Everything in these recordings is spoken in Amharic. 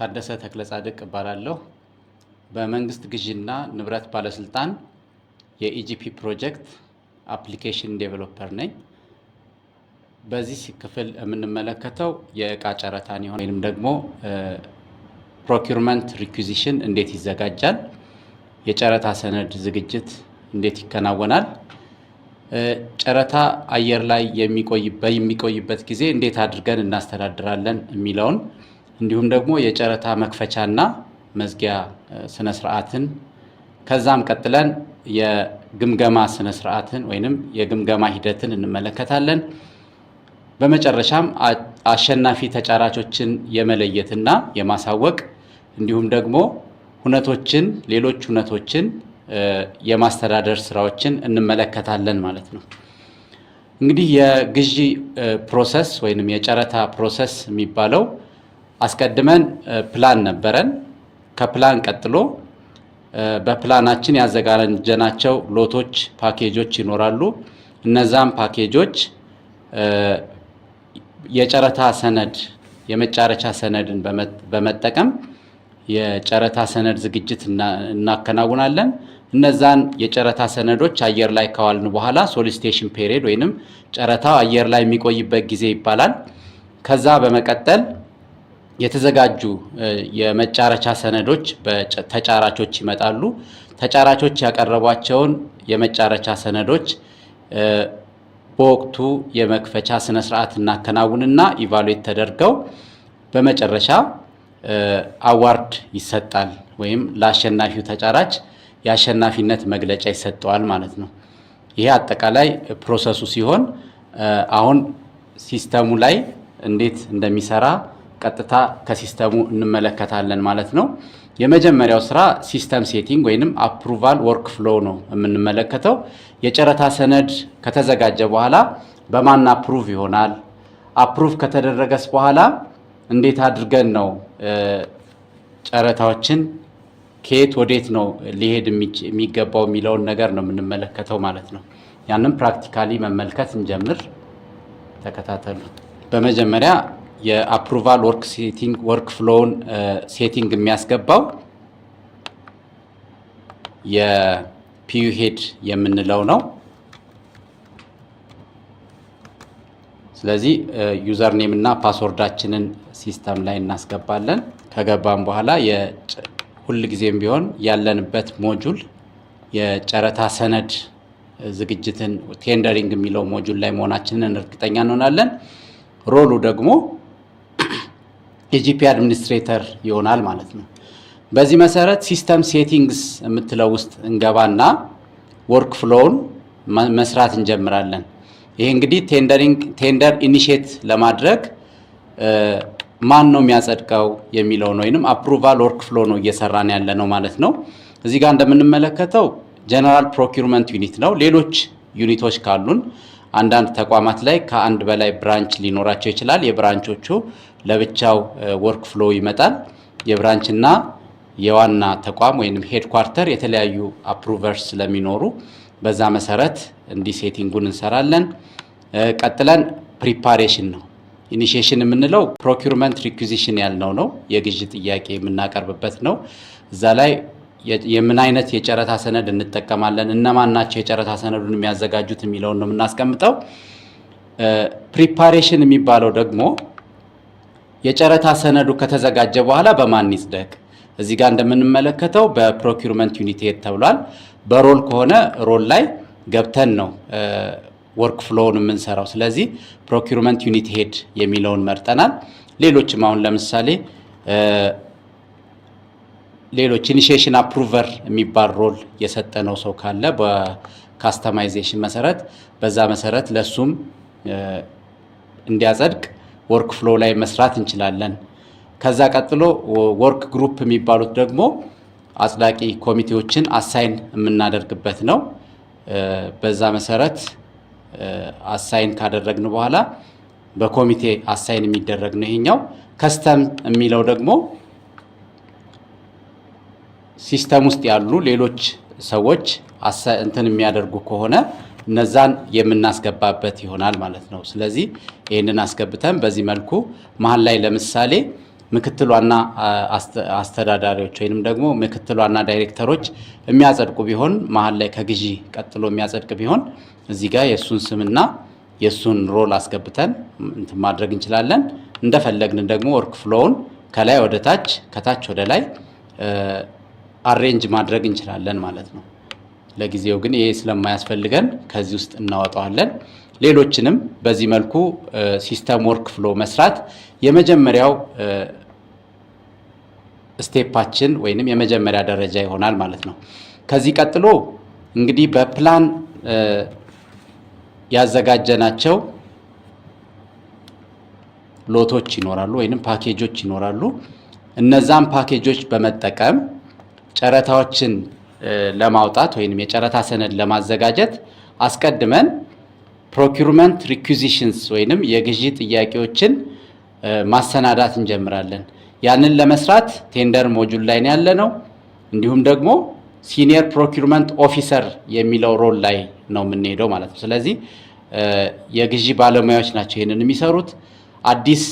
ታደሰ ተክለ ጻድቅ እባላለሁ። በመንግስት ግዥና ንብረት ባለስልጣን የኢጂፒ ፕሮጀክት አፕሊኬሽን ዴቨሎፐር ነኝ። በዚህ ክፍል የምንመለከተው የእቃ ጨረታን ወይንም ደግሞ ፕሮኪውርመንት ሪኩዊዚሽን እንዴት ይዘጋጃል፣ የጨረታ ሰነድ ዝግጅት እንዴት ይከናወናል፣ ጨረታ አየር ላይ የሚቆይበት ጊዜ እንዴት አድርገን እናስተዳድራለን የሚለውን እንዲሁም ደግሞ የጨረታ መክፈቻና መዝጊያ ስነ ስርዓትን ከዛም ቀጥለን የግምገማ ስነ ስርዓትን ወይንም የግምገማ ሂደትን እንመለከታለን። በመጨረሻም አሸናፊ ተጫራቾችን የመለየትና የማሳወቅ እንዲሁም ደግሞ ሌሎች ሁነቶችን የማስተዳደር ስራዎችን እንመለከታለን ማለት ነው። እንግዲህ የግዢ ፕሮሰስ ወይንም የጨረታ ፕሮሰስ የሚባለው አስቀድመን ፕላን ነበረን። ከፕላን ቀጥሎ በፕላናችን ያዘጋጀናቸው ሎቶች፣ ፓኬጆች ይኖራሉ። እነዛም ፓኬጆች የጨረታ ሰነድ የመጫረቻ ሰነድን በመጠቀም የጨረታ ሰነድ ዝግጅት እናከናውናለን። እነዛን የጨረታ ሰነዶች አየር ላይ ካዋልን በኋላ ሶሊሲቴሽን ፔሪድ ወይንም ጨረታው አየር ላይ የሚቆይበት ጊዜ ይባላል። ከዛ በመቀጠል የተዘጋጁ የመጫረቻ ሰነዶች ተጫራቾች ይመጣሉ። ተጫራቾች ያቀረቧቸውን የመጫረቻ ሰነዶች በወቅቱ የመክፈቻ ስነ ስርዓት እናከናውንና ኢቫሉዌት ተደርገው በመጨረሻ አዋርድ ይሰጣል ወይም ለአሸናፊው ተጫራች የአሸናፊነት መግለጫ ይሰጠዋል ማለት ነው። ይሄ አጠቃላይ ፕሮሰሱ ሲሆን አሁን ሲስተሙ ላይ እንዴት እንደሚሰራ ቀጥታ ከሲስተሙ እንመለከታለን ማለት ነው። የመጀመሪያው ስራ ሲስተም ሴቲንግ ወይንም አፕሩቫል ወርክ ፍሎው ነው የምንመለከተው። የጨረታ ሰነድ ከተዘጋጀ በኋላ በማን አፕሩቭ ይሆናል? አፕሩቭ ከተደረገስ በኋላ እንዴት አድርገን ነው ጨረታዎችን ከየት ወዴት ነው ሊሄድ የሚገባው የሚለውን ነገር ነው የምንመለከተው ማለት ነው። ያንን ፕራክቲካሊ መመልከት እንጀምር። ተከታተሉ። በመጀመሪያ የአፕሩቫል ወርክ ፍሎውን ሴቲንግ የሚያስገባው የፒዩ ሄድ የምንለው ነው። ስለዚህ ዩዘር ኔም እና ፓስወርዳችንን ሲስተም ላይ እናስገባለን። ከገባን በኋላ ሁል ጊዜም ቢሆን ያለንበት ሞጁል የጨረታ ሰነድ ዝግጅትን ቴንደሪንግ የሚለው ሞጁል ላይ መሆናችንን እርግጠኛ እንሆናለን። ሮሉ ደግሞ የጂፒ አድሚኒስትሬተር ይሆናል ማለት ነው። በዚህ መሰረት ሲስተም ሴቲንግስ የምትለው ውስጥ እንገባና ወርክ ፍሎውን መስራት እንጀምራለን። ይሄ እንግዲህ ቴንደር ኢኒሼት ለማድረግ ማን ነው የሚያጸድቀው የሚለው ነው ወይንም አፕሩቫል ወርክ ፍሎ ነው እየሰራን ያለ ነው ማለት ነው። እዚህ ጋር እንደምንመለከተው ጀነራል ፕሮኪውርመንት ዩኒት ነው። ሌሎች ዩኒቶች ካሉን አንዳንድ ተቋማት ላይ ከአንድ በላይ ብራንች ሊኖራቸው ይችላል። የብራንቾቹ ለብቻው ወርክ ፍሎ ይመጣል። የብራንችና የዋና ተቋም ወይንም ሄድኳርተር የተለያዩ አፕሩቨርስ ስለሚኖሩ በዛ መሰረት እንዲህ ሴቲንጉን እንሰራለን። ቀጥለን ፕሪፓሬሽን ነው። ኢኒሺዬሽን የምንለው ፕሮኪውርመንት ሪኩዊዚሽን ያልነው ነው። የግዥ ጥያቄ የምናቀርብበት ነው። እዛ ላይ የምን አይነት የጨረታ ሰነድ እንጠቀማለን፣ እነማን ናቸው የጨረታ ሰነዱን የሚያዘጋጁት የሚለውን ነው የምናስቀምጠው። ፕሪፓሬሽን የሚባለው ደግሞ የጨረታ ሰነዱ ከተዘጋጀ በኋላ በማን ይጽደቅ። እዚህ ጋር እንደምንመለከተው በፕሮኪውርመንት ዩኒት ሄድ ተብሏል። በሮል ከሆነ ሮል ላይ ገብተን ነው ወርክ ፍሎውን የምንሰራው። ስለዚህ ፕሮኪውርመንት ዩኒት ሄድ የሚለውን መርጠናል። ሌሎችም አሁን ለምሳሌ ሌሎች ኢኒሺዬሽን አፕሩቨር የሚባል ሮል የሰጠነው ሰው ካለ በካስተማይዜሽን መሰረት በዛ መሰረት ለሱም እንዲያጸድቅ ወርክ ፍሎ ላይ መስራት እንችላለን። ከዛ ቀጥሎ ወርክ ግሩፕ የሚባሉት ደግሞ አጽዳቂ ኮሚቴዎችን አሳይን የምናደርግበት ነው። በዛ መሰረት አሳይን ካደረግን በኋላ በኮሚቴ አሳይን የሚደረግ ነው። ይሄኛው ከስተም የሚለው ደግሞ ሲስተም ውስጥ ያሉ ሌሎች ሰዎች እንትን የሚያደርጉ ከሆነ እነዛን የምናስገባበት ይሆናል ማለት ነው። ስለዚህ ይሄንን አስገብተን በዚህ መልኩ መሃል ላይ ለምሳሌ ምክትል ዋና አስተዳዳሪዎች ወይንም ደግሞ ምክትል ዋና ዳይሬክተሮች የሚያጸድቁ ቢሆን መሀል ላይ ከግዢ ቀጥሎ የሚያጸድቅ ቢሆን እዚህ ጋር የሱን ስምና የሱን ሮል አስገብተን እንትን ማድረግ እንችላለን። እንደፈለግን ደግሞ ወርክ ፍሎውን ከላይ ወደ ታች ከታች ወደ ላይ አሬንጅ ማድረግ እንችላለን ማለት ነው። ለጊዜው ግን ይሄ ስለማያስፈልገን ከዚህ ውስጥ እናወጣዋለን። ሌሎችንም በዚህ መልኩ ሲስተም ወርክ ፍሎ መስራት የመጀመሪያው ስቴፓችን ወይንም የመጀመሪያ ደረጃ ይሆናል ማለት ነው። ከዚህ ቀጥሎ እንግዲህ በፕላን ያዘጋጀናቸው ሎቶች ይኖራሉ ወይንም ፓኬጆች ይኖራሉ። እነዛን ፓኬጆች በመጠቀም ጨረታዎችን ለማውጣት ወይንም የጨረታ ሰነድ ለማዘጋጀት አስቀድመን ፕሮኪውርመንት ሪኩዚሽንስ ወይንም የግዢ ጥያቄዎችን ማሰናዳት እንጀምራለን። ያንን ለመስራት ቴንደር ሞጁል ላይ ነው ያለነው። እንዲሁም ደግሞ ሲኒየር ፕሮኪውርመንት ኦፊሰር የሚለው ሮል ላይ ነው የምንሄደው ማለት ነው። ስለዚህ የግዢ ባለሙያዎች ናቸው ይሄንን የሚሰሩት። አዲስ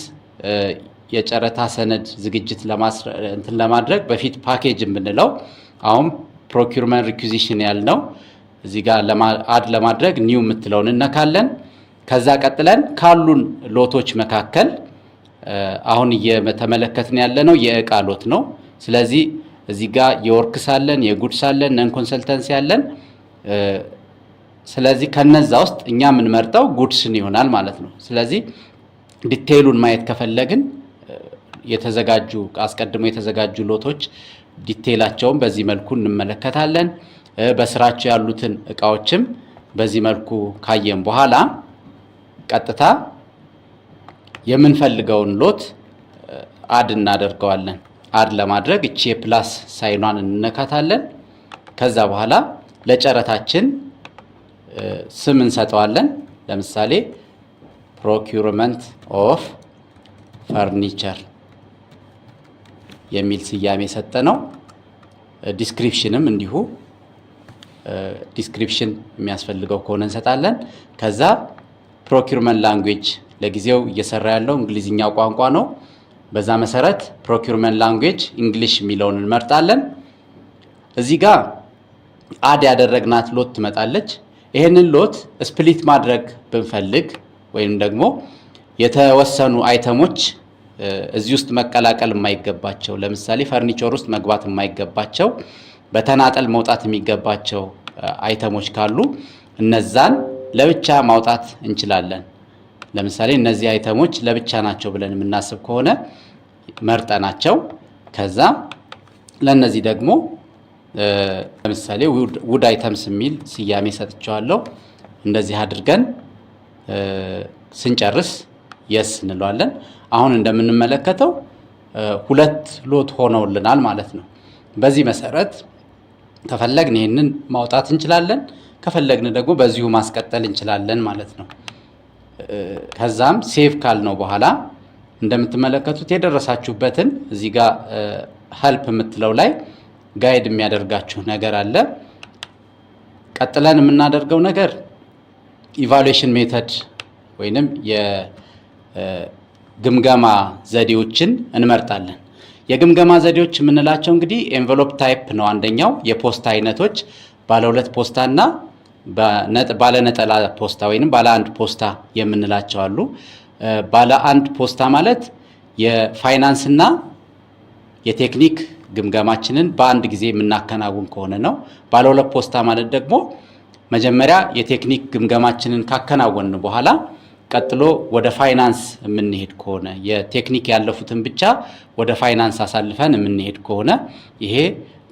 የጨረታ ሰነድ ዝግጅት ለማድረግ በፊት ፓኬጅ የምንለው አሁን ፕሮኪውርመንት ሪኩዚሽን ያልነው እዚህ ጋር አድ ለማድረግ ኒው የምትለውን እነካለን። ከዛ ቀጥለን ካሉን ሎቶች መካከል አሁን እየተመለከትን ያለነው የእቃ ሎት ነው። ስለዚህ እዚህ ጋር የወርክስ አለን፣ የጉድስ አለን፣ ነን ኮንሰልተንሲ አለን። ስለዚህ ከነዛ ውስጥ እኛ የምንመርጠው ጉድስን ይሆናል ማለት ነው። ስለዚህ ዲቴይሉን ማየት ከፈለግን የተዘጋጁ አስቀድሞ የተዘጋጁ ሎቶች ዲቴይላቸውን በዚህ መልኩ እንመለከታለን። በስራቸው ያሉትን እቃዎችም በዚህ መልኩ ካየን በኋላ ቀጥታ የምንፈልገውን ሎት አድ እናደርገዋለን። አድ ለማድረግ እቺ የፕላስ ሳይኗን እንነካታለን። ከዛ በኋላ ለጨረታችን ስም እንሰጠዋለን። ለምሳሌ ፕሮኪውርመንት ኦፍ ፈርኒቸር የሚል ስያሜ ሰጠ ነው። ዲስክሪፕሽንም እንዲሁ ዲስክሪፕሽን የሚያስፈልገው ከሆነ እንሰጣለን። ከዛ ፕሮኪውርመንት ላንጉዌጅ ለጊዜው እየሰራ ያለው እንግሊዝኛ ቋንቋ ነው። በዛ መሰረት ፕሮኪውርመንት ላንጉዌጅ እንግሊሽ የሚለውን እንመርጣለን። እዚህ ጋር አድ ያደረግናት ሎት ትመጣለች። ይሄንን ሎት ስፕሊት ማድረግ ብንፈልግ ወይም ደግሞ የተወሰኑ አይተሞች እዚህ ውስጥ መቀላቀል የማይገባቸው ለምሳሌ ፈርኒቸር ውስጥ መግባት የማይገባቸው በተናጠል መውጣት የሚገባቸው አይተሞች ካሉ እነዛን ለብቻ ማውጣት እንችላለን። ለምሳሌ እነዚህ አይተሞች ለብቻ ናቸው ብለን የምናስብ ከሆነ መርጠናቸው ከዛ ለነዚህ ደግሞ ለምሳሌ ውድ አይተምስ የሚል ስያሜ ሰጥቻለሁ። እንደዚህ አድርገን ስንጨርስ የስ እንለዋለን። አሁን እንደምንመለከተው ሁለት ሎት ሆነውልናል ማለት ነው። በዚህ መሰረት ከፈለግን ይሄንን ማውጣት እንችላለን፣ ከፈለግን ደግሞ በዚሁ ማስቀጠል እንችላለን ማለት ነው። ከዛም ሴቭ ካልነው በኋላ እንደምትመለከቱት የደረሳችሁበትን እዚህ ጋር ሄልፕ የምትለው ላይ ጋይድ የሚያደርጋችሁ ነገር አለ። ቀጥለን የምናደርገው ነገር ኢቫሉዌሽን ሜተድ ወይንም የግምገማ ዘዴዎችን እንመርጣለን። የግምገማ ዘዴዎች የምንላቸው እንግዲህ ኤንቨሎፕ ታይፕ ነው አንደኛው። የፖስታ አይነቶች ባለ ሁለት ፖስታና ባለ ነጠላ ፖስታ ወይንም ባለ አንድ ፖስታ የምንላቸው አሉ። ባለ አንድ ፖስታ ማለት የፋይናንስና የቴክኒክ ግምገማችንን በአንድ ጊዜ የምናከናውን ከሆነ ነው። ባለ ሁለት ፖስታ ማለት ደግሞ መጀመሪያ የቴክኒክ ግምገማችንን ካከናወንን በኋላ ቀጥሎ ወደ ፋይናንስ የምንሄድ ከሆነ የቴክኒክ ያለፉትን ብቻ ወደ ፋይናንስ አሳልፈን የምንሄድ ከሆነ ይሄ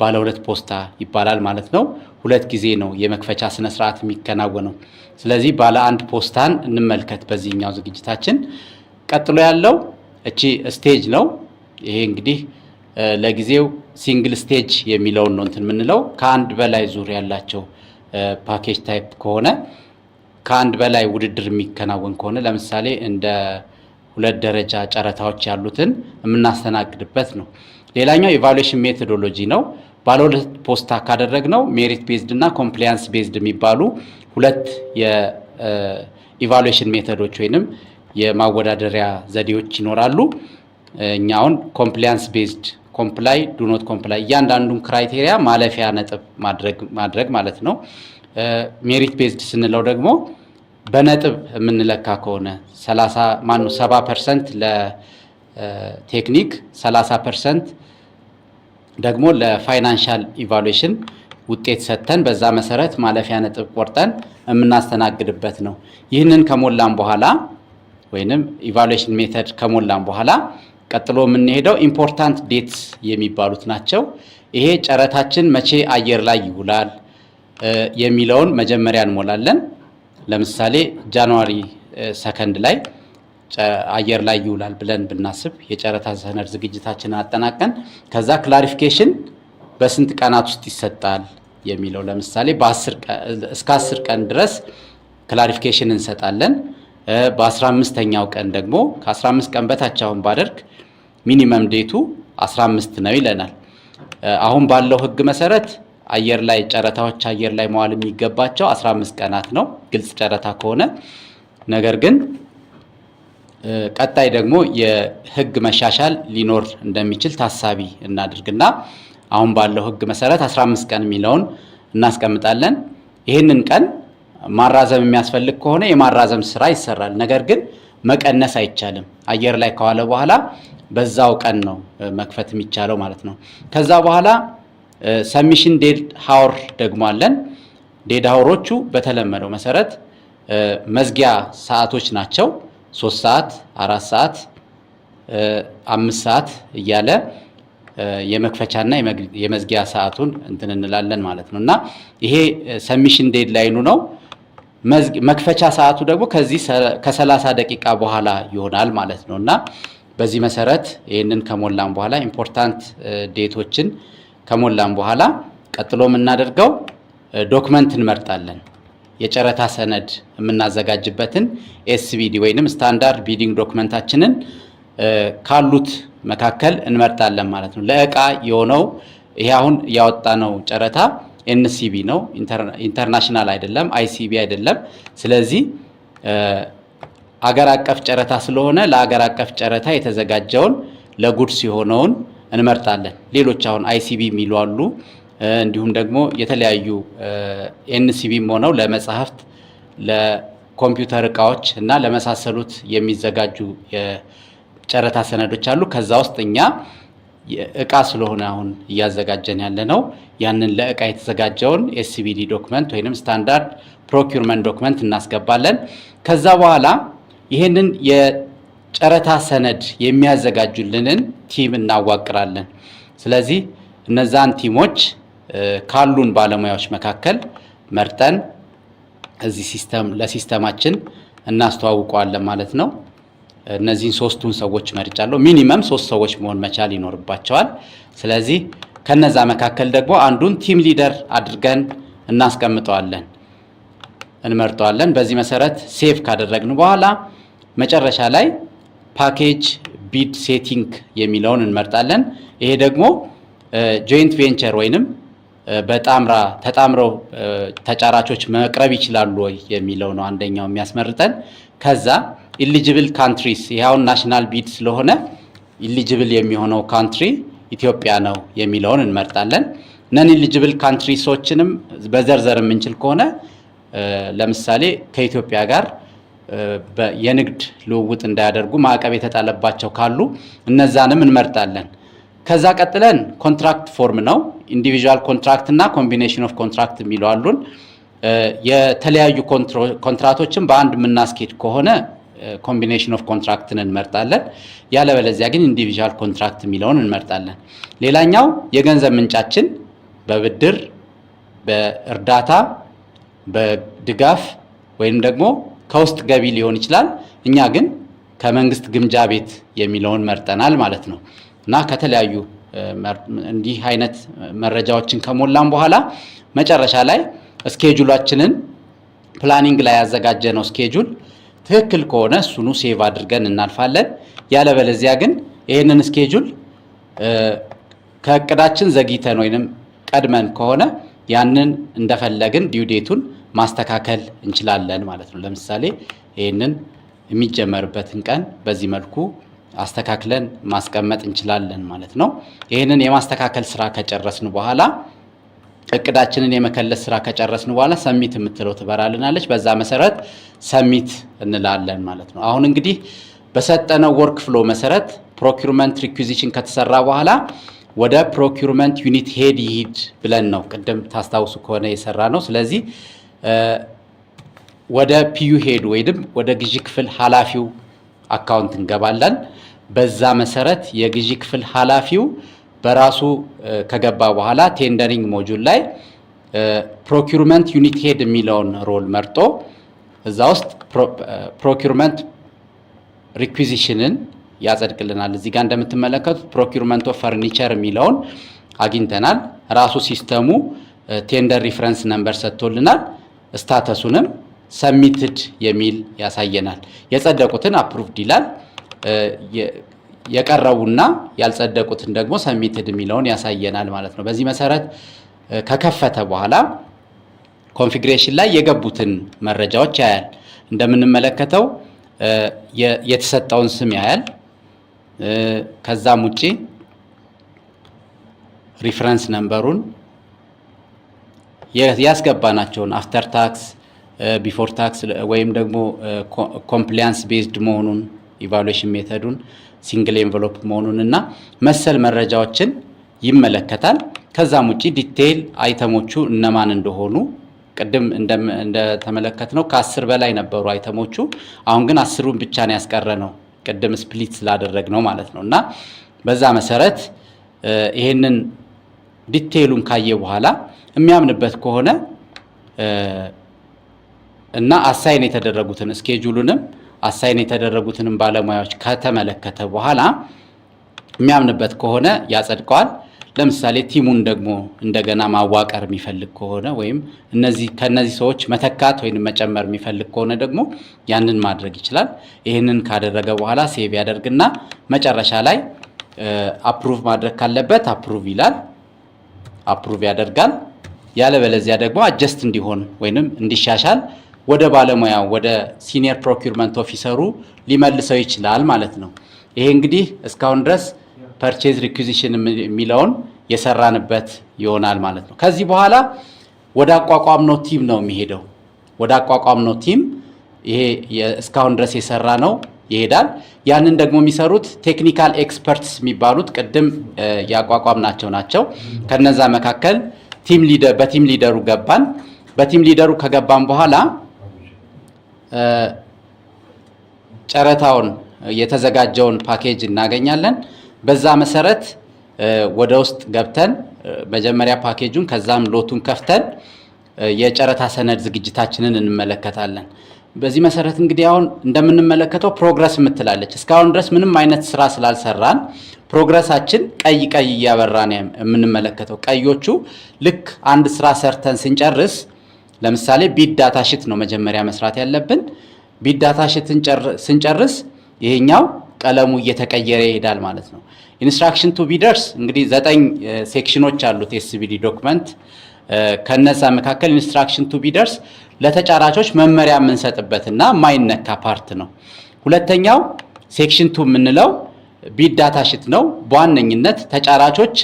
ባለ ሁለት ፖስታ ይባላል ማለት ነው። ሁለት ጊዜ ነው የመክፈቻ ስነ ስርዓት የሚከናወነው። ስለዚህ ባለ አንድ ፖስታን እንመልከት በዚህኛው ዝግጅታችን። ቀጥሎ ያለው እቺ ስቴጅ ነው። ይሄ እንግዲህ ለጊዜው ሲንግል ስቴጅ የሚለውን ነው እንትን የምንለው። ከአንድ በላይ ዙር ያላቸው ፓኬጅ ታይፕ ከሆነ ከአንድ በላይ ውድድር የሚከናወን ከሆነ ለምሳሌ እንደ ሁለት ደረጃ ጨረታዎች ያሉትን የምናስተናግድበት ነው። ሌላኛው ኢቫሉዌሽን ሜቶዶሎጂ ነው። ባለ ሁለት ፖስታ ካደረግነው ሜሪት ቤዝድ እና ኮምፕላያንስ ቤዝድ የሚባሉ ሁለት የኢቫሉዌሽን ሜቶዶች ወይንም የማወዳደሪያ ዘዴዎች ይኖራሉ። እኛውን ኮምፕላያንስ ቤዝድ ኮምፕላይ ዱ ኖት ኮምፕላይ እያንዳንዱን ክራይቴሪያ ማለፊያ ነጥብ ማድረግ ማለት ነው። ሜሪት ቤዝድ ስንለው ደግሞ በነጥብ የምንለካ ከሆነ 70% ለቴክኒክ 30% ደግሞ ለፋይናንሻል ኢቫሉዌሽን ውጤት ሰጥተን በዛ መሰረት ማለፊያ ነጥብ ቆርጠን የምናስተናግድበት ነው። ይህንን ከሞላን በኋላ ወይንም ኢቫሉዌሽን ሜተድ ከሞላን በኋላ ቀጥሎ የምንሄደው ኢምፖርታንት ዴትስ የሚባሉት ናቸው። ይሄ ጨረታችን መቼ አየር ላይ ይውላል የሚለውን መጀመሪያ እንሞላለን። ለምሳሌ ጃንዋሪ 2 ላይ አየር ላይ ይውላል ብለን ብናስብ የጨረታ ሰነድ ዝግጅታችንን አጠናቀን ከዛ ክላሪፊኬሽን በስንት ቀናት ውስጥ ይሰጣል የሚለው ለምሳሌ እስከ 10 ቀን ድረስ ክላሪፊኬሽን እንሰጣለን። በ15ኛው ቀን ደግሞ ከ15 ቀን በታች አሁን ባደርግ ሚኒመም ዴቱ 15 ነው ይለናል። አሁን ባለው ህግ መሰረት አየር ላይ ጨረታዎች አየር ላይ መዋል የሚገባቸው 15 ቀናት ነው ግልጽ ጨረታ ከሆነ። ነገር ግን ቀጣይ ደግሞ የህግ መሻሻል ሊኖር እንደሚችል ታሳቢ እናድርግና አሁን ባለው ህግ መሰረት 15 ቀን የሚለውን እናስቀምጣለን። ይህንን ቀን ማራዘም የሚያስፈልግ ከሆነ የማራዘም ስራ ይሰራል። ነገር ግን መቀነስ አይቻልም። አየር ላይ ከዋለ በኋላ በዛው ቀን ነው መክፈት የሚቻለው ማለት ነው። ከዛ በኋላ ሰሚሽን ዴድ ሃወር ደግሞ አለን። ዴድ ሃወሮቹ በተለመደው መሰረት መዝጊያ ሰዓቶች ናቸው። 3 ሰዓት፣ 4 ሰዓት፣ 5 ሰዓት እያለ የመክፈቻና የመዝጊያ ሰዓቱን እንትን እንላለን ማለት ነው። እና ይሄ ሰሚሽን ዴድ ላይኑ ነው። መክፈቻ ሰዓቱ ደግሞ ከዚህ ከ30 ደቂቃ በኋላ ይሆናል ማለት ነው። እና በዚህ መሰረት ይህንን ከሞላን በኋላ ኢምፖርታንት ዴቶችን ከሞላን በኋላ ቀጥሎ የምናደርገው ዶክመንት እንመርጣለን። የጨረታ ሰነድ የምናዘጋጅበትን ኤስቢዲ ወይንም ስታንዳርድ ቢዲንግ ዶክመንታችንን ካሉት መካከል እንመርጣለን ማለት ነው። ለእቃ የሆነው ይሄ አሁን ያወጣነው ጨረታ ኤንሲቢ ነው፣ ኢንተርናሽናል አይደለም፣ አይሲቢ አይደለም። ስለዚህ አገር አቀፍ ጨረታ ስለሆነ ለአገር አቀፍ ጨረታ የተዘጋጀውን ለጉድስ የሆነውን እንመርጣለን። ሌሎች አሁን አይሲቢ የሚሉ አሉ። እንዲሁም ደግሞ የተለያዩ ኤንሲቢም ሆነው ለመጽሐፍት፣ ለኮምፒውተር እቃዎች እና ለመሳሰሉት የሚዘጋጁ የጨረታ ሰነዶች አሉ። ከዛ ውስጥ እኛ እቃ ስለሆነ አሁን እያዘጋጀን ያለ ነው ያንን ለእቃ የተዘጋጀውን ኤስቢዲ ዶክመንት ወይንም ስታንዳርድ ፕሮኪውርመንት ዶክመንት እናስገባለን። ከዛ በኋላ ይህንን የጨረታ ሰነድ የሚያዘጋጁልንን ቲም እናዋቅራለን። ስለዚህ እነዛን ቲሞች ካሉን ባለሙያዎች መካከል መርጠን እዚህ ለሲስተማችን እናስተዋውቀዋለን ማለት ነው። እነዚህን 3ቱን ሰዎች መርጫለሁ። ሚኒመም 3 ሰዎች መሆን መቻል ይኖርባቸዋል። ስለዚህ ከነዛ መካከል ደግሞ አንዱን ቲም ሊደር አድርገን እናስቀምጠዋለን፣ እንመርጠዋለን። በዚህ መሰረት ሴቭ ካደረግን በኋላ መጨረሻ ላይ ፓኬጅ ቢድ ሴቲንግ የሚለውን እንመርጣለን። ይሄ ደግሞ ጆይንት ቬንቸር ወይንም ተጣምረው ተጫራቾች መቅረብ ይችላሉ ወይ የሚለው ነው አንደኛው የሚያስመርጠን። ከዛ ኢሊጂብል ካንትሪስ ይሄውን ናሽናል ቢድ ስለሆነ ኢሊጂብል የሚሆነው ካንትሪ ኢትዮጵያ ነው የሚለውን እንመርጣለን። ነን ኢሊጂብል ካንትሪሶችንም በዘርዘር የምንችል ከሆነ ለምሳሌ ከኢትዮጵያ ጋር የንግድ ልውውጥ እንዳያደርጉ ማዕቀብ የተጣለባቸው ካሉ እነዛንም እንመርጣለን። ከዛ ቀጥለን ኮንትራክት ፎርም ነው። ኢንዲቪጁዋል ኮንትራክት እና ኮምቢኔሽን ኦፍ ኮንትራክት የሚለው አሉን። የተለያዩ ኮንትራክቶችን በአንድ የምናስኬድ ከሆነ ኮምቢኔሽን ኦፍ ኮንትራክትን እንመርጣለን። ያለበለዚያ ግን ኢንዲቪጁዋል ኮንትራክት የሚለውን እንመርጣለን። ሌላኛው የገንዘብ ምንጫችን በብድር፣ በእርዳታ፣ በድጋፍ ወይም ደግሞ ከውስጥ ገቢ ሊሆን ይችላል። እኛ ግን ከመንግስት ግምጃ ቤት የሚለውን መርጠናል ማለት ነው። እና ከተለያዩ እንዲህ አይነት መረጃዎችን ከሞላን በኋላ መጨረሻ ላይ ስኬጁላችንን ፕላኒንግ ላይ ያዘጋጀነው ስኬጁል ትክክል ከሆነ እሱኑ ሴቭ አድርገን እናልፋለን። ያለበለዚያ ግን ይህንን ስኬጁል ከእቅዳችን ዘግይተን ወይንም ቀድመን ከሆነ ያንን እንደፈለግን ዲው ዴቱን ማስተካከል እንችላለን ማለት ነው። ለምሳሌ ይህንን የሚጀመርበትን ቀን በዚህ መልኩ አስተካክለን ማስቀመጥ እንችላለን ማለት ነው። ይሄንን የማስተካከል ስራ ከጨረስን በኋላ እቅዳችንን የመከለስ ስራ ከጨረስን በኋላ ሰሚት የምትለው ትበራልናለች። በዛ መሰረት ሰሚት እንላለን ማለት ነው። አሁን እንግዲህ በሰጠነው ወርክ ፍሎ መሰረት ፕሮኪውርመንት ሪኩዊዚሽን ከተሰራ በኋላ ወደ ፕሮኪውርመንት ዩኒት ሄድ ይሂድ ብለን ነው ቅድም ታስታውሱ ከሆነ የሰራ ነው። ስለዚህ ወደ ፒዩ ሄድ ወይም ወደ ግዢ ክፍል ኃላፊው አካውንት እንገባለን። በዛ መሰረት የግዢ ክፍል ኃላፊው በራሱ ከገባ በኋላ ቴንደሪንግ ሞጁል ላይ ፕሮኪውርመንት ዩኒት ሄድ የሚለውን ሮል መርጦ እዛ ውስጥ ፕሮኪውርመንት ሪኩዊዚሽንን ያጸድቅልናል። እዚህ ጋር እንደምትመለከቱት ፕሮኪውርመንት ኦፍ ፈርኒቸር የሚለውን አግኝተናል። ራሱ ሲስተሙ ቴንደር ሪፈረንስ ነምበር ሰጥቶልናል። ስታተሱንም ሰሚትድ የሚል ያሳየናል። የጸደቁትን አፕሩቭድ ይላል። የቀረቡና ያልጸደቁትን ደግሞ ሰሚትድ የሚለውን ያሳየናል ማለት ነው። በዚህ መሰረት ከከፈተ በኋላ ኮንፊግሬሽን ላይ የገቡትን መረጃዎች ያያል። እንደምንመለከተው የተሰጠውን ስም ያያል። ከዛም ውጪ ሪፈረንስ ነምበሩን ያስገባናቸውን አፍተር ታክስ ቢፎር ታክስ ወይም ደግሞ ኮምፕላያንስ ቤዝድ መሆኑን ኢቫሉዌሽን ሜተዱን ሲንግል ኤንቨሎፕ መሆኑን እና መሰል መረጃዎችን ይመለከታል። ከዛም ውጪ ዲቴይል አይተሞቹ እነማን እንደሆኑ ቅድም እንደተመለከትነው ከ10 በላይ ነበሩ አይተሞቹ። አሁን ግን 10ን ብቻ ነው ያስቀረነው ቅድም ስፕሊት ስላደረግነው ማለት ነው። እና በዛ መሰረት ይሄንን ዲቴይሉን ካየ በኋላ የሚያምንበት ከሆነ እና አሳይን የተደረጉትን ስኬጁሉንም አሳይን የተደረጉትንም ባለሙያዎች ከተመለከተ በኋላ የሚያምንበት ከሆነ ያጸድቀዋል። ለምሳሌ ቲሙን ደግሞ እንደገና ማዋቀር የሚፈልግ ከሆነ ወይም ከነዚህ ሰዎች መተካት ወይም መጨመር የሚፈልግ ከሆነ ደግሞ ያንን ማድረግ ይችላል። ይህንን ካደረገ በኋላ ሴቭ ያደርግና መጨረሻ ላይ አፕሩቭ ማድረግ ካለበት አፕሩቭ ይላል፣ አፕሩቭ ያደርጋል። ያለበለዚያ ደግሞ አጀስት እንዲሆን ወይም እንዲሻሻል ወደ ባለሙያው ወደ ሲኒየር ፕሮኪውርመንት ኦፊሰሩ ሊመልሰው ይችላል ማለት ነው። ይሄ እንግዲህ እስካሁን ድረስ ፐርቼዝ ሪኩዊዚሽን የሚለውን የሰራንበት ይሆናል ማለት ነው። ከዚህ በኋላ ወደ አቋቋምነው ቲም ነው የሚሄደው። ወደ አቋቋምነው ቲም ይሄ እስካሁን ድረስ የሰራ ነው ይሄዳል። ያንን ደግሞ የሚሰሩት ቴክኒካል ኤክስፐርትስ የሚባሉት ቅድም ያቋቋምናቸው ናቸው። ከነዛ መካከል በቲም ሊደሩ ገባን። በቲም ሊደሩ ከገባን በኋላ ጨረታውን የተዘጋጀውን ፓኬጅ እናገኛለን። በዛ መሰረት ወደ ውስጥ ገብተን መጀመሪያ ፓኬጁን ከዛም ሎቱን ከፍተን የጨረታ ሰነድ ዝግጅታችንን እንመለከታለን። በዚህ መሰረት እንግዲህ አሁን እንደምንመለከተው ፕሮግረስ የምትላለች። እስካሁን ድረስ ምንም አይነት ስራ ስላልሰራን ፕሮግረሳችን ቀይ እያበራን የምንመለከተው። ቀዮቹ ልክ አንድ ስራ ሰርተን ስንጨርስ ለምሳሌ ቢድ ዳታ ሽት ነው መጀመሪያ መስራት ያለብን። ቢድ ዳታ ሽትን ስንጨርስ ይሄኛው ቀለሙ እየተቀየረ ይሄዳል ማለት ነው። ኢንስትራክሽን ቱ ቢደርስ እንግዲህ 9 ሴክሽኖች አሉት ኤስቢዲ ዶክመንት። ከነዛ መካከል ኢንስትራክሽን ቱ ቢደርስ ለተጫራቾች መመሪያ የምንሰጥበትና ማይነካ ፓርት ነው። ሁለተኛው ሴክሽን 2 የምንለው ቢድ ዳታ ሽት ነው። በዋነኝነት ተጫራቾች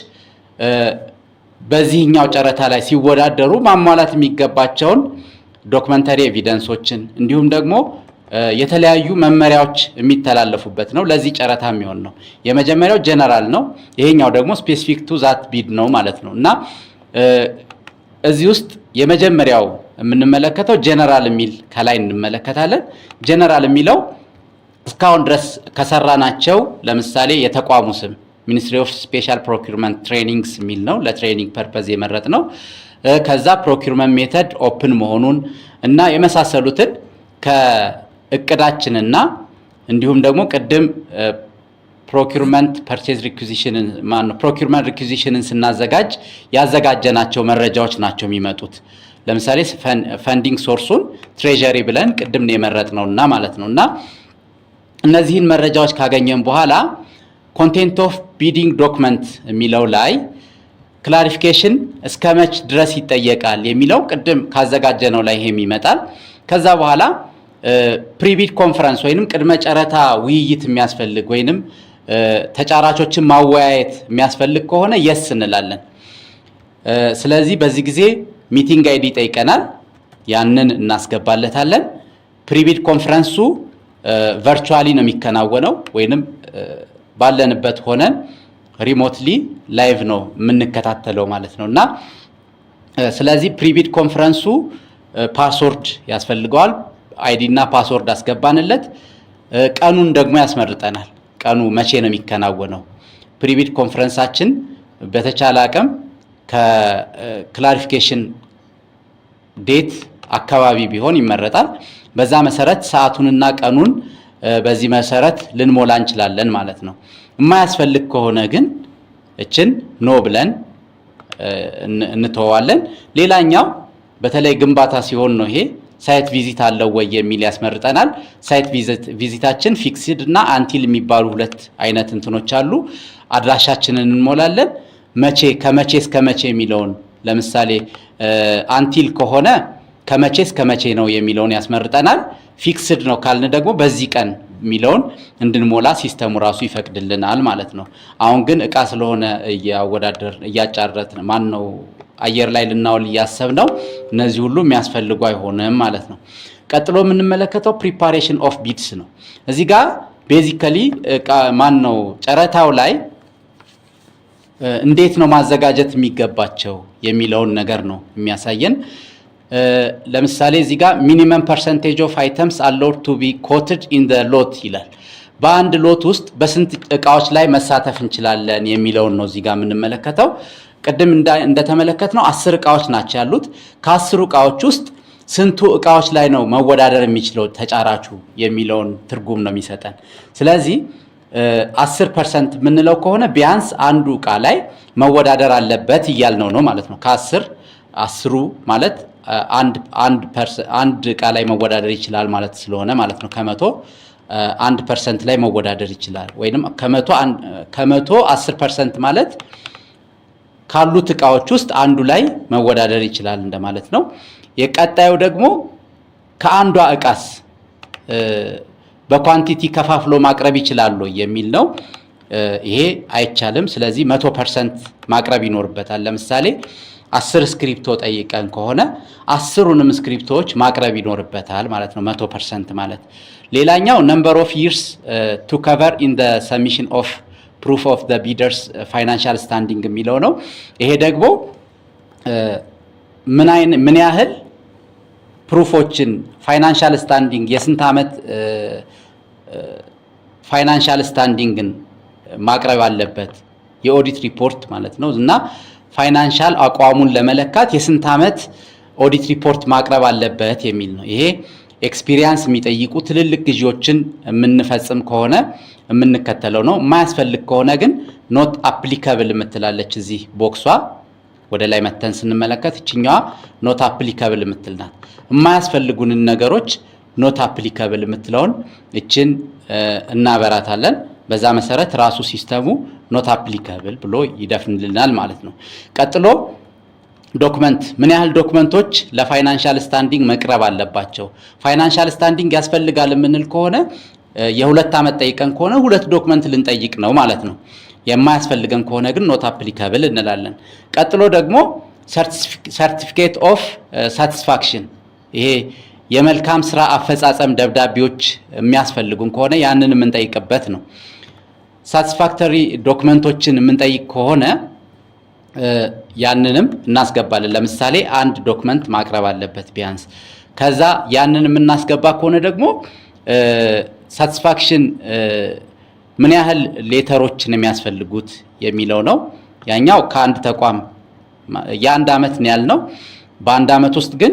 በዚህኛው ጨረታ ላይ ሲወዳደሩ ማሟላት የሚገባቸውን ዶክመንተሪ ኤቪደንሶችን እንዲሁም ደግሞ የተለያዩ መመሪያዎች የሚተላለፉበት ነው። ለዚህ ጨረታ የሚሆን ነው። የመጀመሪያው ጀነራል ነው። ይሄኛው ደግሞ ስፔሲፊክ ቱ ዛት ቢድ ነው ማለት ነው። እና እዚህ ውስጥ የመጀመሪያው የምንመለከተው ጀነራል የሚል ከላይ እንመለከታለን። ጀነራል የሚለው እስካሁን ድረስ ከሰራናቸው ለምሳሌ የተቋሙ ስም ሚኒስትሪ ኦፍ ስፔሻል ፕሮኪውርመንት ትሬኒንግስ የሚል ነው። ለትሬኒንግ ፐርፐዝ የመረጥ ነው። ከዛ ፕሮኪውርመንት ሜተድ ኦፕን መሆኑን እና የመሳሰሉትን ከእቅዳችንና እንዲሁም ደግሞ ቅድም ፕሮኪውርመንት ፐርቼዝ ሪኩዊዚሽንን ፕሮኪውርመንት ሪኩዊዚሽንን ስናዘጋጅ ያዘጋጀናቸው መረጃዎች ናቸው የሚመጡት። ለምሳሌ ፈንዲንግ ሶርሱን ትሬዠሪ ብለን ቅድም ነው የመረጥነውና ማለት ነውና እነዚህን መረጃዎች ካገኘን በኋላ ኮንቴንት ኦፍ ቢዲንግ ዶክመንት የሚለው ላይ ክላሪፊኬሽን እስከመች ድረስ ይጠየቃል የሚለው ቅድም ካዘጋጀነው ላይ ይሄም ይመጣል። ከዛ በኋላ ፕሪቢድ ኮንፈረንስ ወይንም ቅድመ ጨረታ ውይይት የሚያስፈልግ ወይንም ተጫራቾችን ማወያየት የሚያስፈልግ ከሆነ የስ እንላለን። ስለዚህ በዚህ ጊዜ ሚቲንግ አይዲ ጠይቀናል፣ ያንን እናስገባለታለን። ፕሪቢድ ኮንፈረንሱ ቨርቹዋሊ ነው የሚከናወነው ወይንም ባለንበት ሆነን ሪሞትሊ ላይቭ ነው የምንከታተለው ማለት ነውና ስለዚህ ፕሪቢድ ኮንፈረንሱ ፓስወርድ ያስፈልገዋል። አይዲ እና ፓስወርድ አስገባንለት። ቀኑን ደግሞ ያስመርጠናል። ቀኑ መቼ ነው የሚከናወነው? ፕሪቢድ ኮንፈረንሳችን በተቻለ አቅም ከክላሪፊኬሽን ዴት አካባቢ ቢሆን ይመረጣል። በዛ መሰረት ሰዓቱንና ቀኑን በዚህ መሰረት ልንሞላ እንችላለን ማለት ነው። የማያስፈልግ ከሆነ ግን እችን ኖ ብለን እንተዋለን። ሌላኛው በተለይ ግንባታ ሲሆን ነው። ይሄ ሳይት ቪዚት አለው ወይ የሚል ያስመርጠናል። ሳይት ቪዚታችን ፊክስድ እና አንቲል የሚባሉ ሁለት አይነት እንትኖች አሉ። አድራሻችንን እንሞላለን። መቼ ከመቼ እስከ መቼ የሚለውን ለምሳሌ አንቲል ከሆነ ከመቼ እስከ መቼ ነው የሚለውን ያስመርጠናል። ፊክስድ ነው ካልን ደግሞ በዚህ ቀን የሚለውን እንድንሞላ ሲስተሙ ራሱ ይፈቅድልናል ማለት ነው። አሁን ግን እቃ ስለሆነ እያጫረትን ማን ነው አየር ላይ ልናውል እያሰብነው እነዚህ ሁሉ የሚያስፈልጉ አይሆንም ማለት ነው። ቀጥሎ የምንመለከተው ፕሪፓሬሽን ኦፍ ቢድስ ነው። እዚህ ጋር ቤዚካሊ እቃ ማን ነው ጨረታው ላይ እንዴት ነው ማዘጋጀት የሚገባቸው የሚለውን ነገር ነው የሚያሳየን። ለምሳሌ እዚህ ጋር ሚኒመም ፐርሰንቴጅ ኦፍ አይተምስ አሎውድ ቱ ቢ ኮትድ ኢን ዘ ሎት ይላል። በአንድ ሎት ውስጥ በስንት እቃዎች ላይ መሳተፍ እንችላለን የሚለውን ነው እዚህ ጋር የምንመለከተው። ቅድም እንደተመለከትነው 10 እቃዎች ናቸው ያሉት። ከ10 እቃዎች ውስጥ ስንቱ እቃዎች ላይ ነው መወዳደር የሚችለው ተጫራቹ የሚለውን ትርጉም ነው የሚሰጠን። ስለዚህ 10% የምንለው ከሆነ ቢያንስ አንዱ እቃ ላይ መወዳደር አለበት እያልነው ነው ማለት ነው። ከ10 ማለት አንድ እቃ ላይ መወዳደር ይችላል ማለት ስለሆነ ማለት ነው። ከመቶ 1% ላይ መወዳደር ይችላል ወይንም ከመቶ 10% ማለት ካሉት እቃዎች ውስጥ አንዱ ላይ መወዳደር ይችላል እንደማለት ነው። የቀጣዩ ደግሞ ከአንዷ እቃስ በኳንቲቲ ከፋፍሎ ማቅረብ ይችላል የሚል ነው። ይሄ አይቻልም። ስለዚህ 100% ማቅረብ ይኖርበታል። ለምሳሌ 10 ስክሪፕቶ ጠይቀን ከሆነ 10ሩንም ስክሪፕቶዎች ማቅረብ ይኖርበታል ማለት ነው 100% ማለት። ሌላኛው ነምበር ኦፍ ይርስ ቱ ከቨር ኢን ዘ ሰሚሽን ኦፍ ፕሩፍ ኦፍ ዘ ቢደርስ ፋይናንሻል ስታንዲንግ የሚለው ነው። ይሄ ደግሞ ምን ያህል ፕሩፎችን ፋይናንሻል ስታንዲንግ የስንት ዓመት ፋይናንሻል ስታንዲንግን ማቅረብ አለበት የኦዲት ሪፖርት ማለት ነው። እና ፋይናንሻል አቋሙን ለመለካት የስንት ዓመት ኦዲት ሪፖርት ማቅረብ አለበት የሚል ነው። ይሄ ኤክስፒሪየንስ የሚጠይቁ ትልልቅ ግዢዎችን የምንፈጽም ከሆነ የምንከተለው ነው። የማያስፈልግ ከሆነ ግን ኖት አፕሊካብል የምትላለች እዚህ ቦክሷ ወደ ላይ መተን ስንመለከት እችኛዋ ኖት አፕሊካብል የምትልናት። የማያስፈልጉንን ነገሮች ኖት አፕሊካብል የምትለውን እችን እናበራታለን። በዛ መሰረት ራሱ ሲስተሙ ኖት አፕሊካብል ብሎ ይደፍንልናል ማለት ነው። ቀጥሎ ዶክመንት፣ ምን ያህል ዶክመንቶች ለፋይናንሻል ስታንዲንግ መቅረብ አለባቸው። ፋይናንሻል ስታንዲንግ ያስፈልጋል የምንል ከሆነ የ2 ዓመት ጠይቀን ከሆነ 2 ዶክመንት ልንጠይቅ ነው ማለት ነው። የማያስፈልገን ከሆነ ግን ኖት አፕሊካብል እንላለን። ቀጥሎ ደግሞ ሰርቲፊኬት ኦፍ ሳቲስፋክሽን፣ ይሄ የመልካም ስራ አፈጻጸም ደብዳቤዎች የሚያስፈልጉን ከሆነ ያንን የምንጠይቅበት ነው። ሳቲስፋክተሪ ዶክመንቶችን የምንጠይቅ ከሆነ ያንንም እናስገባለን። ለምሳሌ አንድ ዶክመንት ማቅረብ አለበት ቢያንስ። ከዛ ያንን የምናስገባ ከሆነ ደግሞ ሳቲስፋክሽን ምን ያህል ሌተሮችን የሚያስፈልጉት የሚለው ነው። ያኛው ከአንድ ተቋም የአንድ ዓመት ነው ያልነው። በአንድ ዓመት ውስጥ ግን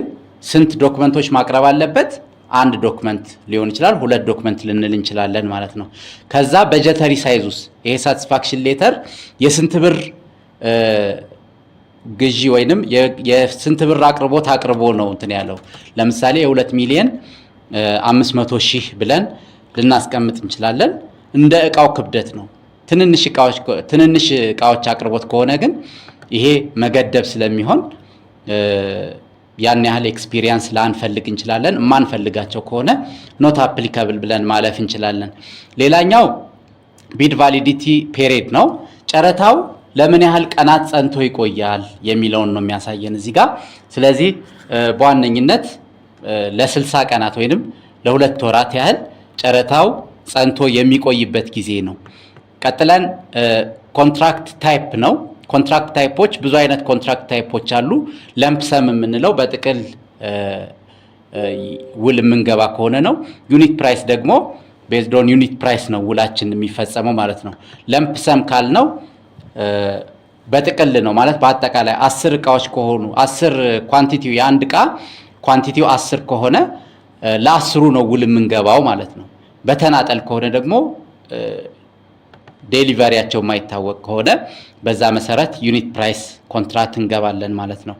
ስንት ዶክመንቶች ማቅረብ አለበት? አንድ ዶክመንት ሊሆን ይችላል፣ 2 ዶክመንት ልንል እንችላለን ማለት ነው። ከዛ በጀተሪ ሳይዙስ፣ ይሄ ሳቲስፋክሽን ሌተር የስንት ብር ግዢ ወይንም የስንት ብር አቅርቦት አቅርቦ ነው እንትን ያለው። ለምሳሌ የ2 ሚሊዮን 500 ሺህ ብለን ልናስቀምጥ እንችላለን። እንደ እቃው ክብደት ነው። ትንንሽ እቃዎች አቅርቦት ከሆነ ግን ይሄ መገደብ ስለሚሆን ያን ያህል ኤክስፒሪየንስ ላንፈልግ እንችላለን። የማንፈልጋቸው ከሆነ ኖት አፕሊካብል ብለን ማለፍ እንችላለን። ሌላኛው ቢድ ቫሊዲቲ ፔሪድ ነው። ጨረታው ለምን ያህል ቀናት ጸንቶ ይቆያል የሚለውን ነው የሚያሳየን እዚህ ጋር። ስለዚህ በዋነኝነት ለ60 ቀናት ወይንም ለ2 ወራት ያህል ጨረታው ጸንቶ የሚቆይበት ጊዜ ነው። ቀጥለን ኮንትራክት ታይፕ ነው። ኮንትራክት ታይፖች ብዙ አይነት ኮንትራክት ታይፖች አሉ። ለምፕሰም የምንለው በጥቅል ውል የምንገባ ከሆነ ነው። ዩኒት ፕራይስ ደግሞ ቤዝድ ኦን ዩኒት ፕራይስ ነው ውላችን የሚፈጸመው ማለት ነው። ለምፕሰም ካልነው በጥቅል ነው ማለት በአጠቃላይ 10 እቃዎች ከሆኑ 10 ኳንቲቲው የአንድ እቃ ኳንቲቲው 10 ከሆነ ለ10ሩ ነው ውል የምንገባው ማለት ነው። በተናጠል ከሆነ ደግሞ ዴሊቨሪያቸው የማይታወቅ ከሆነ በዛ መሰረት ዩኒት ፕራይስ ኮንትራክት እንገባለን ማለት ነው።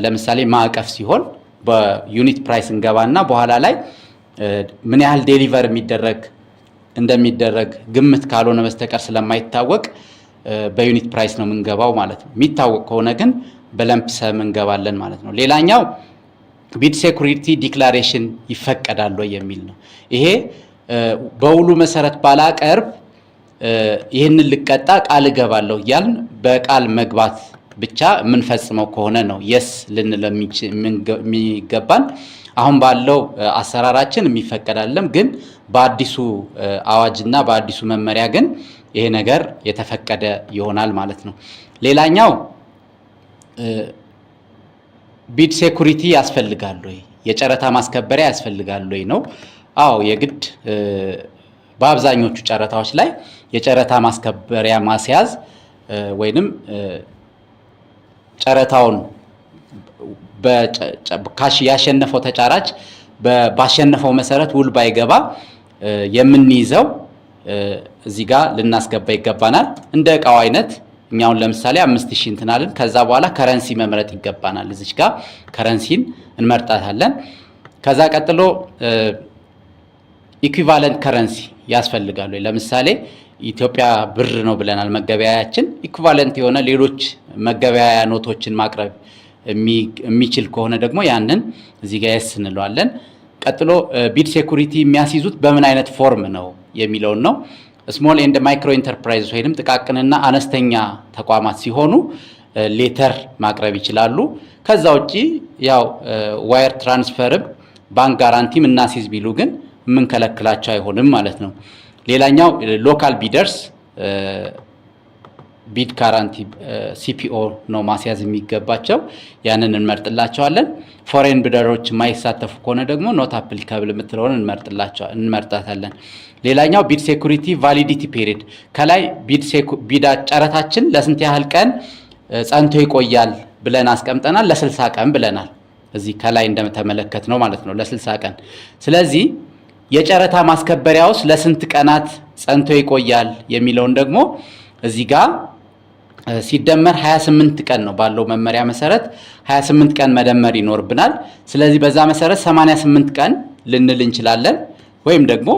ለምሳሌ ማዕቀፍ ሲሆን በዩኒት ፕራይስ እንገባና በኋላ ላይ ምን ያህል ዴሊቨር እንደሚደረግ ግምት ካልሆነ በስተቀር ስለማይታወቅ በዩኒት ፕራይስ ነው የምንገባው ማለት ነው። የሚታወቅ ከሆነ ግን በለምፕ ሰም እንገባለን ማለት ነው። ሌላኛው ቢድ ሴኩሪቲ ዲክላሬሽን ይፈቀዳል ወይ የሚል ነው። ይሄ በውሉ መሰረት ባላቀርብ ይህንን ልቀጣ ቃል እገባለሁ እያልን በቃል መግባት ብቻ የምንፈጽመው ከሆነ ነው የስ ልንል የሚገባን። አሁን ባለው አሰራራችን የሚፈቀዳለም፣ ግን በአዲሱ አዋጅና በአዲሱ መመሪያ ግን ይሄ ነገር የተፈቀደ ይሆናል ማለት ነው። ሌላኛው ቢድ ሴኩሪቲ ያስፈልጋል ወይ፣ የጨረታ ማስከበሪያ ያስፈልጋል ወይ ነው። አዎ የግድ በአብዛኞቹ ጨረታዎች ላይ የጨረታ ማስከበሪያ ማስያዝ ወይንም ጨረታውን ያሸነፈው ተጫራች ባሸነፈው መሰረት ውል ባይገባ የምንይዘው እዚህ ጋር ልናስገባ ይገባናል። እንደ እቃው አይነት እኛውን ለምሳሌ 5000 እንትናልን፣ ከዛ በኋላ ከረንሲ መምረጥ ይገባናል። እዚች ጋር ከረንሲን እንመርጣታለን። ከዛ ቀጥሎ ኢኩቫለንት ከረንሲ ያስፈልጋል ወይ፣ ለምሳሌ ኢትዮጵያ ብር ነው ብለናል መገበያያችን። ኢኩቫለንት የሆነ ሌሎች መገበያያ ኖቶችን ማቅረብ የሚችል ከሆነ ደግሞ ያንን እዚህ ጋር የስ እንለዋለን። ቀጥሎ ቢድ ሴኩሪቲ የሚያስይዙት በምን አይነት ፎርም ነው የሚለውን ነው። ስሞል ኤንድ ማይክሮ ኢንተርፕራይዝ ወይንም ጥቃቅንና አነስተኛ ተቋማት ሲሆኑ ሌተር ማቅረብ ይችላሉ። ከዛ ውጪ ያው ዋየር ትራንስፈርም ባንክ ጋራንቲም እናስይዝ ቢሉ ግን የምንከለክላቸው አይሆንም ማለት ነው። ሌላኛው ሎካል ቢደርስ ቢድ ጋራንቲ ሲፒኦ ነው ማስያዝ የሚገባቸው፣ ያንን እንመርጥላቸዋለን። ፎሬን ቢደሮች የማይሳተፉ ከሆነ ደግሞ ኖት አፕሊካብል የምትለውን እንመርጣታለን። ሌላኛው ቢድ ሴኩሪቲ ቫሊዲቲ ፔሪድ፣ ከላይ ቢድ ጨረታችን ለስንት ያህል ቀን ጸንቶ ይቆያል ብለን አስቀምጠናል። ለ60 ቀን ብለናል እዚህ ከላይ እንደተመለከት ነው ማለት ነው፣ ለ60 ቀን። ስለዚህ የጨረታ ማስከበሪያውስ ለስንት ቀናት ጸንቶ ይቆያል የሚለውን ደግሞ እዚህ ጋር ሲደመር 28 ቀን ነው ባለው መመሪያ መሰረት 28 ቀን መደመር ይኖርብናል። ስለዚህ በዛ መሰረት 88 ቀን ልንል እንችላለን። ወይም ደግሞ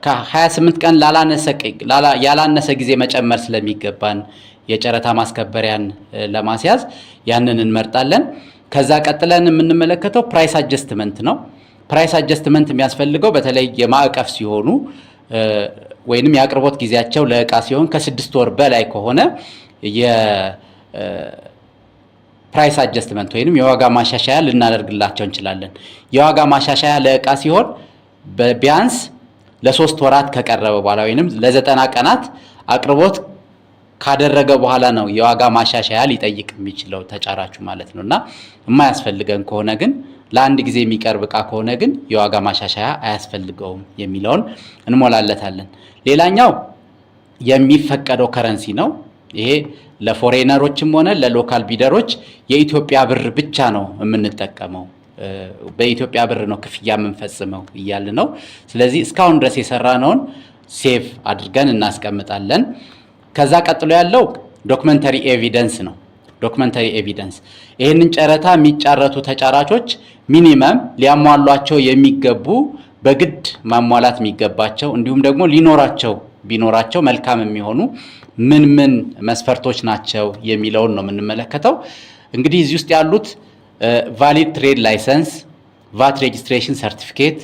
ከ28 ቀን ያላነሰ ጊዜ መጨመር ስለሚገባን የጨረታ ማስከበሪያን ለማስያዝ ያንን እንመርጣለን። ከዛ ቀጥለን የምንመለከተው ፕራይስ አጀስትመንት ነው። ፕራይስ አጀስትመንት የሚያስፈልገው በተለይ የማዕቀፍ ሲሆኑ ወይንም የአቅርቦት ጊዜያቸው ለእቃ ሲሆን ከ6 ወር በላይ ከሆነ የፕራይስ አጀስትመንት ወይንም የዋጋ ማሻሻያ ልናደርግላቸው እንችላለን። የዋጋ ማሻሻያ ለእቃ ሲሆን ቢያንስ ለ3 ወራት ከቀረበ በኋላ ወይንም ለ90 ቀናት አቅርቦት ካደረገ በኋላ ነው የዋጋ ማሻሻያ ሊጠይቅ የሚችለው ተጫራቹ ማለት ነውና የማያስፈልገን ከሆነ ግን ለአንድ ጊዜ የሚቀርብ እቃ ከሆነ ግን የዋጋ ማሻሻያ አያስፈልገውም የሚለውን እንሞላለታለን። ሌላኛው የሚፈቀደው ከረንሲ ነው። ይሄ ለፎሬነሮችም ሆነ ለሎካል ቢደሮች የኢትዮጵያ ብር ብቻ ነው የምንጠቀመው፣ በኢትዮጵያ ብር ነው ክፍያ የምንፈጽመው እያለ ነው። ስለዚህ እስካሁን ድረስ የሰራነውን ሴቭ አድርገን እናስቀምጣለን። ከዛ ቀጥሎ ያለው ዶክመንተሪ ኤቪደንስ ነው። ዶክመንተሪ ኤቪደንስ ይህንን ጨረታ የሚጫረቱ ተጫራቾች ሚኒመም ሊያሟሏቸው የሚገቡ በግድ ማሟላት የሚገባቸው እንዲሁም ደግሞ ቢኖራቸው መልካም የሚሆኑ ምን ምን መስፈርቶች ናቸው የሚለውን ነው የምንመለከተው። እንግዲህ እዚህ ውስጥ ያሉት ቫሊድ ትሬድ ላይሰንስ፣ ቫት ሬጅስትሬሽን ሰርቲፊኬት፣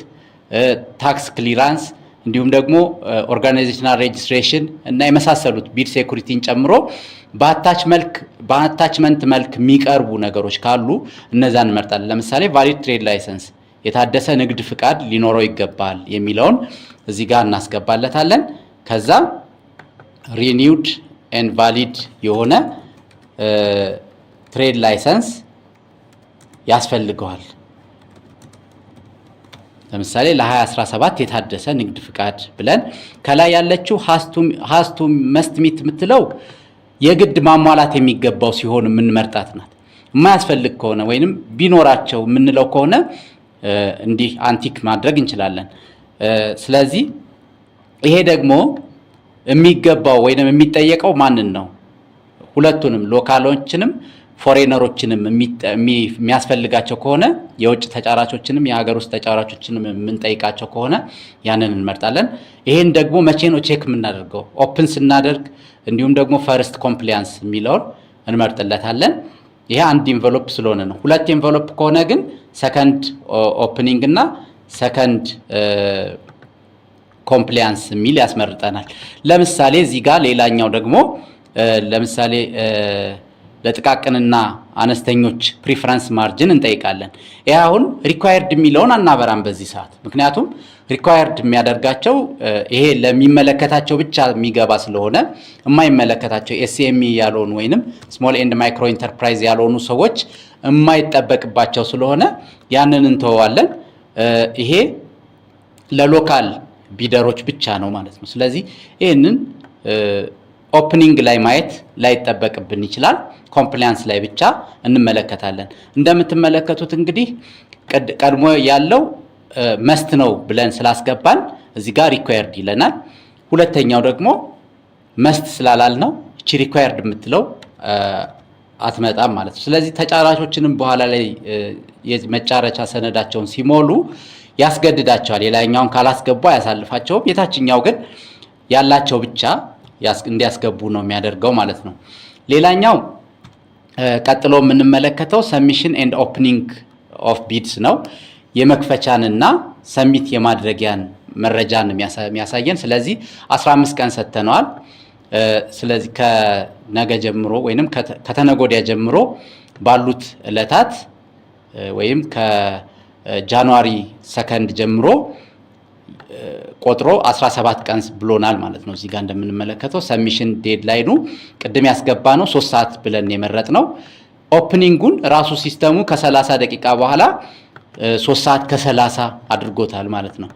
ታክስ ክሊራንስ እንዲሁም ደግሞ ኦርጋናይዜሽናል ሬጅስትሬሽን እና የመሳሰሉት ቢድ ሴኩሪቲን ጨምሮ በአታችመንት መልክ የሚቀርቡ ነገሮች ካሉ እነዛን እንመርጣለን። ለምሳሌ ቫሊድ ትሬድ ላይሰንስ የታደሰ ንግድ ፍቃድ ሊኖረው ይገባል የሚለውን እዚህ ጋር እናስገባለታለን። ከዛ ሪኒውድ ኤንድ ቫሊድ የሆነ ትሬድ ላይሰንስ ያስፈልገዋል። ለምሳሌ ለ2017 የታደሰ ንግድ ፍቃድ ብለን ከላይ ያለችው ሃስቱ መስትሚት የምትለው የግድ ማሟላት የሚገባው ሲሆን የምንመርጣት ናት። የማያስፈልግ ከሆነ ወይንም ቢኖራቸው የምንለው ከሆነ እንዲህ አንቲክ ማድረግ እንችላለን። ስለዚህ ይሄ ደግሞ የሚገባው ወይንም የሚጠየቀው ማንን ነው? ሁለቱንም ሎካሎችንም ፎሬነሮችንም የሚያስፈልጋቸው ከሆነ የውጭ ተጫራቾችንም የሀገር ውስጥ ተጫራቾችንም የምንጠይቃቸው ከሆነ ያንን እንመርጣለን። ይሄን ደግሞ መቼ ነው ቼክ የምናደርገው? ኦፕን ስናደርግ እንዲሁም ደግሞ ፈርስት ኮምፕሊያንስ የሚለውን እንመርጥለታለን። ይሄ አንድ ኢንቨሎፕ ስለሆነ ነው። ሁለት ኢንቨሎፕ ከሆነ ግን ሰከንድ ኦፕኒንግ እና ሰከንድ ኮምፕሊያንስ የሚል ያስመርጠናል። ለምሳሌ እዚህ ጋር ሌላኛው ደግሞ ለምሳሌ ለጥቃቅንና አነስተኞች ፕሪፈረንስ ማርጅን እንጠይቃለን። ይሄ አሁን ሪኳየርድ የሚለውን አናበራም በዚህ ሰዓት፣ ምክንያቱም ሪኳየርድ የሚያደርጋቸው ይሄ ለሚመለከታቸው ብቻ የሚገባ ስለሆነ የማይመለከታቸው ኤስኤምኢ ያልሆኑ ወይንም ስሞል ኤንድ ማይክሮ ኢንተርፕራይዝ ያልሆኑ ሰዎች የማይጠበቅባቸው ስለሆነ ያንን እንተዋለን። ይሄ ለሎካል ቢደሮች ብቻ ነው ማለት ነው። ስለዚህ ይህንን ኦፕኒንግ ላይ ማየት ላይጠበቅብን ይችላል። ኮምፕላያንስ ላይ ብቻ እንመለከታለን። እንደምትመለከቱት እንግዲህ ቀድሞ ያለው መስት ነው ብለን ስላስገባን እዚህ ጋር ሪኳየርድ ይለናል። ሁለተኛው ደግሞ መስት ስላላልነው እቺ ሪኳየርድ የምትለው አትመጣም ማለት ነው። ስለዚህ ተጫራቾችንም በኋላ ላይ የመጫረቻ ሰነዳቸውን ሲሞሉ ያስገድዳቸዋል። የላይኛውን ካላስገቡ አያሳልፋቸውም። የታችኛው ግን ያላቸው ብቻ እንዲያስገቡ ነው የሚያደርገው ማለት ነው። ሌላኛው ቀጥሎ የምንመለከተው ሰሚሽን ኤንድ ኦፕኒንግ ኦፍ ቢድስ ነው። የመክፈቻንና ሰሚት የማድረጊያን መረጃን የሚያሳየን። ስለዚህ 15 ቀን ሰጥተነዋል። ስለዚህ ከነገ ጀምሮ ወይንም ከተነጎዲያ ጀምሮ ባሉት ዕለታት ወይም ከጃንዋሪ 2 ጀምሮ ቆጥሮ 17 ቀን ብሎናል ማለት ነው። እዚህ ጋር እንደምንመለከተው ሰሚሽን ዴድላይኑ ቅድም ያስገባ ነው 3 ሰዓት ብለን የመረጥነው። ኦፕኒንጉን ራሱ ሲስተሙ ከ30 ደቂቃ በኋላ 3 ሰዓት ከ30 አድርጎታል ማለት ነው።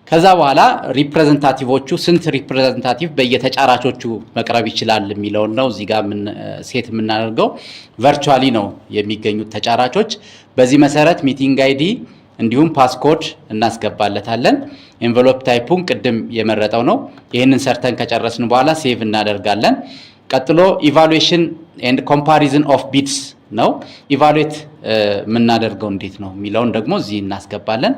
ከዛ በኋላ ሪፕሬዘንታቲቮቹ ስንት ሪፕሬዘንታቲቭ በየተጫራቾቹ መቅረብ ይችላል የሚለውን ነው እዚህ ጋር ሴት የምናደርገው። ቨርቹዋሊ ነው የሚገኙት ተጫራቾች። በዚህ መሰረት ሚቲንግ አይዲ እንዲሁም ፓስኮድ እናስገባለታለን። ኤንቨሎፕ ታይፑን ቅድም የመረጠው ነው። ይህንን ሰርተን ከጨረስን በኋላ ሴቭ እናደርጋለን። ቀጥሎ ኢቫሉዌሽን ኤንድ ኮምፓሪዝን ኦፍ ቢድስ ነው። ኢቫሉዌት የምናደርገው እንዴት ነው የሚለውን ደግሞ እዚህ እናስገባለን።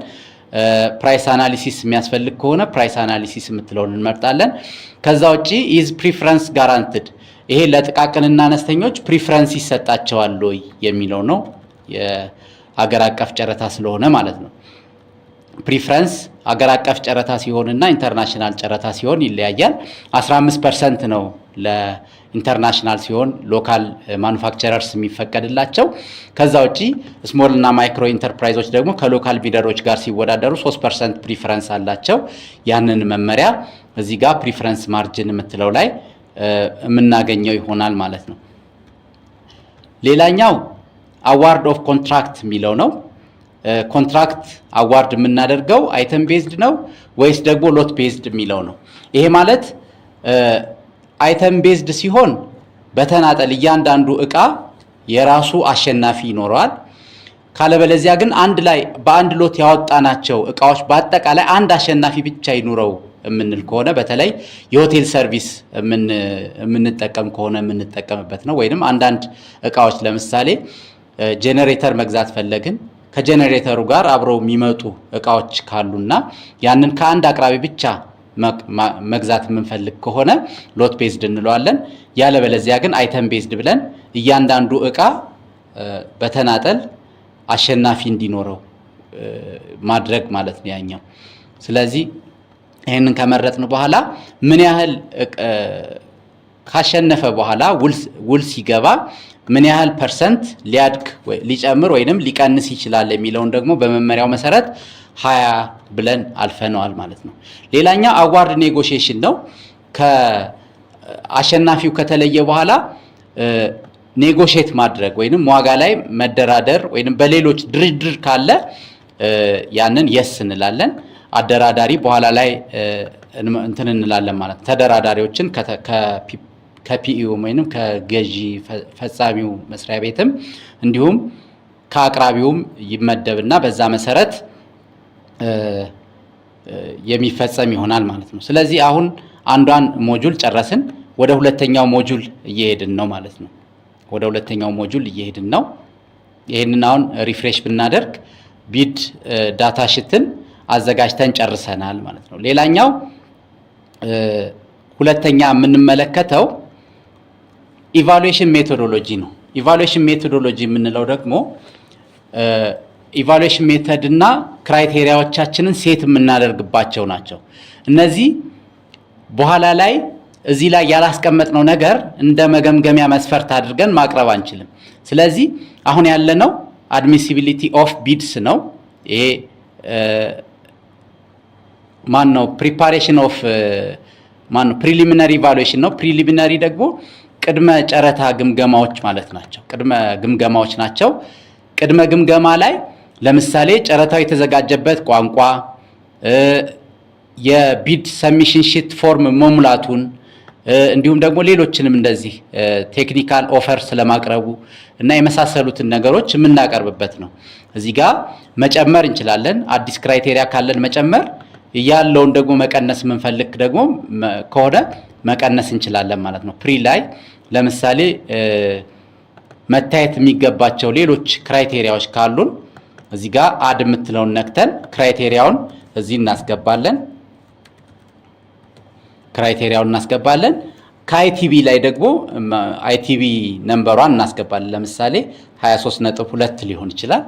ፕራይስ አናሊሲስ የሚያስፈልግ ከሆነ ፕራይስ አናሊሲስ የምትለውን እንመርጣለን። ከዛ ውጪ ኢዝ ፕሪፈረንስ ጋራንትድ፣ ይሄ ለጥቃቅንና አነስተኞች ፕሪፈረንስ ይሰጣቸዋል ወይ የሚለው ነው። የአገር አቀፍ ጨረታ ስለሆነ ማለት ነው። ፕሪፈረንስ አገር አቀፍ ጨረታ ሲሆንና ኢንተርናሽናል ጨረታ ሲሆን ይለያያል። 15% ነው ለኢንተርናሽናል ሲሆን ሎካል ማኑፋክቸረርስ የሚፈቀድላቸው። ከዛ ውጪ ስሞል እና ማይክሮ ኢንተርፕራይዞች ደግሞ ከሎካል ቢደሮች ጋር ሲወዳደሩ 3% ፕሪፈረንስ አላቸው። ያንን መመሪያ እዚህ ጋር ፕሪፈረንስ ማርጅን የምትለው ላይ የምናገኘው ይሆናል ማለት ነው። ሌላኛው አዋርድ ኦፍ ኮንትራክት የሚለው ነው። ኮንትራክት አዋርድ የምናደርገው አይተም ቤዝድ ነው ወይስ ደግሞ ሎት ቤዝድ የሚለው ነው። ይሄ ማለት አይተም ቤዝድ ሲሆን በተናጠል እያንዳንዱ እቃ የራሱ አሸናፊ ይኖረዋል። ካለበለዚያ ግን አንድ ላይ በአንድ ሎት ያወጣናቸው እቃዎች በአጠቃላይ አንድ አሸናፊ ብቻ ይኑረው የምንል ከሆነ በተለይ የሆቴል ሰርቪስ የምንጠቀም ከሆነ የምንጠቀምበት ነው። ወይንም አንዳንድ እቃዎች ለምሳሌ ጄኔሬተር መግዛት ፈለግን፣ ከጄኔሬተሩ ጋር አብረው የሚመጡ እቃዎች ካሉና ያንን ከአንድ አቅራቢ ብቻ መግዛት የምንፈልግ ከሆነ ሎት ቤዝድ እንለዋለን። ያለበለዚያ ግን አይተም ቤዝድ ብለን እያንዳንዱ እቃ በተናጠል አሸናፊ እንዲኖረው ማድረግ ማለት ነው ያኛው። ስለዚህ ይሄንን ከመረጥን በኋላ ምን ያህል ካሸነፈ በኋላ ውል ሲገባ ምን ያህል ፐርሰንት ሊያድግ ሊጨምር ወይንም ሊቀንስ ይችላል የሚለውን ደግሞ በመመሪያው መሰረት 20 ብለን አልፈነዋል ማለት ነው። ሌላኛው አዋርድ ኔጎሽዬሽን ነው። ከአሸናፊው ከተለየ በኋላ ኔጎሽዬት ማድረግ ወይንም ዋጋ ላይ መደራደር ወይንም በሌሎች ድርድር ካለ ያንን የስ እንላለን። አደራዳሪ በኋላ ላይ እንትን እንላለን ማለት ነው። ተደራዳሪዎችን ከፒኢኦ ወይንም ከገዢ ፈጻሚው መስሪያ ቤትም እንዲሁም ከአቅራቢውም ይመደብና በዛ መሰረት የሚፈጸም ይሆናል ማለት ነው። ስለዚህ አሁን አንዷን ሞጁል ጨረስን፣ ወደ ሁለተኛው ሞጁል እየሄድን ነው ማለት ነው። ወደ ሁለተኛው ሞጁል እየሄድን ነው። ይሄንን አሁን ሪፍሬሽ ብናደርግ ቢድ ዳታ ሽትን አዘጋጅተን ጨርሰናል ማለት ነው። ሌላኛው ሁለተኛ የምንመለከተው ኢቫሉዌሽን ሜቶዶሎጂ ነው። ኢቫሉዌሽን ሜቶዶሎጂ የምንለው ደግሞ ኢቫሉዌሽን ሜተድ እና ክራይቴሪያዎቻችንን ሴት የምናደርግባቸው ናቸው። እነዚህ በኋላ ላይ እዚህ ላይ ያላስቀመጥነው ነገር እንደ መገምገሚያ መስፈርት አድርገን ማቅረብ አንችልም። ስለዚህ አሁን ያለነው አድሚሲቢሊቲ ኦፍ ቢድስ ነው። ይሄ ማነው ፕሪፓሬሽን ኦፍ ማነው ፕሪሊሚናሪ ኢቫሉዌሽን ነው። ፕሪሊሚናሪ ደግሞ ቅድመ ጨረታ ግምገማዎች ማለት ናቸው። ቅድመ ግምገማዎች ናቸው። ቅድመ ግምገማ ላይ ለምሳሌ ጨረታው የተዘጋጀበት ቋንቋ፣ የቢድ ሰሚሽን ሺት ፎርም መሙላቱን እንዲሁም ደግሞ ሌሎችንም እንደዚህ ቴክኒካል ኦፈር ስለማቅረቡ እና የመሳሰሉትን ነገሮች የምናቀርብበት ነው። እዚህ ጋር መጨመር እንችላለን። አዲስ ክራይቴሪያ ካለን መጨመር፣ ያለውን ደግሞ መቀነስ የምንፈልግ ደግሞ ከሆነ መቀነስ እንችላለን ማለት ነው። ፕሪ ላይ ለምሳሌ መታየት የሚገባቸው ሌሎች ክራይቴሪያዎች ካሉን እዚህ ጋር አድ የምትለውን ነክተን ክራይቴሪያውን እዚህ እናስገባለን። ክራይቴሪያውን እናስገባለን። ከአይቲቢ ላይ ደግሞ አይቲቢ ነምበሯን እናስገባለን። ለምሳሌ 23.2 ሊሆን ይችላል።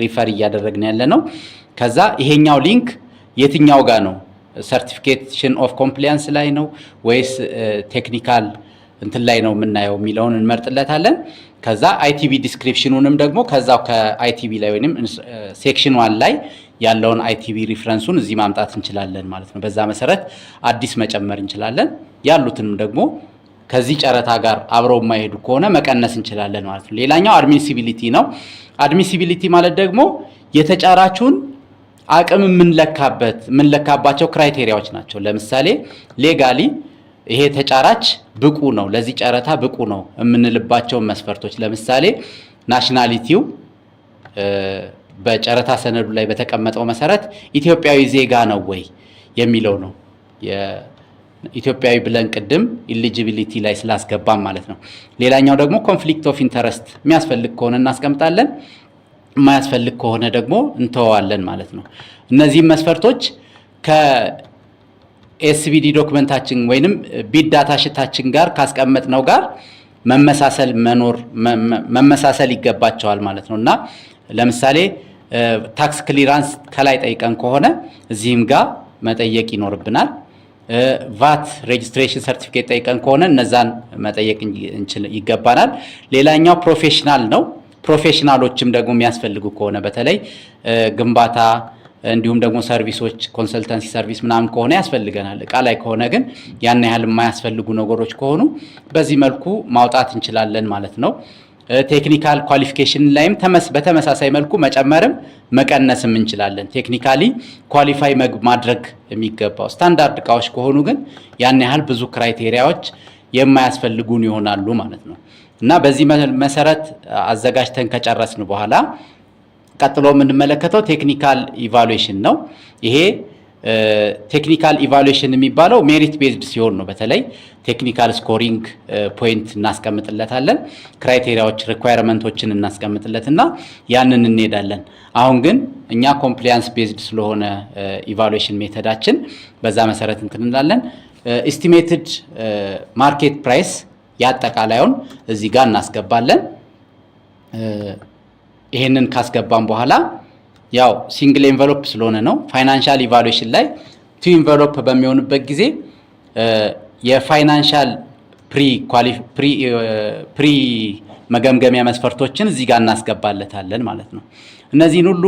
ሪፈር እያደረግን ያለ ነው። ከዛ ይሄኛው ሊንክ የትኛው ጋር ነው? ሰርቲፊኬሽን ኦፍ ኮምፕሊያንስ ላይ ነው ወይስ ቴክኒካል እንትን ላይ ነው የምናየው የሚለውን እንመርጥለታለን። ከዛ አይቲቢ ዲስክሪፕሽኑንም ደግሞ ከዛው ከአይቲቢ ላይ ወይንም ሴክሽን 1 ላይ ያለውን አይቲቢ ሪፈረንሱን እዚህ ማምጣት እንችላለን ማለት ነው። በዛ መሰረት አዲስ መጨመር እንችላለን። ያሉትንም ደግሞ ከዚህ ጨረታ ጋር አብረው የማይሄዱ ከሆነ መቀነስ እንችላለን ማለት ነው። ሌላኛው አድሚሲቢሊቲ ነው። አድሚሲቢሊቲ ማለት ደግሞ የተጫራቹን አቅም የምንለካባቸው ክራይቴሪያዎች ናቸው። ለምሳሌ ሌጋሊ ይሄ ተጫራች ብቁ ነው፣ ለዚህ ጨረታ ብቁ ነው የምንልባቸው መስፈርቶች ለምሳሌ ናሽናሊቲው በጨረታ ሰነዱ ላይ በተቀመጠው መሰረት ኢትዮጵያዊ ዜጋ ነው ወይ የሚለው ነው። ኢትዮጵያዊ ብለን ቅድም ኢሊጂቢሊቲ ላይ ስላስገባም ማለት ነው። ሌላኛው ደግሞ ኮንፍሊክት ኦፍ ኢንተረስት የሚያስፈልግ ከሆነ እናስቀምጣለን፣ የማያስፈልግ ከሆነ ደግሞ እንተዋለን ማለት ነው። እነዚህ መስፈርቶች ከኤስቢዲ ዶክመንታችን ወይንም ቢድ ዳታ ሽታችን ጋር ካስቀመጥነው ጋር መመሳሰል ይገባቸዋል ማለት ነው። እና ለምሳሌ ታክስ ክሊራንስ ከላይ ጠይቀን ከሆነ እዚህም ጋር መጠየቅ ይኖርብናል። ቫት ሬጅስትሬሽን ሰርቲፊኬት ጠይቀን ከሆነ እነዛን መጠየቅ ይገባናል። ሌላኛው ፕሮፌሽናል ነው። ፕሮፌሽናሎችም ደግሞ የሚያስፈልጉ ከሆነ በተለይ ግንባታ እንዲሁም ደግሞ ሰርቪሶች ኮንሰልተንሲ ሰርቪስ ምናምን ከሆነ ያስፈልገናል። እቃ ላይ ከሆነ ግን ያን ያህል የማያስፈልጉ ነገሮች ከሆኑ በዚህ መልኩ ማውጣት እንችላለን ማለት ነው። ቴክኒካል ኳሊፊኬሽን ላይም በተመሳሳይ መልኩ መጨመርም መቀነስም እንችላለን። ቴክኒካሊ ኳሊፋይ ማድረግ የሚገባው ስታንዳርድ እቃዎች ከሆኑ ግን ያን ያህል ብዙ ክራይቴሪያዎች የማያስፈልጉን ይሆናሉ ማለት ነው። እና በዚህ መሰረት አዘጋጅተን ከጨረስን በኋላ ቀጥሎ የምንመለከተው ቴክኒካል ኢቫሉዌሽን ነው። ይሄ ቴክኒካል ኢቫሉዌሽን የሚባለው ሜሪት ቤዝድ ሲሆን ነው። በተለይ ቴክኒካል ስኮሪንግ ፖይንት እናስቀምጥለታለን፣ ክራይቴሪያዎች ሪኳየርመንቶችን እናስቀምጥለትና ያንን እንሄዳለን። አሁን ግን እኛ ኮምፕሊያንስ ቤዝድ ስለሆነ ኢቫሉዌሽን ሜተዳችን በዛ መሰረት እንትን እንላለን። ኤስቲሜትድ ማርኬት ፕራይስ ያጠቃላዩን እዚህ ጋር እናስገባለን። ይሄንን ካስገባን በኋላ ያው ሲንግል ኤንቨሎፕ ስለሆነ ነው ፋይናንሻል ኢቫሉዌሽን ላይ ቱ ኢንቨሎፕ በሚሆንበት ጊዜ የፋይናንሻል ፕሪ መገምገሚያ መስፈርቶችን እዚህ ጋር እናስገባለታለን ማለት ነው። እነዚህን ሁሉ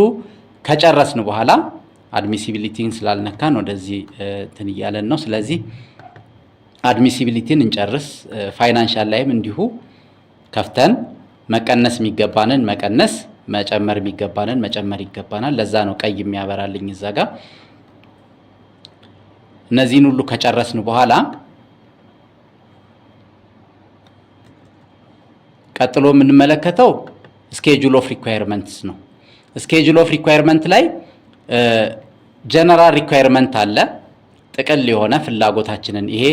ከጨረስን በኋላ አድሚሲቢሊቲን ስላልነካን ወደዚህ እንትን እያለን ነው። ስለዚህ አድሚሲቢሊቲን እንጨርስ። ፋይናንሻል ላይም እንዲሁ ከፍተን መቀነስ የሚገባንን መቀነስ፣ መጨመር የሚገባንን መጨመር ይገባናል። ለዛ ነው ቀይ የሚያበራልኝ እዛ ጋር። እነዚህን ሁሉ ከጨረስን በኋላ ቀጥሎ የምንመለከተው ስኬጁል ኦፍ ሪኳየርመንትስ ነው። ስኬጁል ኦፍ ሪኳየርመንት ላይ ጀነራል ሪኳየርመንት አለ፣ ጥቅል የሆነ ፍላጎታችንን ይሄ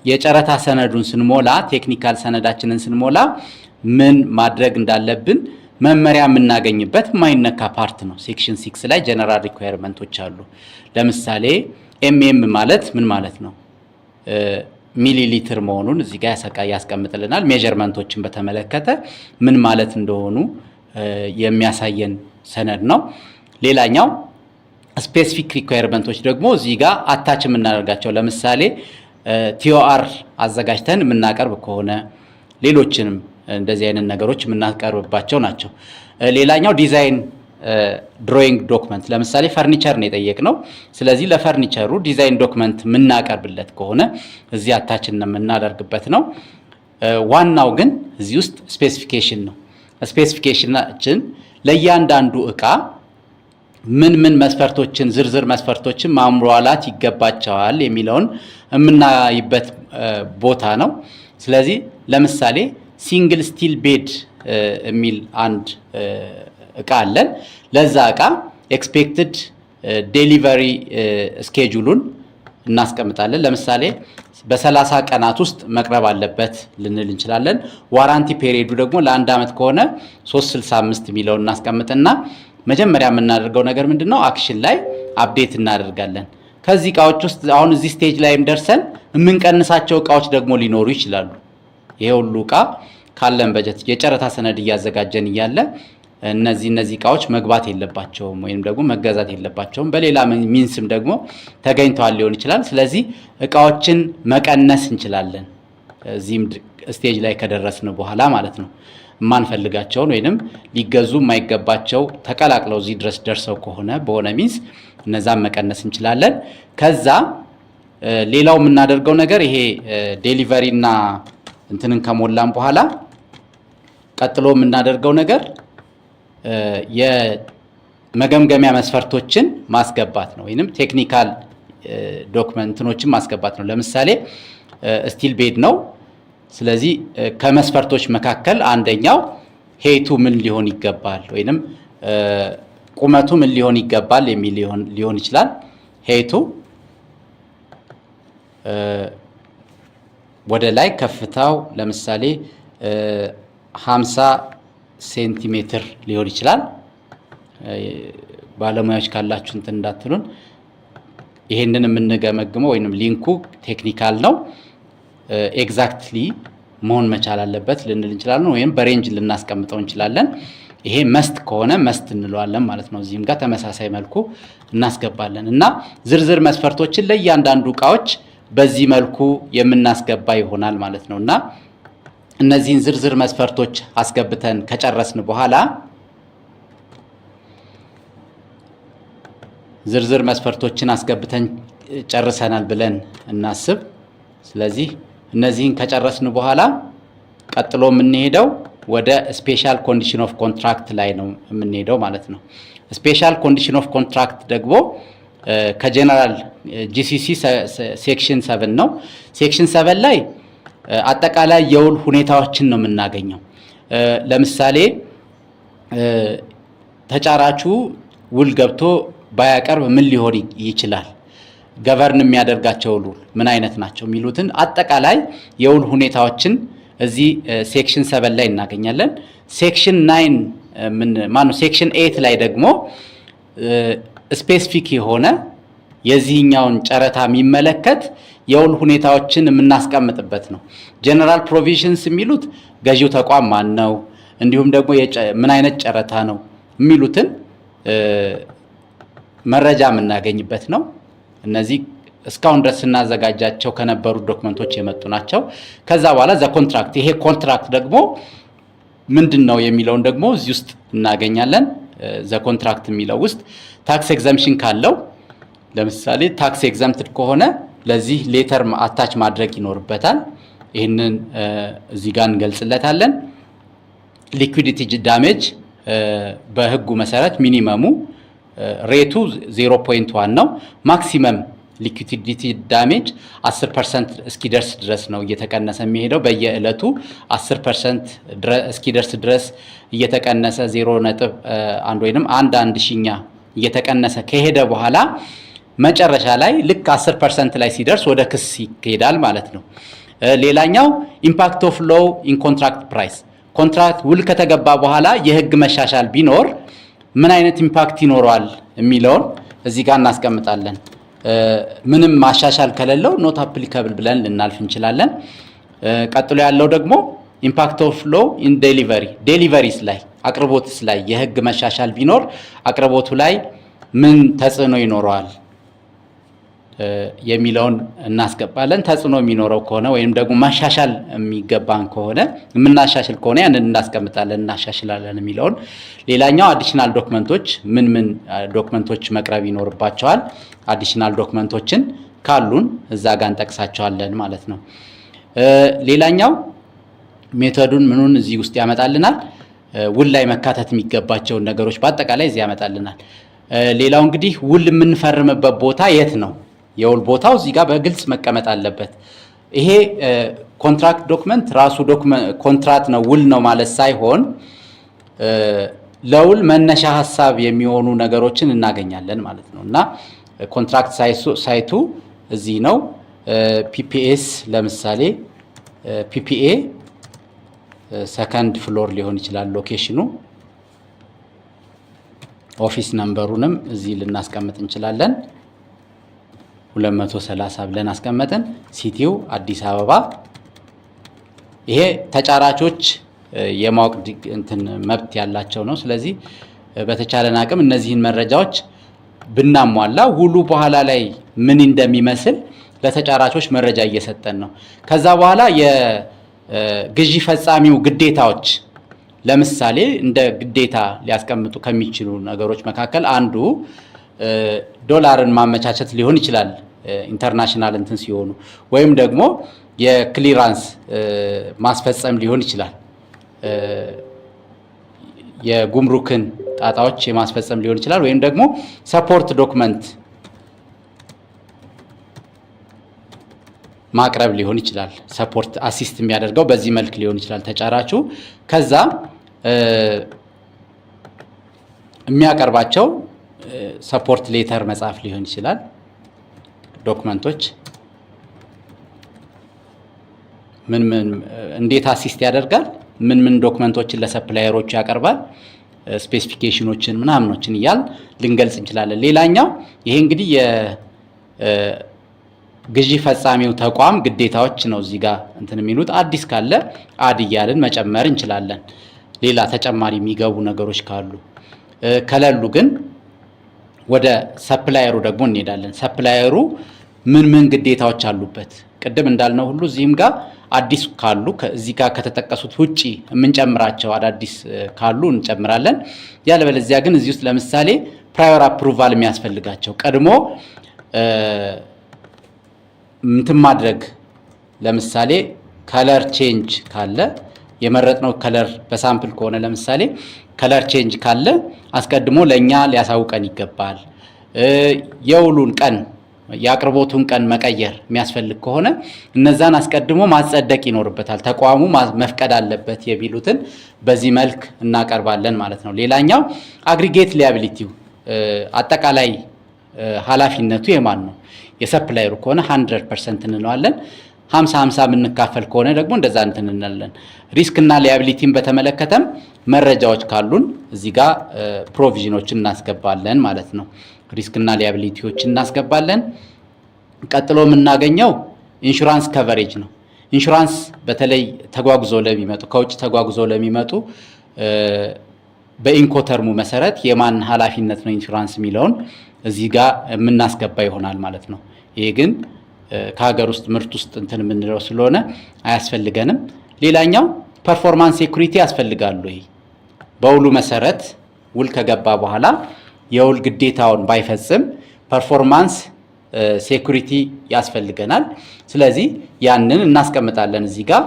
የጨረታ ሰነዱን ስንሞላ ቴክኒካል ሰነዳችንን ስንሞላ ምን ማድረግ እንዳለብን መመሪያ የምናገኝበት ማይነካ ፓርት ነው። ሴክሽን 6 ላይ ጀነራል ሪኳየርመንቶች አሉ። ለምሳሌ ኤምኤም ማለት ምን ማለት ነው? ሚሊ ሊትር መሆኑን እዚህ ጋር ያስቀምጥልናል። ሜዠርመንቶችን በተመለከተ ምን ማለት እንደሆኑ የሚያሳየን ሰነድ ነው። ሌላኛው ስፔሲፊክ ሪኳየርመንቶች ደግሞ እዚህ ጋር አታች የምናደርጋቸው ለምሳሌ ቲኦአር አዘጋጅተን የምናቀርብ ከሆነ ሌሎችንም እንደዚህ አይነት ነገሮች የምናቀርብባቸው ናቸው። ሌላኛው ዲዛይን ድሮይንግ ዶክመንት ለምሳሌ ፈርኒቸር ነው የጠየቅነው። ስለዚህ ለፈርኒቸሩ ዲዛይን ዶክመንት የምናቀርብለት ከሆነ እዚህ አታችን የምናደርግበት ነው። ዋናው ግን እዚህ ውስጥ ስፔሲፊኬሽን ነው። ስፔሲፊኬሽናችን ለእያንዳንዱ እቃ ምን መስፈርቶችን ዝርዝር መስፈርቶችን ማሟላት ይገባቸዋል የሚለውን የምናይበት ቦታ ነው። ስለዚህ ለምሳሌ ሲንግል ስቲል ቤድ የሚል አንድ እቃ አለን። ለዛ እቃ ኤክስፔክትድ ዴሊቨሪ ስኬጁሉን እናስቀምጣለን። ለምሳሌ በ30 ቀናት ውስጥ መቅረብ አለበት ልንል እንችላለን። ዋራንቲ ፔሪዮዱ ደግሞ ለ1 ዓመት ከሆነ 365 የሚለውን እናስቀምጥና መጀመሪያ የምናደርገው ነገር ምንድነው? አክሽን ላይ አፕዴት እናደርጋለን። ከዚህ እቃዎች ውስጥ አሁን እዚህ ስቴጅ ላይም ደርሰን የምንቀንሳቸው እቃዎች ደግሞ ሊኖሩ ይችላሉ። ይሄ ሁሉ እቃ ካለን በጀት የጨረታ ሰነድ እያዘጋጀን እያለ እነዚህ እቃዎች መግባት የለባቸውም ወይም ደግሞ መገዛት የለባቸውም፣ በሌላ ሚንስም ደግሞ ተገኝተዋል ሊሆን ይችላል። ስለዚህ እቃዎችን መቀነስ እንችላለን እዚህም ስቴጅ ላይ ከደረስን በኋላ ማለት ነው። የማንፈልጋቸውን ወይንም ሊገዙ የማይገባቸው ተቀላቅለው እዚህ ድረስ ደርሰው ከሆነ በሆነ ሚንስ እነዛን መቀነስ እንችላለን። ከዛ ሌላው የምናደርገው ነገር ይሄ ዴሊቨሪ እና እንትንን ከሞላን በኋላ ቀጥሎ የምናደርገው ነገር የመገምገሚያ መስፈርቶችን ማስገባት ነው፣ ወይንም ቴክኒካል ዶክመንቶችን ማስገባት ነው። ለምሳሌ ስቲል ቤድ ነው። ስለዚህ ከመስፈርቶች መካከል አንደኛው ሄይቱ ምን ሊሆን ይገባል ወይንም ቁመቱ ምን ሊሆን ይገባል የሚል ሊሆን ይችላል። ሄይቱ ወደ ላይ ከፍታው ለምሳሌ 50 ሴንቲሜትር ሊሆን ይችላል። ባለሙያዎች ካላችሁ እንትን እንዳትሉን። ይሄንን የምንገመግመው ወይንም ሊንኩ ቴክኒካል ነው፣ ኤግዛክትሊ መሆን መቻል አለበት ልንል እንችላለን፣ ወይም በሬንጅ ልናስቀምጠው እንችላለን። ይሄ መስት ከሆነ መስት እንለዋለን ማለት ነው። እዚህም ጋር ተመሳሳይ መልኩ እናስገባለን እና ዝርዝር መስፈርቶችን ለእያንዳንዱ እቃዎች በዚህ መልኩ የምናስገባ ይሆናል ማለት ነው። እና እነዚህን ዝርዝር መስፈርቶች አስገብተን ከጨረስን በኋላ ዝርዝር መስፈርቶችን አስገብተን ጨርሰናል ብለን እናስብ። ስለዚህ እነዚህን ከጨረስን በኋላ ቀጥሎ የምንሄደው ወደ ስፔሻል ኮንዲሽን ኦፍ ኮንትራክት ላይ ነው የምንሄደው ማለት ነው። ስፔሻል ኮንዲሽን ኦፍ ኮንትራክት ደግሞ ከጀነራል ጂሲሲ ሴክሽን 7 ነው። ሴክሽን 7 ላይ አጠቃላይ የውል ሁኔታዎችን ነው የምናገኘው። ለምሳሌ ተጫራቹ ውል ገብቶ ባያቀርብ ምን ሊሆን ይችላል፣ ገቨርን የሚያደርጋቸው ውል ምን አይነት ናቸው የሚሉትን አጠቃላይ የውል ሁኔታዎችን እዚህ ሴክሽን 7 ላይ እናገኛለን። ሴክሽን 9 ሴክሽን 8 ላይ ደግሞ ስፔሲፊክ የሆነ የዚህኛውን ጨረታ የሚመለከት የውል ሁኔታዎችን የምናስቀምጥበት ነው። ጀነራል ፕሮቪዥንስ የሚሉት ገዢው ተቋም ማን ነው፣ እንዲሁም ደግሞ ምን አይነት ጨረታ ነው የሚሉትን መረጃ የምናገኝበት ነው። እነዚህ እስካሁን ድረስ ስናዘጋጃቸው ከነበሩ ዶክመንቶች የመጡ ናቸው። ከዛ በኋላ ዘ ኮንትራክት፣ ይሄ ኮንትራክት ደግሞ ምንድነው የሚለውን ደግሞ እዚህ ውስጥ እናገኛለን። ዘ ኮንትራክት የሚለው ውስጥ ታክስ ኤግዘምፕሽን ካለው ለምሳሌ ታክስ ኤግዘምፕትድ ከሆነ ለዚህ ሌተር አታች ማድረግ ይኖርበታል። ይህንን እዚህ ጋር እንገልጽለታለን። ሊኩዊዲቲ ዳሜጅ በህጉ መሰረት ሚኒመሙ ሬቱ 0.1 ነው። ማክሲመም ሊኩዊዲቲ ዳሜጅ 10% እስኪደርስ ድረስ ነው እየተቀነሰ የሚሄደው። በየዕለቱ 10% እስኪደርስ ድረስ እየተቀነሰ 0.1 ወይንም 1/1000ኛ እየተቀነሰ ከሄደ በኋላ መጨረሻ ላይ ልክ 10% ላይ ሲደርስ ወደ ክስ ይሄዳል ማለት ነው። ሌላኛው ኢምፓክት ኦፍ ሎው ኢን ኮንትራክት ፕራይስ፣ ኮንትራክት ውል ከተገባ በኋላ የህግ መሻሻል ቢኖር ምን አይነት ኢምፓክት ይኖረዋል የሚለውን እዚህ ጋር እናስቀምጣለን። ምንም ማሻሻል ከሌለው ኖት አፕሊካብል ብለን ልናልፍ እንችላለን። ቀጥሎ ያለው ደግሞ ኢምፓክት ኦፍ ሎው ኢን ዴሊቨሪስ ላይ አቅርቦትስ ላይ የህግ መሻሻል ቢኖር አቅርቦቱ ላይ ምን ተጽዕኖ ይኖረዋል የሚለውን እናስገባለን። ተጽዕኖ የሚኖረው ከሆነ ወይም ደግሞ ማሻሻል የሚገባን ከሆነ የምናሻሽል ከሆነ ያንን እናስቀምጣለን፣ እናሻሽላለን የሚለውን። ሌላኛው አዲሽናል ዶክመንቶች ምን ዶክመንቶች መቅረብ ይኖርባቸዋል። አዲሽናል ዶክመንቶችን ካሉን እዛ ጋር እንጠቅሳቸዋለን ማለት ነው። ሌላኛው ሜቶዱን ምኑን እዚህ ውስጥ ያመጣልናል። ውል ላይ መካተት የሚገባቸውን ነገሮች በአጠቃላይ እዚህ ያመጣልናል። ሌላው እንግዲህ ውል የምንፈርምበት ቦታ የት ነው? የውል ቦታው እዚህ ጋር በግልጽ መቀመጥ አለበት። ይሄ ኮንትራክት ዶክመንት ራሱ ኮንትራክት ነው ውል ነው ማለት ሳይሆን ለውል መነሻ ሀሳብ የሚሆኑ ነገሮችን እናገኛለን ማለት ነው። እና ኮንትራክት ሳይቱ እዚህ ነው። ፒፒኤስ ለምሳሌ ፒፒኤ ሰከንድ ፍሎር ሊሆን ይችላል ሎኬሽኑ። ኦፊስ ነምበሩንም እዚህ ልናስቀምጥ እንችላለን። 230 ብለን አስቀመጥን። ሲቲው አዲስ አበባ። ይሄ ተጫራቾች የማወቅ መብት ያላቸው ነው። ስለዚህ በተቻለን አቅም እነዚህን መረጃዎች ብናሟላ ውሉ በኋላ ላይ ምን እንደሚመስል ለተጫራቾች መረጃ እየሰጠን ነው። ከዛ በኋላ የግዢ ፈጻሚው ግዴታዎች ለምሳሌ እንደ ግዴታ ሊያስቀምጡ ከሚችሉ ነገሮች መካከል አንዱ ዶላርን ማመቻቸት ሊሆን ይችላል ኢንተርናሽናል እንትን ሲሆኑ፣ ወይም ደግሞ የክሊራንስ ማስፈጸም ሊሆን ይችላል። የጉምሩክን ጣጣዎች የማስፈጸም ሊሆን ይችላል። ወይም ደግሞ ሰፖርት ዶክመንት ማቅረብ ሊሆን ይችላል። ሰፖርት አሲስት የሚያደርገው በዚህ መልክ ሊሆን ይችላል ተጫራቹ። ከዛ የሚያቀርባቸው ሰፖርት ሌተር መጻፍ ሊሆን ይችላል። ዶክመንቶች ምን እንዴት አሲስት ያደርጋል፣ ምን ዶክመንቶችን ለሰፕላየሮቹ ያቀርባል፣ ስፔሲፊኬሽኖችን ምናምኖችን እያል ልንገልጽ እንችላለን። ሌላኛው ይሄ እንግዲህ የግዢ ፈጻሚው ተቋም ግዴታዎች ነው እዚህ ጋር እንትን የሚሉት። አዲስ ካለ አድ እያልን መጨመር እንችላለን። ሌላ ተጨማሪ የሚገቡ ነገሮች ካሉ ከሌሉ ግን ወደ ሰፕላየሩ ደግሞ እንሄዳለን። ሰፕላየሩ ምን ግዴታዎች አሉበት? ቅድም እንዳልነው ሁሉ እዚህም ጋር አዲስ ካሉ እዚህ ጋር ከተጠቀሱት ውጪ የምንጨምራቸው አዳዲስ ካሉ እንጨምራለን። ያለበለዚያ ግን እዚህ ውስጥ ለምሳሌ ፕራዮር አፕሩቫል የሚያስፈልጋቸው ቀድሞ እንትን ማድረግ፣ ለምሳሌ ከለር ቼንጅ ካለ የመረጥነው ከለር በሳምፕል ከሆነ ለምሳሌ ከለር ቼንጅ ካለ አስቀድሞ ለኛ ሊያሳውቀን ይገባል። የውሉን ቀን የአቅርቦቱን ቀን መቀየር የሚያስፈልግ ከሆነ እነዛን አስቀድሞ ማጸደቅ ይኖርበታል። ተቋሙ መፍቀድ አለበት የሚሉትን በዚህ መልክ እናቀርባለን ማለት ነው። ሌላኛው አግሪጌት ሊያቢሊቲው አጠቃላይ ኃላፊነቱ የማን ነው? የሰፕላየሩ ከሆነ 100% እንለዋለን። 50-50 የምንካፈል ከሆነ ደግሞ እንደዛ እንትን እንላለን። ሪስክ እና ሊያቢሊቲን በተመለከተም መረጃዎች ካሉን እዚህ ጋር ፕሮቪዥኖችን እናስገባለን ማለት ነው። ሪስክ እና ሊያቢሊቲዎችን እናስገባለን። ቀጥሎ የምናገኘው ኢንሹራንስ ከቨሬጅ ነው። ኢንሹራንስ በተለይ ተጓጉዞ ለሚመጡ ከውጭ ተጓጉዞ ለሚመጡ በኢንኮተርሙ መሰረት የማን ኃላፊነት ነው ኢንሹራንስ የሚለውን እዚህ ጋር የምናስገባ ይሆናል ማለት ነው። ይሄ ግን ከሀገር ውስጥ ምርት ውስጥ እንትን የምንለው ስለሆነ አያስፈልገንም። ሌላኛው ፐርፎርማንስ ሴኩሪቲ ያስፈልጋሉ። ይሄ በውሉ መሰረት ውል ከገባ በኋላ የውል ግዴታውን ባይፈጽም ፐርፎርማንስ ሴኩሪቲ ያስፈልገናል። ስለዚህ ያንን እናስቀምጣለን እዚህ ጋር።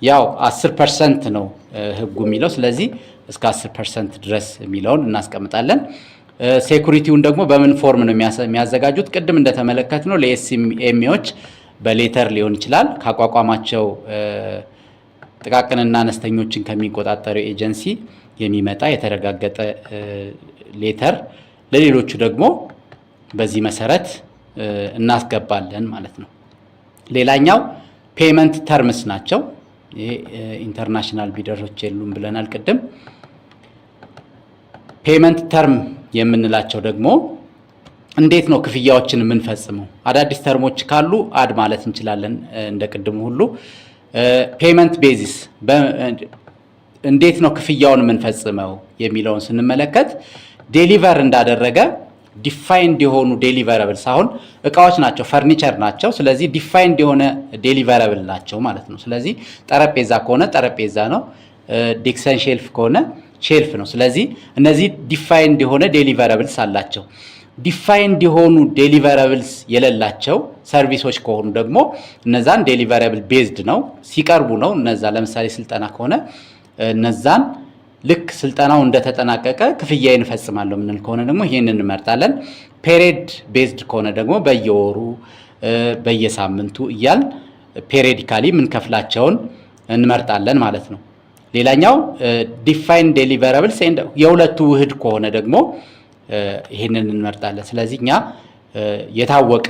ያው 10% ነው ህጉ የሚለው። ስለዚህ እስከ 10% ድረስ የሚለውን እናስቀምጣለን። ሴኩሪቲውን ደግሞ በምን ፎርም ነው የሚያዘጋጁት? ቅድም እንደተመለከትነው ለኤስኤምኤዎች በሌተር ሊሆን ይችላል። ካቋቋማቸው ጥቃቅንና አነስተኞችን ከሚቆጣጠረው ኤጀንሲ የሚመጣ የተረጋገጠ ሌተር፣ ለሌሎቹ ደግሞ በዚህ መሰረት እናስገባለን ማለት ነው። ሌላኛው ፔመንት ተርምስ ናቸው። ይሄ ኢንተርናሽናል ቢደሮች የሉም ብለናል ቅድም። ፔመንት ተርም የምንላቸው ደግሞ እንዴት ነው ክፍያዎችን የምንፈጽመው? አዳዲስ ተርሞች ካሉ አድ ማለት እንችላለን እንደ ቅድሙ ሁሉ። ፔመንት ቤዚስ እንዴት ነው ክፍያውን የምንፈጽመው የሚለውን ስንመለከት ዴሊቨር እንዳደረገ ዲፋይንድ የሆኑ ዴሊቨረብልስ፣ አሁን እቃዎች ናቸው፣ ፈርኒቸር ናቸው። ስለዚህ ዲፋይንድ የሆነ ዴሊቨረብል ናቸው ማለት ነው። ስለዚህ ጠረጴዛ ከሆነ ጠረጴዛ ነው፣ ዲክሰን ሼልፍ ከሆነ ሼልፍ ነው። ስለዚህ እነዚህ ዲፋይንድ የሆነ ዴሊቨረብልስ አላቸው። ዲፋይንድ የሆኑ ዴሊቨረብልስ የሌላቸው ሰርቪሶች ከሆኑ ደግሞ እነዛን ዴሊቨረብል ቤዝድ ነው ሲቀርቡ ነው። እነዛ ለምሳሌ ስልጠና ከሆነ እነዛን ልክ ስልጠናው እንደተጠናቀቀ ክፍያዬን እፈጽማለሁ ምንል ከሆነ ደግሞ ይሄንን እንመርጣለን። ፔሪድ ቤዝድ ከሆነ ደግሞ በየወሩ በየሳምንቱ እያል ፔሪዲካሊ የምንከፍላቸውን እንመርጣለን ማለት ነው። ሌላኛው ዲፋይን ዴሊቨረብልስ የሁለቱ ውህድ ከሆነ ደግሞ ይሄንን እንመርጣለን። ስለዚህ እኛ የታወቀ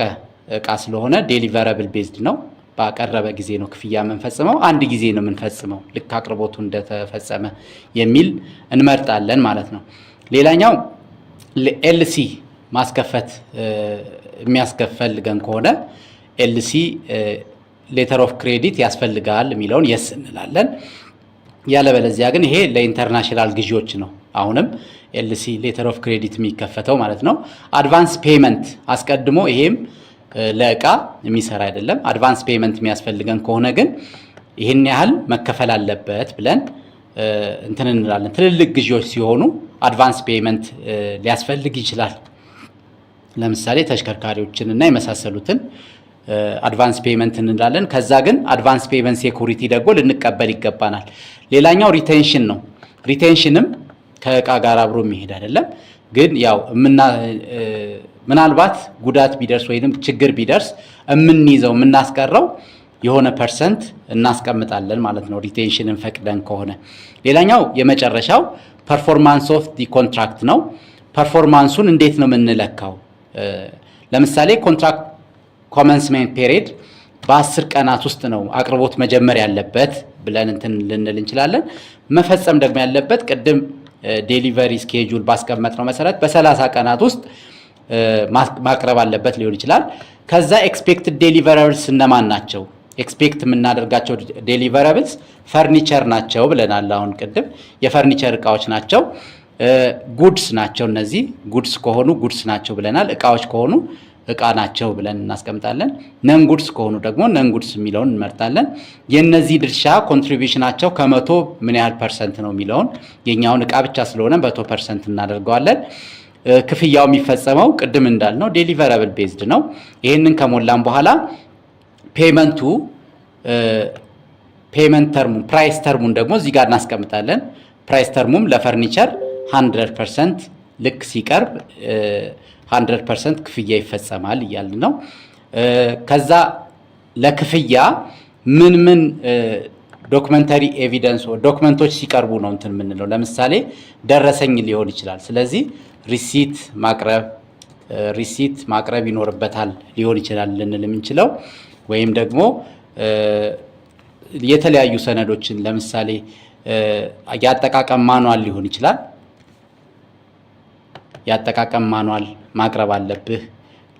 እቃ ስለሆነ ዴሊቨረብል ቤዝድ ነው። ባቀረበ ጊዜ ነው ክፍያ የምንፈጽመው፣ አንድ ጊዜ ነው የምንፈጽመው ልክ አቅርቦቱ እንደተፈጸመ የሚል እንመርጣለን ማለት ነው። ሌላኛው ኤልሲ ማስከፈት የሚያስፈልገን ከሆነ ኤልሲ ሌተር ኦፍ ክሬዲት ያስፈልጋል የሚለውን የስ እንላለን። ያለበለዚያ ግን ይሄ ለኢንተርናሽናል ግዢዎች ነው። አሁንም ኤልሲ ሌተር ኦፍ ክሬዲት የሚከፈተው ማለት ነው። አድቫንስ ፔመንት አስቀድሞ ይሄም ለእቃ የሚሰራ አይደለም። አድቫንስ ፔመንት የሚያስፈልገን ከሆነ ግን ይህን ያህል መከፈል አለበት ብለን እንትን እንላለን። ትልልቅ ግዢዎች ሲሆኑ አድቫንስ ፔመንት ሊያስፈልግ ይችላል። ለምሳሌ ተሽከርካሪዎችን እና የመሳሰሉትን አድቫንስ ፔመንት እንላለን። ከዛ ግን አድቫንስ ፔመንት ሴኩሪቲ ደግሞ ልንቀበል ይገባናል። ሌላኛው ሪቴንሽን ነው። ሪቴንሽንም ከእቃ ጋር አብሮ የሚሄድ አይደለም። ግን ያው ምናልባት ጉዳት ቢደርስ ወይንም ችግር ቢደርስ የምንይዘው የምናስቀረው የሆነ ፐርሰንት እናስቀምጣለን ማለት ነው፣ ሪቴንሽንን ፈቅደን ከሆነ። ሌላኛው የመጨረሻው ፐርፎርማንስ ኦፍ ዲ ኮንትራክት ነው። ፐርፎርማንሱን እንዴት ነው የምንለካው? ለምሳሌ ኮንትራክት ኮመንስሜንት ፔሪድ በ10 ቀናት ውስጥ ነው አቅርቦት መጀመር ያለበት ብለን እንትን ልንል እንችላለን። መፈጸም ደግሞ ያለበት ቅድም ዴሊቨሪ ስኬጁል ባስቀመጥነው መሰረት በ30 ቀናት ውስጥ ማቅረብ አለበት ሊሆን ይችላል። ከዛ ኤክስፔክትድ ዴሊቨረብልስ እነማን ናቸው? ኤክስፔክት የምናደርጋቸው ዴሊቨረብልስ ፈርኒቸር ናቸው ብለናል። አሁን ቅድም የፈርኒቸር እቃዎች ናቸው፣ ጉድስ ናቸው። እነዚህ ጉድስ ከሆኑ ጉድስ ናቸው ብለናል። እቃዎች ከሆኑ እቃ ናቸው ብለን እናስቀምጣለን። ነን ጉድስ ከሆኑ ደግሞ ነን ጉድስ የሚለውን እንመርጣለን። የነዚህ ድርሻ ኮንትሪቢዩሽናቸው ከመቶ ምን ያህል ፐርሰንት ነው የሚለውን የኛውን እቃ ብቻ ስለሆነ 100% እናደርገዋለን። ክፍያው የሚፈጸመው ቅድም እንዳልነው ዴሊቨረብል ቤዝድ ነው። ይህንን ከሞላን በኋላ ፔመንቱ ፔመንት ተርሙ ፕራይስ ተርሙን ደግሞ እዚህ ጋር እናስቀምጣለን። ፕራይስ ተርሙም ለፈርኒቸር 100% ልክ ሲቀርብ 100% ክፍያ ይፈጸማል እያልን ነው። ከዛ ለክፍያ ምን ምን ዶክመንተሪ ኤቪደንስ ዶክመንቶች ሲቀርቡ ነው እንትን የምንለው። ለምሳሌ ደረሰኝ ሊሆን ይችላል። ስለዚህ ሪሲት ማቅረብ ይኖርበታል ሊሆን ይችላል ልንል የምንችለው። ወይም ደግሞ የተለያዩ ሰነዶችን ለምሳሌ ያጠቃቀም ማኗል ሊሆን ይችላል። ያጠቃቀም ማኗል ማቅረብ አለብህ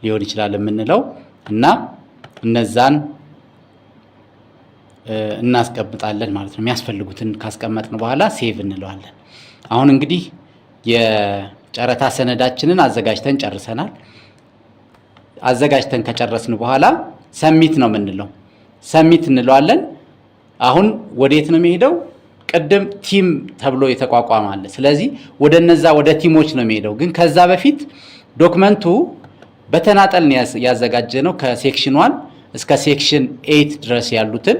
ሊሆን ይችላል የምንለው እና እነዛን እናስቀምጣለን ማለት ነው። የሚያስፈልጉትን ካስቀመጥን በኋላ ሴቭ እንለዋለን። አሁን እንግዲህ ጨረታ ሰነዳችንን አዘጋጅተን ጨርሰናል። አዘጋጅተን ከጨረስን በኋላ ሰሚት ነው የምንለው። ሰሚት እንለዋለን። አሁን ወዴት ነው የሚሄደው? ቅድም ቲም ተብሎ የተቋቋመ አለ። ስለዚህ ወደ ቲሞች ነው የሚሄደው። ግን ከዛ በፊት ዶክመንቱ በተናጠል ያዘጋጀነው ከሴክሽን 1 እስከ ሴክሽን 8 ድረስ ያሉትን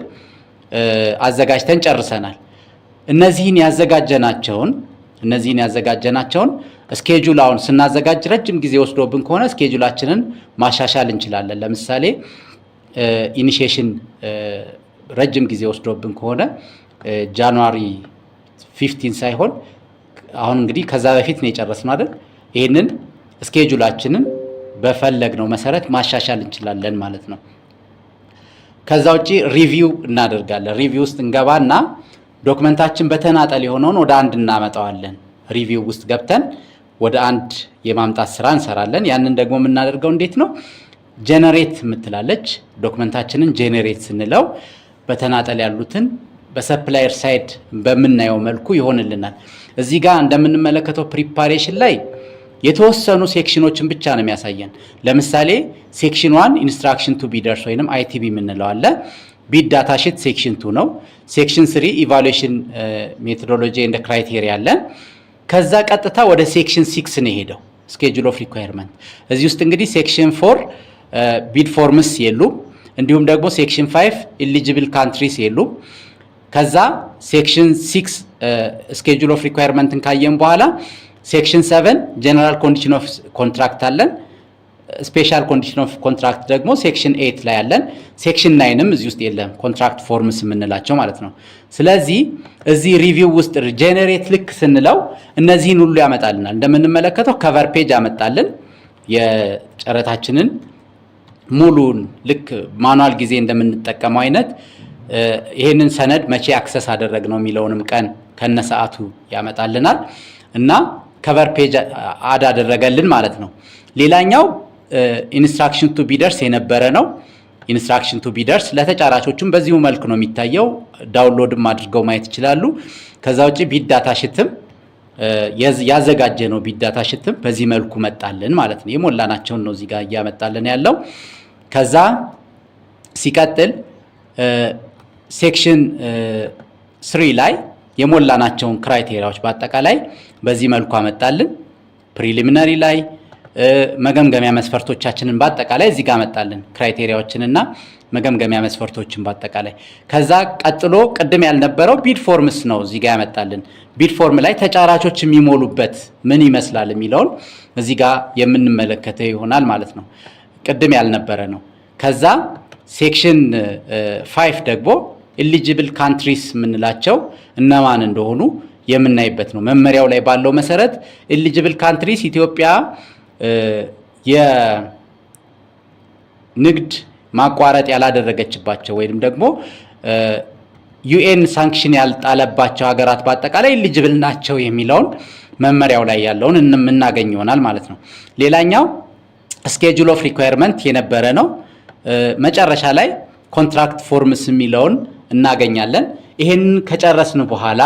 አዘጋጅተን ጨርሰናል። እነዚህን ያዘጋጀናቸውን ስኬጁል አሁን ስናዘጋጅ ረጅም ጊዜ ወስዶብን ከሆነ ስኬጁላችንን ማሻሻል እንችላለን። ለምሳሌ ኢኒሺዬሽን ረጅም ጊዜ ወስዶብን ከሆነ ጃንዋሪ 15 ሳይሆን አሁን እንግዲህ ከዛ በፊት ነው የጨረስነው አይደል? ይሄንን ስኬጁላችንን በፈለግነው መሰረት ማሻሻል እንችላለን ማለት ነው። ከዛ ውጪ ሪቪው እናደርጋለን። ሪቪው ውስጥ እንገባና ዶክመንታችን በተናጠል የሆነውን ወደ አንድ እናመጣዋለን። ሪቪው ውስጥ ገብተን ወደ አንድ የማምጣት ስራ እንሰራለን። ያንን ደግሞ የምናደርገው እንዴት ነው? ጄነሬት የምትላለች ዶክመንታችንን ጄነሬት ስንለው በተናጠል ያሉትን በሰፕላየር ሳይድ በምናየው መልኩ ይሆንልናል። እዚህ ጋር እንደምንመለከተው ፕሪፓሬሽን ላይ የተወሰኑ ሴክሽኖችን ብቻ ነው የሚያሳየን። ለምሳሌ ሴክሽን 1 ኢንስትራክሽን ቱ ቢደርስ ወይንም አይቲቢ የምንለው አለ። ቢድ ዳታ ሺት ሴክሽን 2 ነው። ሴክሽን 3 ኢቫሉዌሽን ሜቶዶሎጂ ኤንድ ክራይቴሪያ አለ። ከዛ ቀጥታ ወደ ሴክሽን 6 ነው የሄደው ስኬጁል ኦፍ ሪኳየርመንት። እዚህ ውስጥ እንግዲህ ሴክሽን 4 ቢድ ፎርምስ የሉም። እንዲሁም ደግሞ ሴክሽን 5 ኢሊጂብል ካንትሪስ የሉም። ከዛ ሴክሽን 6 ስኬጁል ኦፍ ሪኳየርመንትን ካየን በኋላ ሴክሽን 7 ጀነራል ኮንዲሽን ኦፍ ኮንትራክት አለን። ስፔሻል ኮንዲሽን ኦፍ ኮንትራክት ደግሞ ሴክሽን 8 ላይ አለን። ሴክሽን 9ም እዚህ ውስጥ የለም፣ ኮንትራክት ፎርምስ የምንላቸው ማለት ነው። ስለዚህ እዚህ ሪቪው ውስጥ ጄኔሬት ልክ ስንለው እነዚህን ሁሉ ያመጣልናል። እንደምንመለከተው ከቨር ፔጅ ያመጣልን የጨረታችንን ሙሉን ልክ ማኑዋል ጊዜ እንደምንጠቀመው አይነት ይሄንን ሰነድ መቼ አክሰስ አደረግ ነው የሚለውንም ቀን ከነሰዓቱ ያመጣልናል እና ከቨር ፔጅ አድ አደረገልን ማለት ነው። ሌላኛው ኢንስትራክሽን ቱ ቢደርስ የነበረ ነው። ኢንስትራክሽን ቱ ቢደርስ ለተጫራቾቹም በዚሁ መልክ ነው የሚታየው። ዳውንሎድም አድርገው ማየት ይችላሉ። ከዛ ውጪ ቢድ ዳታ ሽትም ያዘጋጀ ነው። ቢድ ዳታ ሽትም በዚህ መልኩ መጣልን ማለት ነው። የሞላናቸውን ነው እዚህ ጋር እያመጣልን ያለው። ከዛ ሲቀጥል ሴክሽን 3 ላይ የሞላናቸውን ክራይቴሪያዎች በአጠቃላይ በዚህ መልኩ አመጣልን። ፕሪሊሚናሪ ላይ መገምገሚያ መስፈርቶቻችንን በአጠቃላይ እዚህ ጋር አመጣልን፣ ክራይቴሪያዎችንና መገምገሚያ መስፈርቶችን በአጠቃላይ። ከዛ ቀጥሎ ቅድም ያልነበረው ቢድ ፎርምስ ነው እዚህ ጋር ያመጣልን። ቢድ ፎርም ላይ ተጫራቾች የሚሞሉበት ምን ይመስላል የሚለውን እዚህ ጋር የምንመለከተው ይሆናል ማለት ነው። ቅድም ያልነበረ ነው። ከዛ ሴክሽን 5 ደግሞ ኤሊጂብል ካንትሪስ የምንላቸው እነማን እንደሆኑ የምናይበት ነው። መመሪያው ላይ ባለው መሰረት ኤሊጂብል ካንትሪስ ኢትዮጵያ የንግድ ማቋረጥ ያላደረገችባቸው ወይም ደግሞ ዩኤን ሳንክሽን ያልጣለባቸው ሀገራት በአጠቃላይ ኤሊጂብል ናቸው የሚለውን መመሪያው ላይ ያለውን የምናገኝ ይሆናል ማለት ነው። ሌላኛው ስኬጁል ኦፍ ሪኳየርመንት የነበረ ነው። መጨረሻ ላይ ኮንትራክት ፎርምስ የሚለውን እናገኛለን። ይሄንን ከጨረስን በኋላ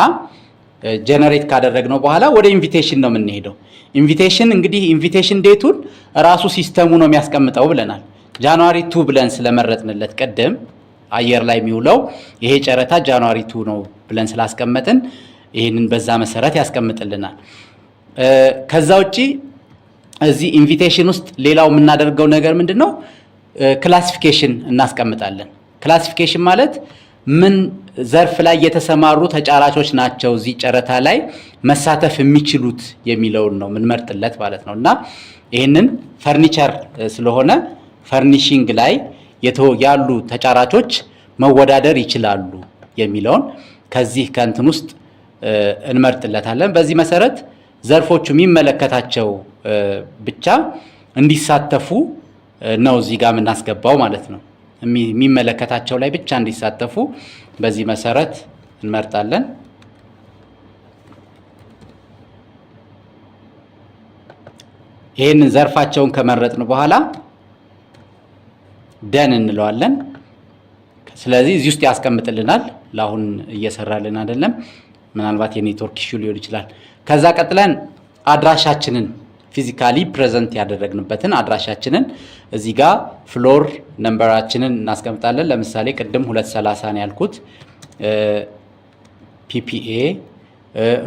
ጀነሬት ካደረግነው በኋላ ወደ ኢንቪቴሽን ነው የምንሄደው። ኢንቪቴሽን እንግዲህ ኢንቪቴሽን ዴቱን ራሱ ሲስተሙ ነው የሚያስቀምጠው ብለናል። ጃንዋሪ 2 ብለን ስለመረጥንለት ቀደም አየር ላይ የሚውለው ይሄ ጨረታ ጃንዋሪ 2 ነው ብለን ስላስቀመጥን ይሄንን በዛ መሰረት ያስቀምጥልናል። ከዛ ውጪ እዚህ ኢንቪቴሽን ውስጥ ሌላው የምናደርገው ነገር ምንድነው? ክላሲፊኬሽን እናስቀምጣለን። ክላሲፊኬሽን ማለት ምን ዘርፍ ላይ የተሰማሩ ተጫራቾች ናቸው እዚህ ጨረታ ላይ መሳተፍ የሚችሉት የሚለውን ነው ምንመርጥለት ማለት ነው። እና ይህንን ፈርኒቸር ስለሆነ ፈርኒሺንግ ላይ ያሉ ተጫራቾች መወዳደር ይችላሉ የሚለውን ከዚህ ከእንትን ውስጥ እንመርጥለታለን። በዚህ መሰረት ዘርፎቹ የሚመለከታቸው ብቻ እንዲሳተፉ ነው እዚህ ጋር የምናስገባው ማለት ነው። የሚመለከታቸው ላይ ብቻ እንዲሳተፉ በዚህ መሰረት እንመርጣለን። ይህንን ዘርፋቸውን ከመረጥን በኋላ ደን እንለዋለን። ስለዚህ እዚህ ውስጥ ያስቀምጥልናል። ለአሁን እየሰራልን አይደለም፣ ምናልባት የኔትወርክ ኢሹ ሊሆን ይችላል። ከዛ ቀጥለን አድራሻችንን ፊዚካሊ ፕሬዘንት ያደረግንበትን አድራሻችንን እዚህ ጋር ፍሎር ነምበራችንን እናስቀምጣለን። ለምሳሌ ቅድም 230 ነው ያልኩት ፒፒኤ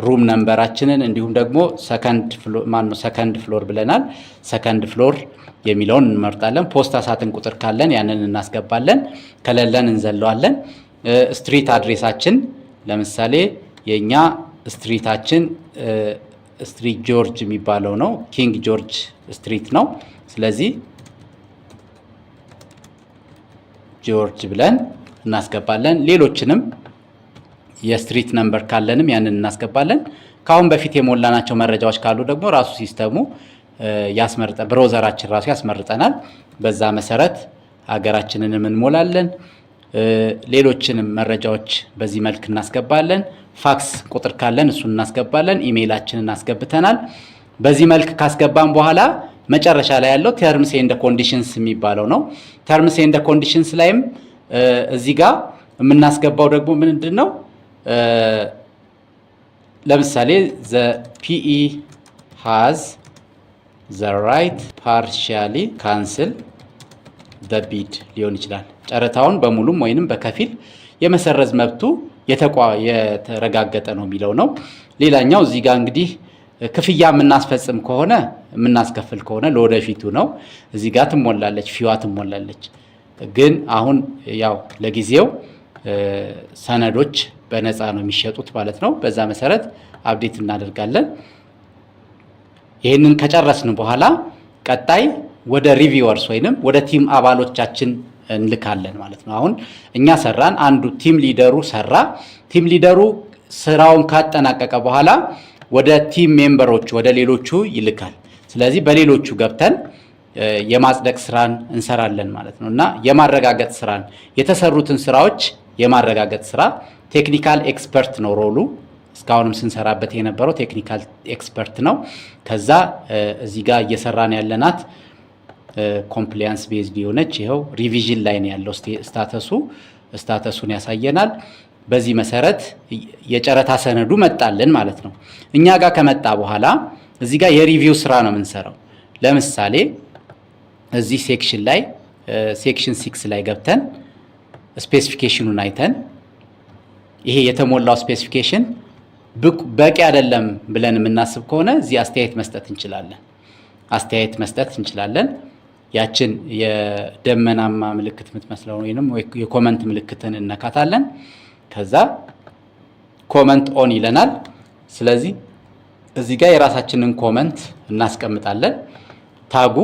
ሩም ነምበራችንን እንዲሁም ደግሞ ሰከንድ ፍሎር ብለናል። ሰከንድ ፍሎር የሚለውን እንመርጣለን። ፖስታ ሳጥን ቁጥር ካለን ያንን እናስገባለን፣ ከሌለን እንዘለዋለን። ስትሪት አድሬሳችን ለምሳሌ የኛ ስትሪታችን ስትሪት ጆርጅ የሚባለው ነው፣ ኪንግ ጆርጅ ስትሪት ነው። ስለዚህ ጆርጅ ብለን እናስገባለን። ሌሎችንም የስትሪት ነምበር ካለንም ያንን እናስገባለን። ካሁን በፊት የሞላናቸው መረጃዎች ካሉ ደግሞ ራሱ ሲስተሙ ያስመርጠናል፣ ብራውዘራችን ራሱ ያስመርጠናል። በዛ መሰረት ሀገራችንንም እንሞላለን። ሌሎችንም መረጃዎች በዚህ መልክ እናስገባለን። ፋክስ ቁጥር ካለን እሱን እናስገባለን። ኢሜይላችንን አስገብተናል። በዚህ መልክ ካስገባን በኋላ መጨረሻ ላይ ያለው ተርምስ ኤንድ ኮንዲሽንስ የሚባለው ነው። ተርምስ ኤንድ ኮንዲሽንስ ላይም እዚህ ጋር የምናስገባው ደግሞ ምንድን ነው? ለምሳሌ the PE has the right partially cancel the bid ሊሆን ይችላል። ጨረታውን በሙሉም ወይንም በከፊል የመሰረዝ መብቱ የተረጋገጠ ነው የሚለው ነው። ሌላኛው እዚህ ጋር እንግዲህ ክፍያ የምናስፈጽም ከሆነ የምናስከፍል ከሆነ ለወደፊቱ ነው። እዚህ ጋር ትሞላለች፣ ፊዋ ትሞላለች። ግን አሁን ያው ለጊዜው ሰነዶች በነፃ ነው የሚሸጡት ማለት ነው። በዛ መሰረት አፕዴት እናደርጋለን። ይህንን ከጨረስን በኋላ ቀጣይ ወደ ሪቪወርስ ወይንም ወደ ቲም አባሎቻችን እንልካለን ማለት ነው። አሁን እኛ ሰራን፣ አንዱ ቲም ሊደሩ ሰራ። ቲም ሊደሩ ስራውን ካጠናቀቀ በኋላ ወደ ቲም ሜምበሮቹ ወደ ሌሎቹ ይልካል። ስለዚህ በሌሎቹ ገብተን የማጽደቅ ስራን እንሰራለን ማለት ነው እና የማረጋገጥ ስራን የተሰሩትን ስራዎች የማረጋገጥ ስራ ቴክኒካል ኤክስፐርት ነው ሮሉ። እስካሁንም ስንሰራበት የነበረው ቴክኒካል ኤክስፐርት ነው። ከዛ እዚህ ጋር እየሰራን ያለናት ኮምፕላያንስ ቤዝድ የሆነች ይኸው ሪቪዥን ላይ ነው ያለው ስታተሱን ያሳየናል። በዚህ መሰረት የጨረታ ሰነዱ መጣልን ማለት ነው። እኛ ጋር ከመጣ በኋላ እዚህ ጋር የሪቪው ስራ ነው የምንሰራው። ለምሳሌ እዚህ ሴክሽን ላይ ሴክሽን 6 ላይ ገብተን ስፔሲፊኬሽኑን አይተን ይሄ የተሞላው ስፔሲፊኬሽን በቂ አይደለም ብለን የምናስብ ከሆነ እዚህ አስተያየት መስጠት እንችላለን። ያችን የደመናማ ምልክት የምትመስለው ወይንም የኮመንት ምልክትን እነካታለን። ከዛ ኮመንት ኦን ይለናል። ስለዚህ እዚህ ጋር የራሳችንን ኮመንት እናስቀምጣለን። ታጉ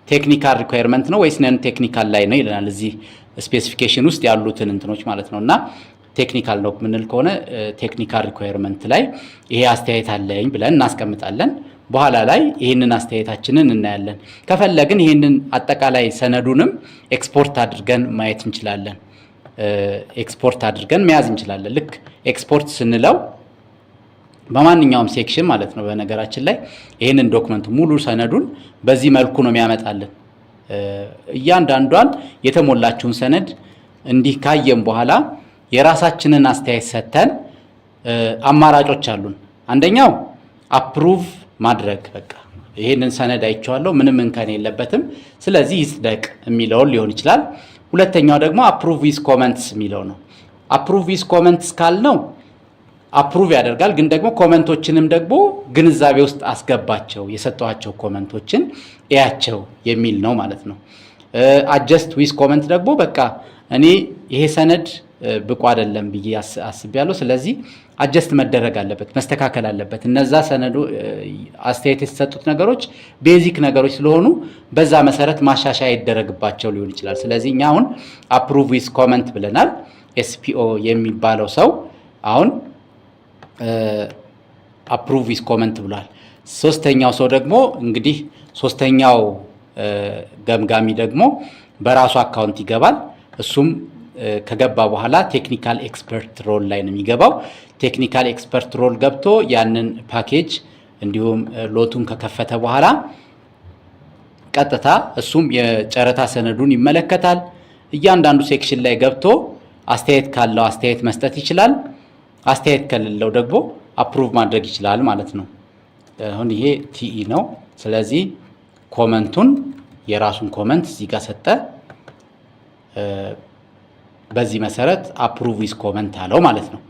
ቴክኒካል ሪኳየርመንት ነው ወይስ ነን ቴክኒካል ላይ ነው ይለናል። እዚህ ስፔሲፊኬሽን ውስጥ ያሉትን እንትኖች ማለት ነውና ቴክኒካል ነው የምንል ከሆነ ቴክኒካል ሪኳየርመንት ላይ ይሄ አስተያየት አለኝ ብለን እናስቀምጣለን። በኋላ ላይ ይህንን አስተያየታችንን እናያለን። ከፈለግን ይህንን አጠቃላይ ሰነዱንም ኤክስፖርት አድርገን ማየት እንችላለን። ኤክስፖርት አድርገን መያዝ እንችላለን። ልክ ኤክስፖርት ስንለው በማንኛውም ሴክሽን ማለት ነው። በነገራችን ላይ ይህንን ዶክመንት ሙሉ ሰነዱን በዚህ መልኩ ነው የሚያመጣልን። እያንዳንዷን የተሞላችውን ሰነድ እንዲህ ካየን በኋላ የራሳችንን አስተያየት ሰጥተን አማራጮች አሉን። አንደኛው አፕሩቭ ማድረግ፣ በቃ ይሄንን ሰነድ አይቼዋለሁ ምንም እንከን የለበትም ስለዚህ ይጽደቅ የሚለውን ሊሆን ይችላል። ሁለተኛው ደግሞ አፕሩቭ ዊዝ ኮመንትስ የሚለው ነው። አፕሩቭ ዊዝ ኮመንትስ ካልነው አፕሩቭ ያደርጋል፣ ግን ደግሞ ኮመንቶችንም ደግሞ ግንዛቤ ውስጥ አስገባቸው፣ የሰጧቸው ኮመንቶችን እያቸው የሚል ነው ማለት ነው። አጀስት ዊዝ ኮመንት ደግሞ በቃ እኔ ይሄ ሰነድ ብቁ አይደለም ብዬ አስቤያለሁ፣ ስለዚህ አጀስት መደረግ አለበት፣ መስተካከል አለበት። እነዛ ሰነዱ አስተያየት የተሰጡት ነገሮች ቤዚክ ነገሮች ስለሆኑ በዛ መሰረት ማሻሻያ ይደረግባቸው ሊሆን ይችላል። ስለዚህ እኛ አሁን አፕሩቭ ዊዝ ኮመንት ብለናል። ኤስፒኦ የሚባለው ሰው አሁን አፕሩቭ ዊዝ ኮመንት ብሏል። ሶስተኛው ሰው ደግሞ እንግዲህ ሶስተኛው ገምጋሚ ደግሞ በራሱ አካውንት ይገባል። እሱም ከገባ በኋላ ቴክኒካል ኤክስፐርት ሮል ላይ ነው የሚገባው። ቴክኒካል ኤክስፐርት ሮል ገብቶ ያንን ፓኬጅ እንዲሁም ሎቱን ከከፈተ በኋላ ቀጥታ እሱም የጨረታ ሰነዱን ይመለከታል። እያንዳንዱ ሴክሽን ላይ ገብቶ አስተያየት ካለው አስተያየት መስጠት ይችላል። አስተያየት ከሌለው ደግሞ አፕሩቭ ማድረግ ይችላል ማለት ነው። አሁን ይሄ ቲኢ ነው። ስለዚህ ኮመንቱን የራሱን ኮመንት እዚህ ጋር ሰጠ። በዚህ መሰረት አፕሩቭ ዊዝ ኮመንት አለው ማለት ነው።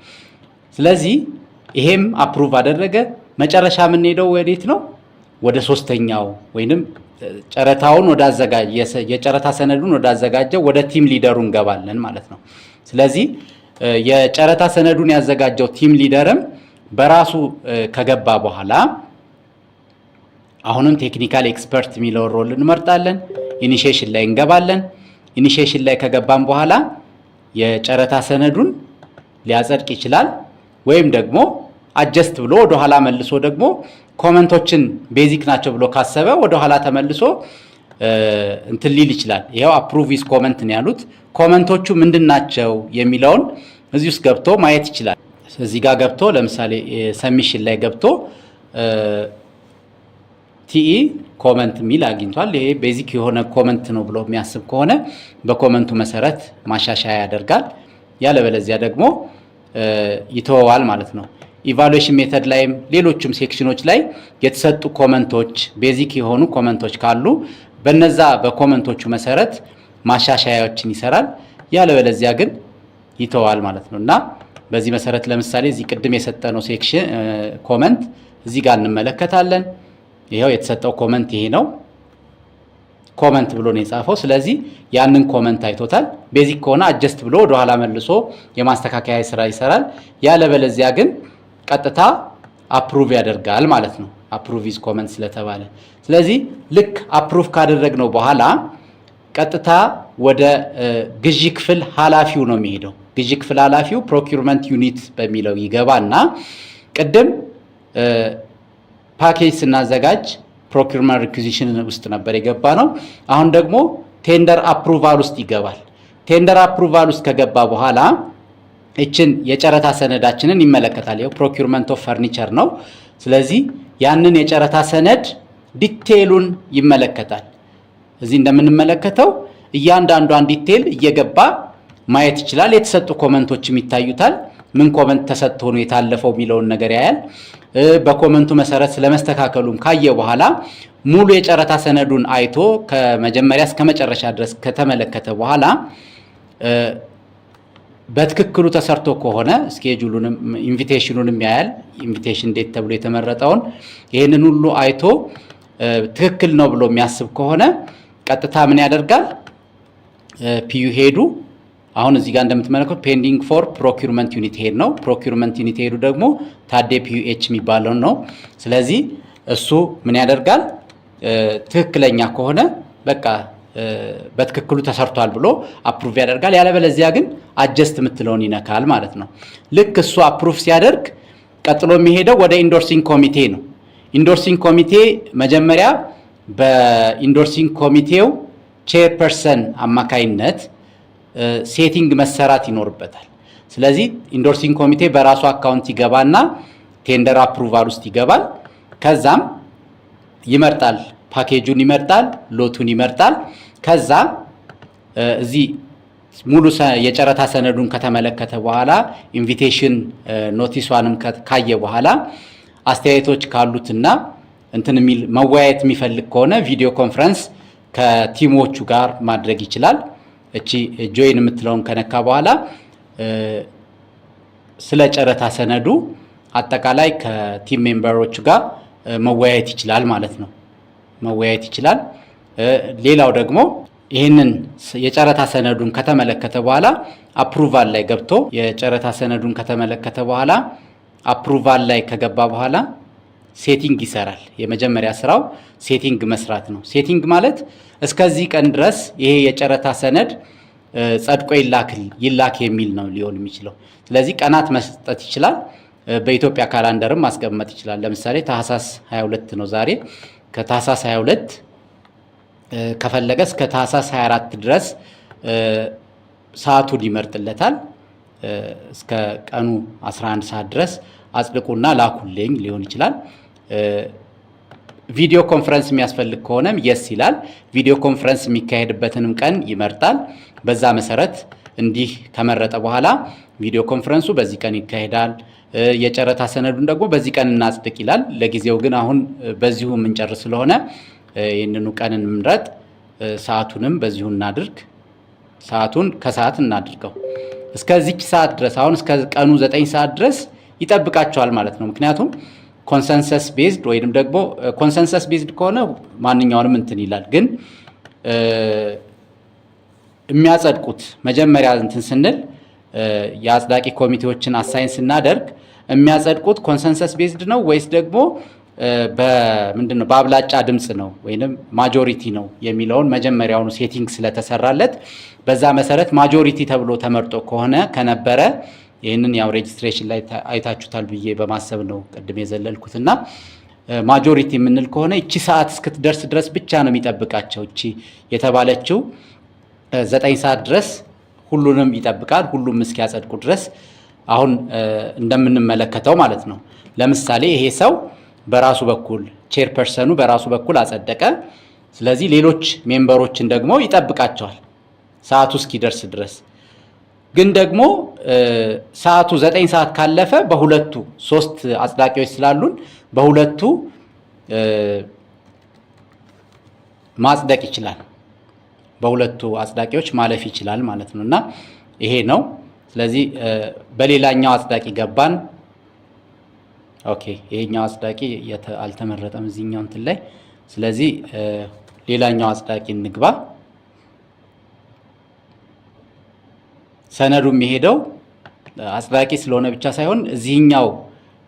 ስለዚህ ይሄም አፕሩቭ አደረገ። መጨረሻ የምንሄደው ወዴት ነው? ወደ ሶስተኛው ወይንም ጨረታውን ወደ አዘጋጅ የጨረታ ሰነዱን ወደ አዘጋጀው ወደ ቲም ሊደሩ እንገባለን ማለት ነው። ስለዚህ የጨረታ ሰነዱን ያዘጋጀው ቲም ሊደርም በራሱ ከገባ በኋላ አሁንም ቴክኒካል ኤክስፐርት የሚለውን ሮል እንመርጣለን። ኢኒሺዬሽን ላይ እንገባለን። ኢኒሺዬሽን ላይ ከገባን በኋላ የጨረታ ሰነዱን ሊያጸድቅ ይችላል ወይም ደግሞ አጀስት ብሎ ወደ ኋላ መልሶ ደግሞ ኮመንቶችን ቤዚክ ናቸው ብሎ ካሰበ ወደ ኋላ ተመልሶ እንትን ሊል ይችላል። ይሄው አፕሩቭ ዊዝ ኮመንት ነው ያሉት። ኮመንቶቹ ምንድናቸው የሚለውን እዚህ ውስጥ ገብቶ ማየት ይችላል። እዚህ ጋር ገብቶ ለምሳሌ ሰሚሽን ላይ ገብቶ ቲኢ ኮመንት ሚል አግኝቷል። ይሄ ቤዚክ የሆነ ኮመንት ነው ብሎ የሚያስብ ከሆነ በኮመንቱ መሰረት ማሻሻያ ያደርጋል። ያለበለዚያ ደግሞ ይተወዋል ማለት ነው። ኢቫሉዌሽን ሜተድ ላይም ሌሎችም ሴክሽኖች ላይ የተሰጡ ኮመንቶች ቤዚክ የሆኑ ኮመንቶች ካሉ በነዛ በኮመንቶቹ መሰረት ማሻሻያዎችን ይሰራል። ያለበለዚያ ግን ይተዋል ማለት ነው። እና በዚህ መሰረት ለምሳሌ እዚህ ቅድም የሰጠነው ሴክሽን ኮመንት እዚህ ጋር እንመለከታለን። ይሄው የተሰጠው ኮመንት ይሄ ነው። ኮመንት ብሎ ነው የጻፈው። ስለዚህ ያንን ኮመንት አይቶታል። ቤዚክ ከሆነ አጀስት ብሎ ወደ ኋላ መልሶ የማስተካከያ ስራ ይሰራል። ያለበለዚያ ግን ቀጥታ አፕሩቭ ያደርጋል ማለት ነው። አፕሩቭ ዊዝ ኮመንት ስለተባለ ስለዚህ ልክ አፕሩቭ ካደረግነው በኋላ ቀጥታ ወደ ግዢ ክፍል ኃላፊው ነው የሚሄደው። ግዢ ክፍል ኃላፊው ፕሮኪውርመንት ዩኒት በሚለው ይገባና ቅድም ፓኬጅ ስናዘጋጅ ፕሮኪውርመንት ሪኩዚሽን ውስጥ ነበር የገባ ነው። አሁን ደግሞ ቴንደር አፕሩቫል ውስጥ ይገባል። ቴንደር አፕሩቫል ውስጥ ከገባ በኋላ እችን የጨረታ ሰነዳችንን ይመለከታል። ይሄው ፕሮኪውርመንት ኦፍ ፈርኒቸር ነው። ስለዚህ ያንን የጨረታ ሰነድ ዲቴይሉን ይመለከታል። እዚህ እንደምንመለከተው እያንዳንዷን ዲቴይል እየገባ ማየት ይችላል። የተሰጡ ኮመንቶችም ይታዩታል። ምን ኮመንት ተሰጥቶ ነው የታለፈው የሚለውን ነገር ያያል። በኮመንቱ መሰረት ስለመስተካከሉም ካየ በኋላ ሙሉ የጨረታ ሰነዱን አይቶ ከመጀመሪያ እስከ መጨረሻ ድረስ ከተመለከተ በኋላ በትክክሉ ተሰርቶ ከሆነ ስኬጁሉንም ኢንቪቴሽኑንም ያያል። ኢንቪቴሽን ዴት ተብሎ የተመረጠውን ይሄንን ሁሉ አይቶ ትክክል ነው ብሎ የሚያስብ ከሆነ ቀጥታ ምን ያደርጋል? ፒዩ ሄዱ አሁን እዚህ ጋር እንደምትመለከቱት ፔንዲንግ ፎር ፕሮኪውርመንት ዩኒት ሄድ ነው። ፕሮኪውርመንት ዩኒት ሄዱ ደግሞ ታዴ ፒዩኤች የሚባለው ነው። ስለዚህ እሱ ምን ያደርጋል? ትክክለኛ ከሆነ በቃ በትክክሉ ተሰርቷል ብሎ አፕሩቭ ያደርጋል። ያለበለዚያ ግን አጀስት የምትለውን ይነካል ማለት ነው። ልክ እሱ አፕሩቭ ሲያደርግ ቀጥሎ የሚሄደው ወደ ኢንዶርሲንግ ኮሚቴ ነው። ኢንዶርሲንግ ኮሚቴ መጀመሪያ በኢንዶርሲንግ ኮሚቴው ቼርፐርሰን አማካይነት ሴቲንግ መሰራት ይኖርበታል። ስለዚህ ኢንዶርሲንግ ኮሚቴ በራሱ አካውንት ይገባና ቴንደር አፕሩቫል ውስጥ ይገባል። ከዛም ይመርጣል፣ ፓኬጁን ይመርጣል፣ ሎቱን ይመርጣል። ከዛ እዚህ ሙሉ የጨረታ ሰነዱን ከተመለከተ በኋላ ኢንቪቴሽን ኖቲሷንም ካየ በኋላ አስተያየቶች ካሉትና እንትን የሚል መወያየት የሚፈልግ ከሆነ ቪዲዮ ኮንፈረንስ ከቲሞቹ ጋር ማድረግ ይችላል። እቺ ጆይን የምትለውን ከነካ በኋላ ስለ ጨረታ ሰነዱ አጠቃላይ ከቲም ሜምበሮቹ ጋር መወያየት ይችላል ማለት ነው። መወያየት ይችላል። ሌላው ደግሞ ይህንን የጨረታ ሰነዱን ከተመለከተ በኋላ አፕሩቫል ላይ ገብቶ የጨረታ ሰነዱን ከተመለከተ በኋላ አፕሩቫል ላይ ከገባ በኋላ ሴቲንግ ይሰራል። የመጀመሪያ ስራው ሴቲንግ መስራት ነው። ሴቲንግ ማለት እስከዚህ ቀን ድረስ ይሄ የጨረታ ሰነድ ጸድቆ ይላክ የሚል ነው ሊሆን የሚችለው። ስለዚህ ቀናት መስጠት ይችላል። በኢትዮጵያ ካላንደርም ማስቀመጥ ይችላል። ለምሳሌ ታህሳስ 22 ነው ዛሬ። ከታህሳስ 22 ከፈለገ እስከ ታህሳስ 24 ድረስ ሰዓቱን ይመርጥለታል። እስከ ቀኑ 11 ሰዓት ድረስ አጽድቁና ላኩልኝ ሊሆን ይችላል። ቪዲዮ ኮንፈረንስ የሚያስፈልግ ከሆነም የስ ይላል። ቪዲዮ ኮንፈረንስ የሚካሄድበትንም ቀን ይመርጣል። በዛ መሰረት እንዲህ ከመረጠ በኋላ ቪዲዮ ኮንፈረንሱ በዚህ ቀን ይካሄዳል፣ የጨረታ ሰነዱን ደግሞ በዚህ ቀን እናጽድቅ ይላል። ለጊዜው ግን አሁን በዚሁ የምንጨርስ ስለሆነ ይህንኑ ቀን እንምረጥ። ሰዓቱንም በዚሁ እናድርግ። ሰዓቱን ከሰዓት እናድርገው። እስከዚች ሰዓት ድረስ አሁን እስከ ቀኑ 9 ሰዓት ድረስ ይጠብቃቸዋል ማለት ነው። ምክንያቱም ኮንሰንሰስ ቤዝድ ወይንም ደግሞ ኮንሰንሰስ ቤዝድ ከሆነ ማንኛውንም እንትን ይላል። ግን የሚያጸድቁት መጀመሪያ እንትን ስንል የአጽዳቂ ኮሚቴዎችን አሳይን ስናደርግ የሚያጸድቁት ኮንሰንሰስ ቤዝድ ነው ወይስ ደግሞ በምንድነው በአብላጫ ድምፅ ነው ወይንም ማጆሪቲ ነው የሚለውን መጀመሪያውኑ ሴቲንግ ስለተሰራለት በዛ መሰረት ማጆሪቲ ተብሎ ተመርጦ ከሆነ ከነበረ ይህንን ያው ሬጅስትሬሽን ላይ አይታችሁታል ብዬ በማሰብ ነው ቅድም የዘለልኩትና ማጆሪቲ የምንል ከሆነ እቺ ሰዓት እስክትደርስ ድረስ ብቻ ነው የሚጠብቃቸው። እቺ የተባለችው 9 ሰዓት ድረስ ሁሉንም ይጠብቃል፣ ሁሉም እስኪያጸድቁ ድረስ አሁን እንደምንመለከተው ማለት ነው። ለምሳሌ ይሄ ሰው በራሱ በኩል ቼርፐርሰኑ በራሱ በኩል አጸደቀ። ስለዚህ ሌሎች ሜምበሮችን ደግሞ ይጠብቃቸዋል ሰዓቱ እስኪደርስ ድረስ። ግን ደግሞ ሰዓቱ 9 ሰዓት ካለፈ በሁለቱ 3 አጽዳቂዎች ስላሉን በሁለቱ ማጽደቅ ይችላል፣ በሁለቱ አጽዳቂዎች ማለፍ ይችላል ማለት ነው። እና ይሄ ነው። ስለዚህ በሌላኛው አጽዳቂ ገባን። ኦኬ ይሄኛው አጽዳቂ አልተመረጠም እዚህኛው እንትን ላይ። ስለዚህ ሌላኛው አጽዳቂ እንግባ። ሰነዱ የሚሄደው አጽዳቂ ስለሆነ ብቻ ሳይሆን እዚህኛው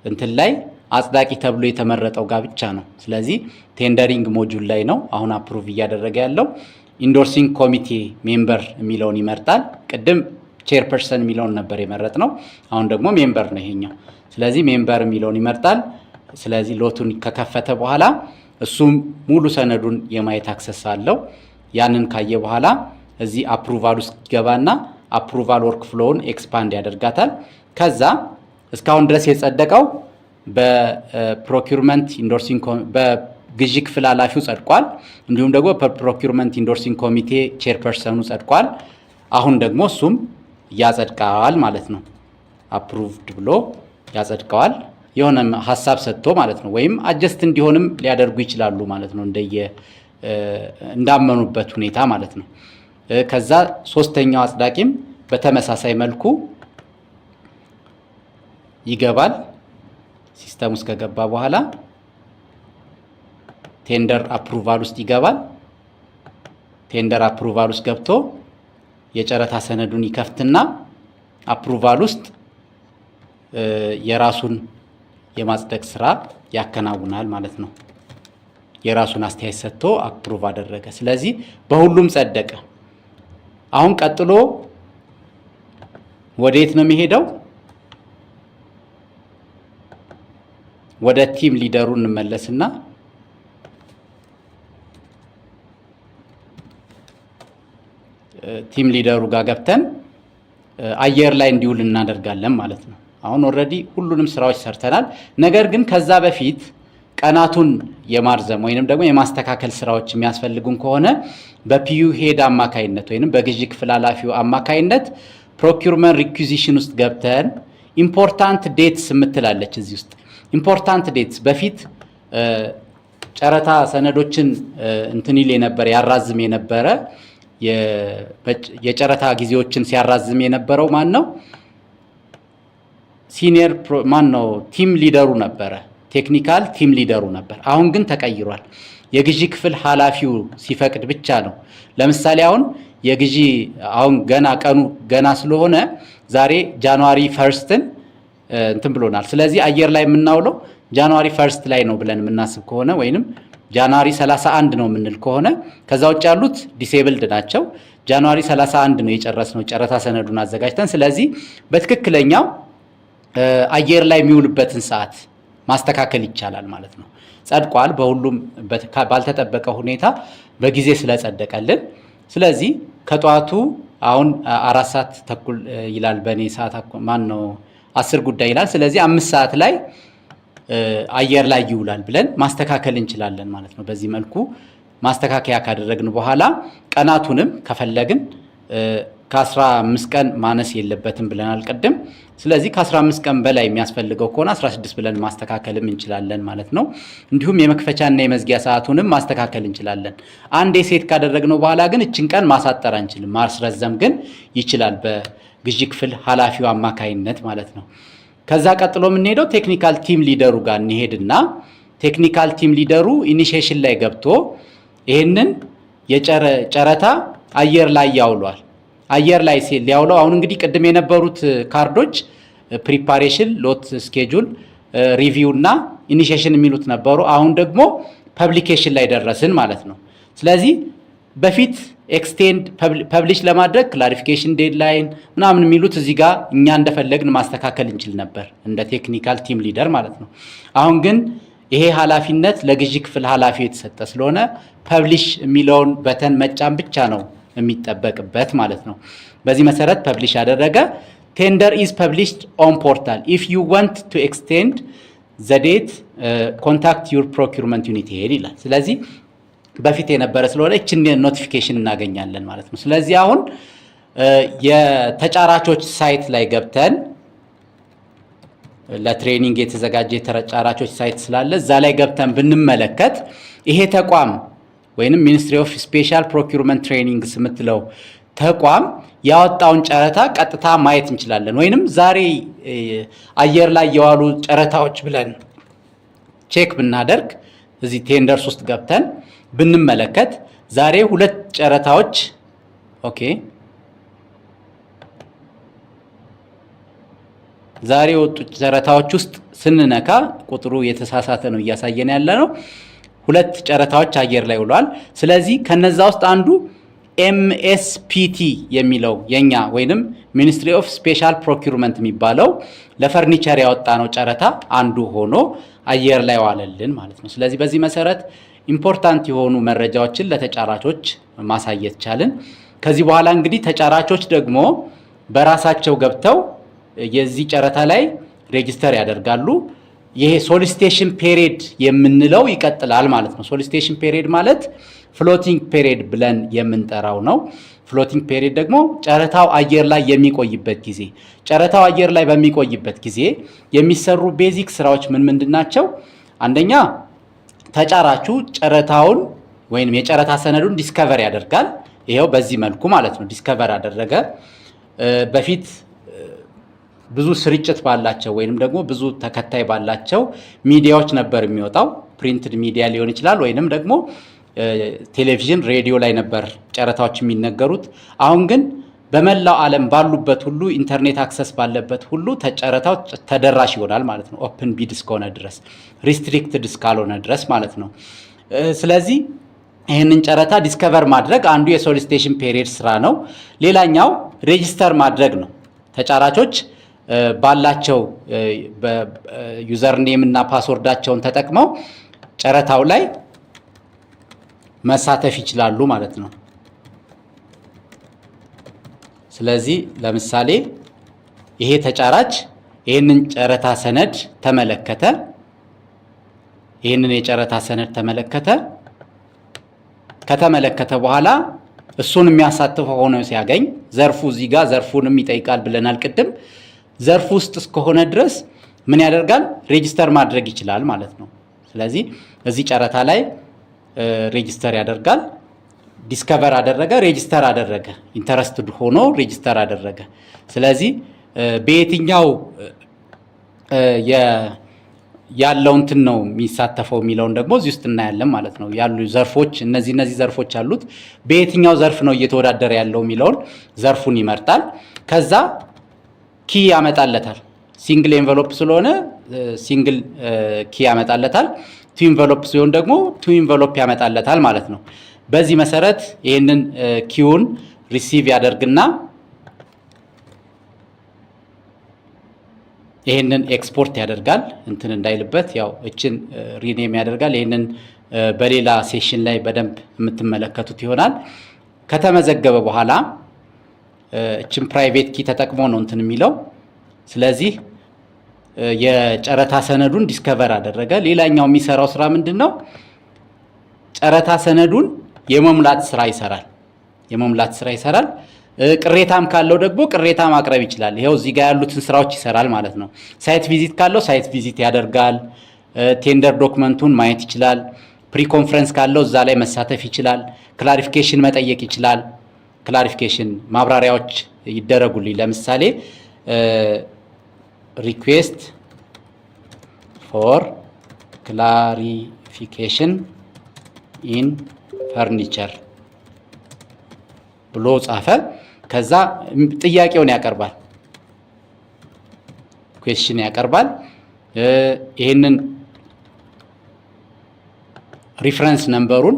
እንትን ላይ አጽዳቂ ተብሎ የተመረጠው ጋር ብቻ ነው። ስለዚህ ቴንደሪንግ ሞጁል ላይ ነው አሁን አፕሩቭ እያደረገ ያለው። ኢንዶርሲንግ ኮሚቴ ሜምበር የሚለውን ይመርጣል። ቅድም ቼርፐርሰን የሚለውን ነበር የመረጥ ነው። አሁን ደግሞ ሜምበር ነው ይሄኛው። ስለዚህ ሜምበር የሚለውን ይመርጣል። ስለዚህ ሎቱን ከከፈተ በኋላ እሱም ሙሉ ሰነዱን የማየት አክሰስ አለው። ያንን ካየ በኋላ እዚህ አፕሩቫል ውስጥ ይገባና አፕሩቫል ወርክ ፍሎውን ኤክስፓንድ ያደርጋታል። ከዛ እስካሁን ድረስ የጸደቀው በፕሮኪውርመንት ኢንዶርሲንግ በግዢ ክፍል ኃላፊው ጸድቋል። እንዲሁም ደግሞ በፕሮኪውርመንት ኢንዶርሲንግ ኮሚቴ ቼርፐርሰኑ ጸድቋል። አሁን ደግሞ እሱም ያጸድቀዋል ማለት ነው። አፕሩቭድ ብሎ ያጸድቀዋል። የሆነ ሀሳብ ሰጥቶ ማለት ነው። ወይም አጀስት እንዲሆንም ሊያደርጉ ይችላሉ ማለት ነው፣ እንዳመኑበት ሁኔታ ማለት ነው። ከዛ ሶስተኛው አጽዳቂም በተመሳሳይ መልኩ ይገባል። ሲስተም ውስጥ ከገባ በኋላ ቴንደር አፕሩቫል ውስጥ ይገባል። ቴንደር አፕሩቫል ውስጥ ገብቶ የጨረታ ሰነዱን ይከፍትና አፕሩቫል ውስጥ የራሱን የማጽደቅ ስራ ያከናውናል ማለት ነው። የራሱን አስተያየት ሰጥቶ አፕሩቭ አደረገ። ስለዚህ በሁሉም ጸደቀ። አሁን ቀጥሎ ወዴት ነው የሚሄደው? ወደ ቲም ሊደሩ እንመለስና ቲም ሊደሩ ጋር ገብተን አየር ላይ እንዲውል እናደርጋለን ማለት ነው። አሁን ኦልሬዲ ሁሉንም ስራዎች ሰርተናል። ነገር ግን ከዛ በፊት ቀናቱን የማርዘም ወይንም ደግሞ የማስተካከል ስራዎች የሚያስፈልጉን ከሆነ በፒዩ ሄድ አማካይነት ወይንም በግዢ ክፍል ኃላፊው አማካይነት ፕሮኪውርመንት ሪኩዚሽን ውስጥ ገብተን ኢምፖርታንት ዴትስ የምትላለች እዚህ ውስጥ ኢምፖርታንት ዴትስ በፊት ጨረታ ሰነዶችን እንትን ይል የነበረ ያራዝም የነበረ የጨረታ ጊዜዎችን ሲያራዝም የነበረው ማን ነው? ሲኒየር ማን ነው? ቲም ሊደሩ ነበረ። ቴክኒካል ቲም ሊደሩ ነበር። አሁን ግን ተቀይሯል። የግዢ ክፍል ኃላፊው ሲፈቅድ ብቻ ነው። ለምሳሌ አሁን የግዢ አሁን ገና ቀኑ ገና ስለሆነ ዛሬ ጃንዋሪ ፈርስትን እንትን ብሎናል። ስለዚህ አየር ላይ የምናውለው ጃንዋሪ ፈርስት ላይ ነው ብለን የምናስብ ከሆነ ወይንም ጃንዋሪ 31 ነው የምንል ከሆነ ከዛ ውጭ ያሉት ዲሴብልድ ናቸው። ጃንዋሪ 31 ነው የጨረስነው ጨረታ ሰነዱን አዘጋጅተን። ስለዚህ በትክክለኛው አየር ላይ የሚውልበትን ሰዓት ማስተካከል ይቻላል ማለት ነው። ጸድቋል። በሁሉም ባልተጠበቀ ሁኔታ በጊዜ ስለጸደቀልን። ስለዚህ ከጠዋቱ አሁን 4 ሰዓት ተኩል ይላል በእኔ ሰዓት ማን ነው 10 ጉዳይ ይላል። ስለዚህ 5 ሰዓት ላይ አየር ላይ ይውላል ብለን ማስተካከል እንችላለን ማለት ነው። በዚህ መልኩ ማስተካከያ ካደረግን በኋላ ቀናቱንም ከፈለግን ከ15 ቀን ማነስ የለበትም ብለናል ቀደም። ስለዚህ ከ15 ቀን በላይ የሚያስፈልገው ከሆነ 16 ብለን ማስተካከልም እንችላለን ማለት ነው። እንዲሁም የመክፈቻና የመዝጊያ ሰዓቱንም ማስተካከል እንችላለን። አንዴ ሴት ካደረግነው በኋላ ግን እችን ቀን ማሳጠር አንችልም። ማስረዘም ግን ይችላል በግዢ ክፍል ኃላፊው አማካይነት ማለት ነው። ከዛ ቀጥሎ የምንሄደው ቴክኒካል ቲም ሊደሩ ጋር እንሄድና ቴክኒካል ቲም ሊደሩ ኢኒሺዬሽን ላይ ገብቶ ይሄንን የጨረታ አየር ላይ ያውሏል። አየር ላይ ሊያውለው አሁን እንግዲህ ቅድም የነበሩት ካርዶች ፕሪፓሬሽን፣ ሎት ስኬጁል፣ ሪቪው እና ኢኒሺዬሽን የሚሉት ነበሩ። አሁን ደግሞ ፐብሊኬሽን ላይ ደረስን ማለት ነው። ስለዚህ በፊት ኤክስቴንድ ፐብሊሽ ለማድረግ ክላሪፊኬሽን ዴድላይን ምናምን የሚሉት እዚህ ጋር እኛ እንደፈለግን ማስተካከል እንችል ነበር እንደ ቴክኒካል ቲም ሊደር ማለት ነው። አሁን ግን ይሄ ኃላፊነት ለግዢ ክፍል ኃላፊው የተሰጠ ስለሆነ ፐብሊሽ የሚለውን በተን መጫን ብቻ ነው የሚጠበቅበት ማለት ነው። በዚህ መሰረት ፐብሊሽ ያደረገ ቴንደር ኢዝ ፐብሊሽድ ኦን ፖርታል ኢፍ ዩ ዋንት ቱ ኤክስቴንድ ዘ ዴት ኮንታክት ዩር ፕሮኪውርመንት ዩኒት ይሄድ ይላል። ስለዚህ በፊት የነበረ ስለሆነ እችን ኖቲፊኬሽን እናገኛለን ማለት ነው። ስለዚህ አሁን የተጫራቾች ሳይት ላይ ገብተን ለትሬኒንግ የተዘጋጀ የተጫራቾች ሳይት ስላለ እዛ ላይ ገብተን ብንመለከት ይሄ ተቋም ወይንም ሚኒስትሪ ኦፍ ስፔሻል ፕሮኪውርመንት ትሬኒንግስ የምትለው ተቋም ያወጣውን ጨረታ ቀጥታ ማየት እንችላለን። ወይንም ዛሬ አየር ላይ የዋሉ ጨረታዎች ብለን ቼክ ብናደርግ እዚህ ቴንደርስ ውስጥ ገብተን ብንመለከት ዛሬ 2 ጨረታዎች ዛሬ ወጡ ጨረታዎች ውስጥ ስንነካ ቁጥሩ የተሳሳተ ነው እያሳየን ያለ ነው። 2 ጨረታዎች አየር ላይ ውሏል። ስለዚህ ከነዛ ውስጥ አንዱ MSPT የሚለው የኛ ወይንም ሚኒስትሪ ኦፍ ስፔሻል ፕሮኪውርመንት የሚባለው ለፈርኒቸር ያወጣ ነው ጨረታ አንዱ ሆኖ አየር ላይ ዋለልን ማለት ነው። ስለዚህ በዚህ መሰረት ኢምፖርታንት የሆኑ መረጃዎችን ለተጫራቾች ማሳየት ቻልን። ከዚህ በኋላ እንግዲህ ተጫራቾች ደግሞ በራሳቸው ገብተው የዚህ ጨረታ ላይ ሬጂስተር ያደርጋሉ። ይሄ ሶሊሲቴሽን ፔሪድ የምንለው ይቀጥላል ማለት ነው። ሶሊሲቴሽን ፔሪድ ማለት ፍሎቲንግ ፔሪድ ብለን የምንጠራው ነው። ፍሎቲንግ ፔሪድ ደግሞ ጨረታው አየር ላይ የሚቆይበት ጊዜ። ጨረታው አየር ላይ በሚቆይበት ጊዜ የሚሰሩ ቤዚክ ስራዎች ምንድን ናቸው? አንደኛ ተጫራቹ ጨረታውን ወይም የጨረታ ሰነዱን ዲስከቨር ያደርጋል። ይሄው በዚህ መልኩ ማለት ነው። ዲስከቨር አደረገ። በፊት ብዙ ስርጭት ባላቸው ወይንም ደግሞ ብዙ ተከታይ ባላቸው ሚዲያዎች ነበር የሚወጣው። ፕሪንትድ ሚዲያ ሊሆን ይችላል ወይንም ደግሞ ቴሌቪዥን፣ ሬዲዮ ላይ ነበር ጨረታዎች የሚነገሩት። አሁን ግን በመላው ዓለም ባሉበት ሁሉ ኢንተርኔት አክሰስ ባለበት ሁሉ ጨረታው ተደራሽ ይሆናል ማለት ነው። ኦፕን ቢድ እስከሆነ ድረስ ሪስትሪክትድ እስካልሆነ ድረስ ማለት ነው። ስለዚህ ይህንን ጨረታ ዲስከቨር ማድረግ አንዱ የሶሊሲቴሽን ፔሪድ ስራ ነው። ሌላኛው ሬጂስተር ማድረግ ነው። ተጫራቾች ባላቸው ዩዘር ኔም እና ፓስወርዳቸውን ተጠቅመው ጨረታው ላይ መሳተፍ ይችላሉ ማለት ነው። ስለዚህ ለምሳሌ ይሄ ተጫራች ይሄንን ጨረታ ሰነድ ተመለከተ። ይሄንን የጨረታ ሰነድ ተመለከተ። ከተመለከተ በኋላ እሱን የሚያሳትፈው ሆኖ ሲያገኝ ዘርፉ እዚህ ጋር ዘርፉንም ይጠይቃል ብለናል ቅድም። ዘርፉ ውስጥ እስከሆነ ድረስ ምን ያደርጋል? ሬጂስተር ማድረግ ይችላል ማለት ነው። ስለዚህ እዚህ ጨረታ ላይ ሬጂስተር ያደርጋል። ዲስከቨር አደረገ፣ ሬጂስተር አደረገ፣ ኢንተረስትድ ሆኖ ሬጂስተር አደረገ። ስለዚህ በየትኛው ያለው እንትን ነው የሚሳተፈው የሚለውን ደግሞ እዚህ ውስጥ እናያለን ማለት ነው። ያሉ ዘርፎች እነዚህ ዘርፎች አሉት። በየትኛው ዘርፍ ነው እየተወዳደረ ያለው የሚለውን ዘርፉን ይመርጣል። ከዛ ኪ ያመጣለታል። ሲንግል ኤንቨሎፕ ስለሆነ ሲንግል ኪ ያመጣለታል። ቱ ኢንቨሎፕ ሲሆን ደግሞ ቱ ኢንቨሎፕ ያመጣለታል ማለት ነው። በዚህ መሰረት ይህንን ኪውን ሪሲቭ ያደርግና ይህንን ኤክስፖርት ያደርጋል። እንትን እንዳይልበት ያው እችን ሪኔም ያደርጋል። ይህንን በሌላ ሴሽን ላይ በደንብ የምትመለከቱት ይሆናል። ከተመዘገበ በኋላ እችን ፕራይቬት ኪ ተጠቅሞ ነው እንትን የሚለው። ስለዚህ የጨረታ ሰነዱን ዲስከቨር አደረገ። ሌላኛው የሚሰራው ስራ ምንድን ነው? ጨረታ ሰነዱን የመሙላት ስራ ይሰራል። ቅሬታም ካለው ደግሞ ቅሬታ ማቅረብ ይችላል። ይሄው እዚህ ጋር ያሉትን ስራዎች ይሰራል ማለት ነው። ሳይት ቪዚት ካለው ሳይት ቪዚት ያደርጋል። ቴንደር ዶክመንቱን ማየት ይችላል። ፕሪ ኮንፈረንስ ካለው እዛ ላይ መሳተፍ ይችላል። ክላሪፊኬሽን መጠየቅ ይችላል። ክላሪፊኬሽን ማብራሪያዎች ይደረጉልኝ። ለምሳሌ ሪኩዌስት ፎር ክላሪፊኬሽን ኢን ፈርኒቸር ብሎ ጻፈ። ከዛ ጥያቄውን ያቀርባል፣ ኩዌስችን ያቀርባል። ይሄንን ሪፈረንስ ነምበሩን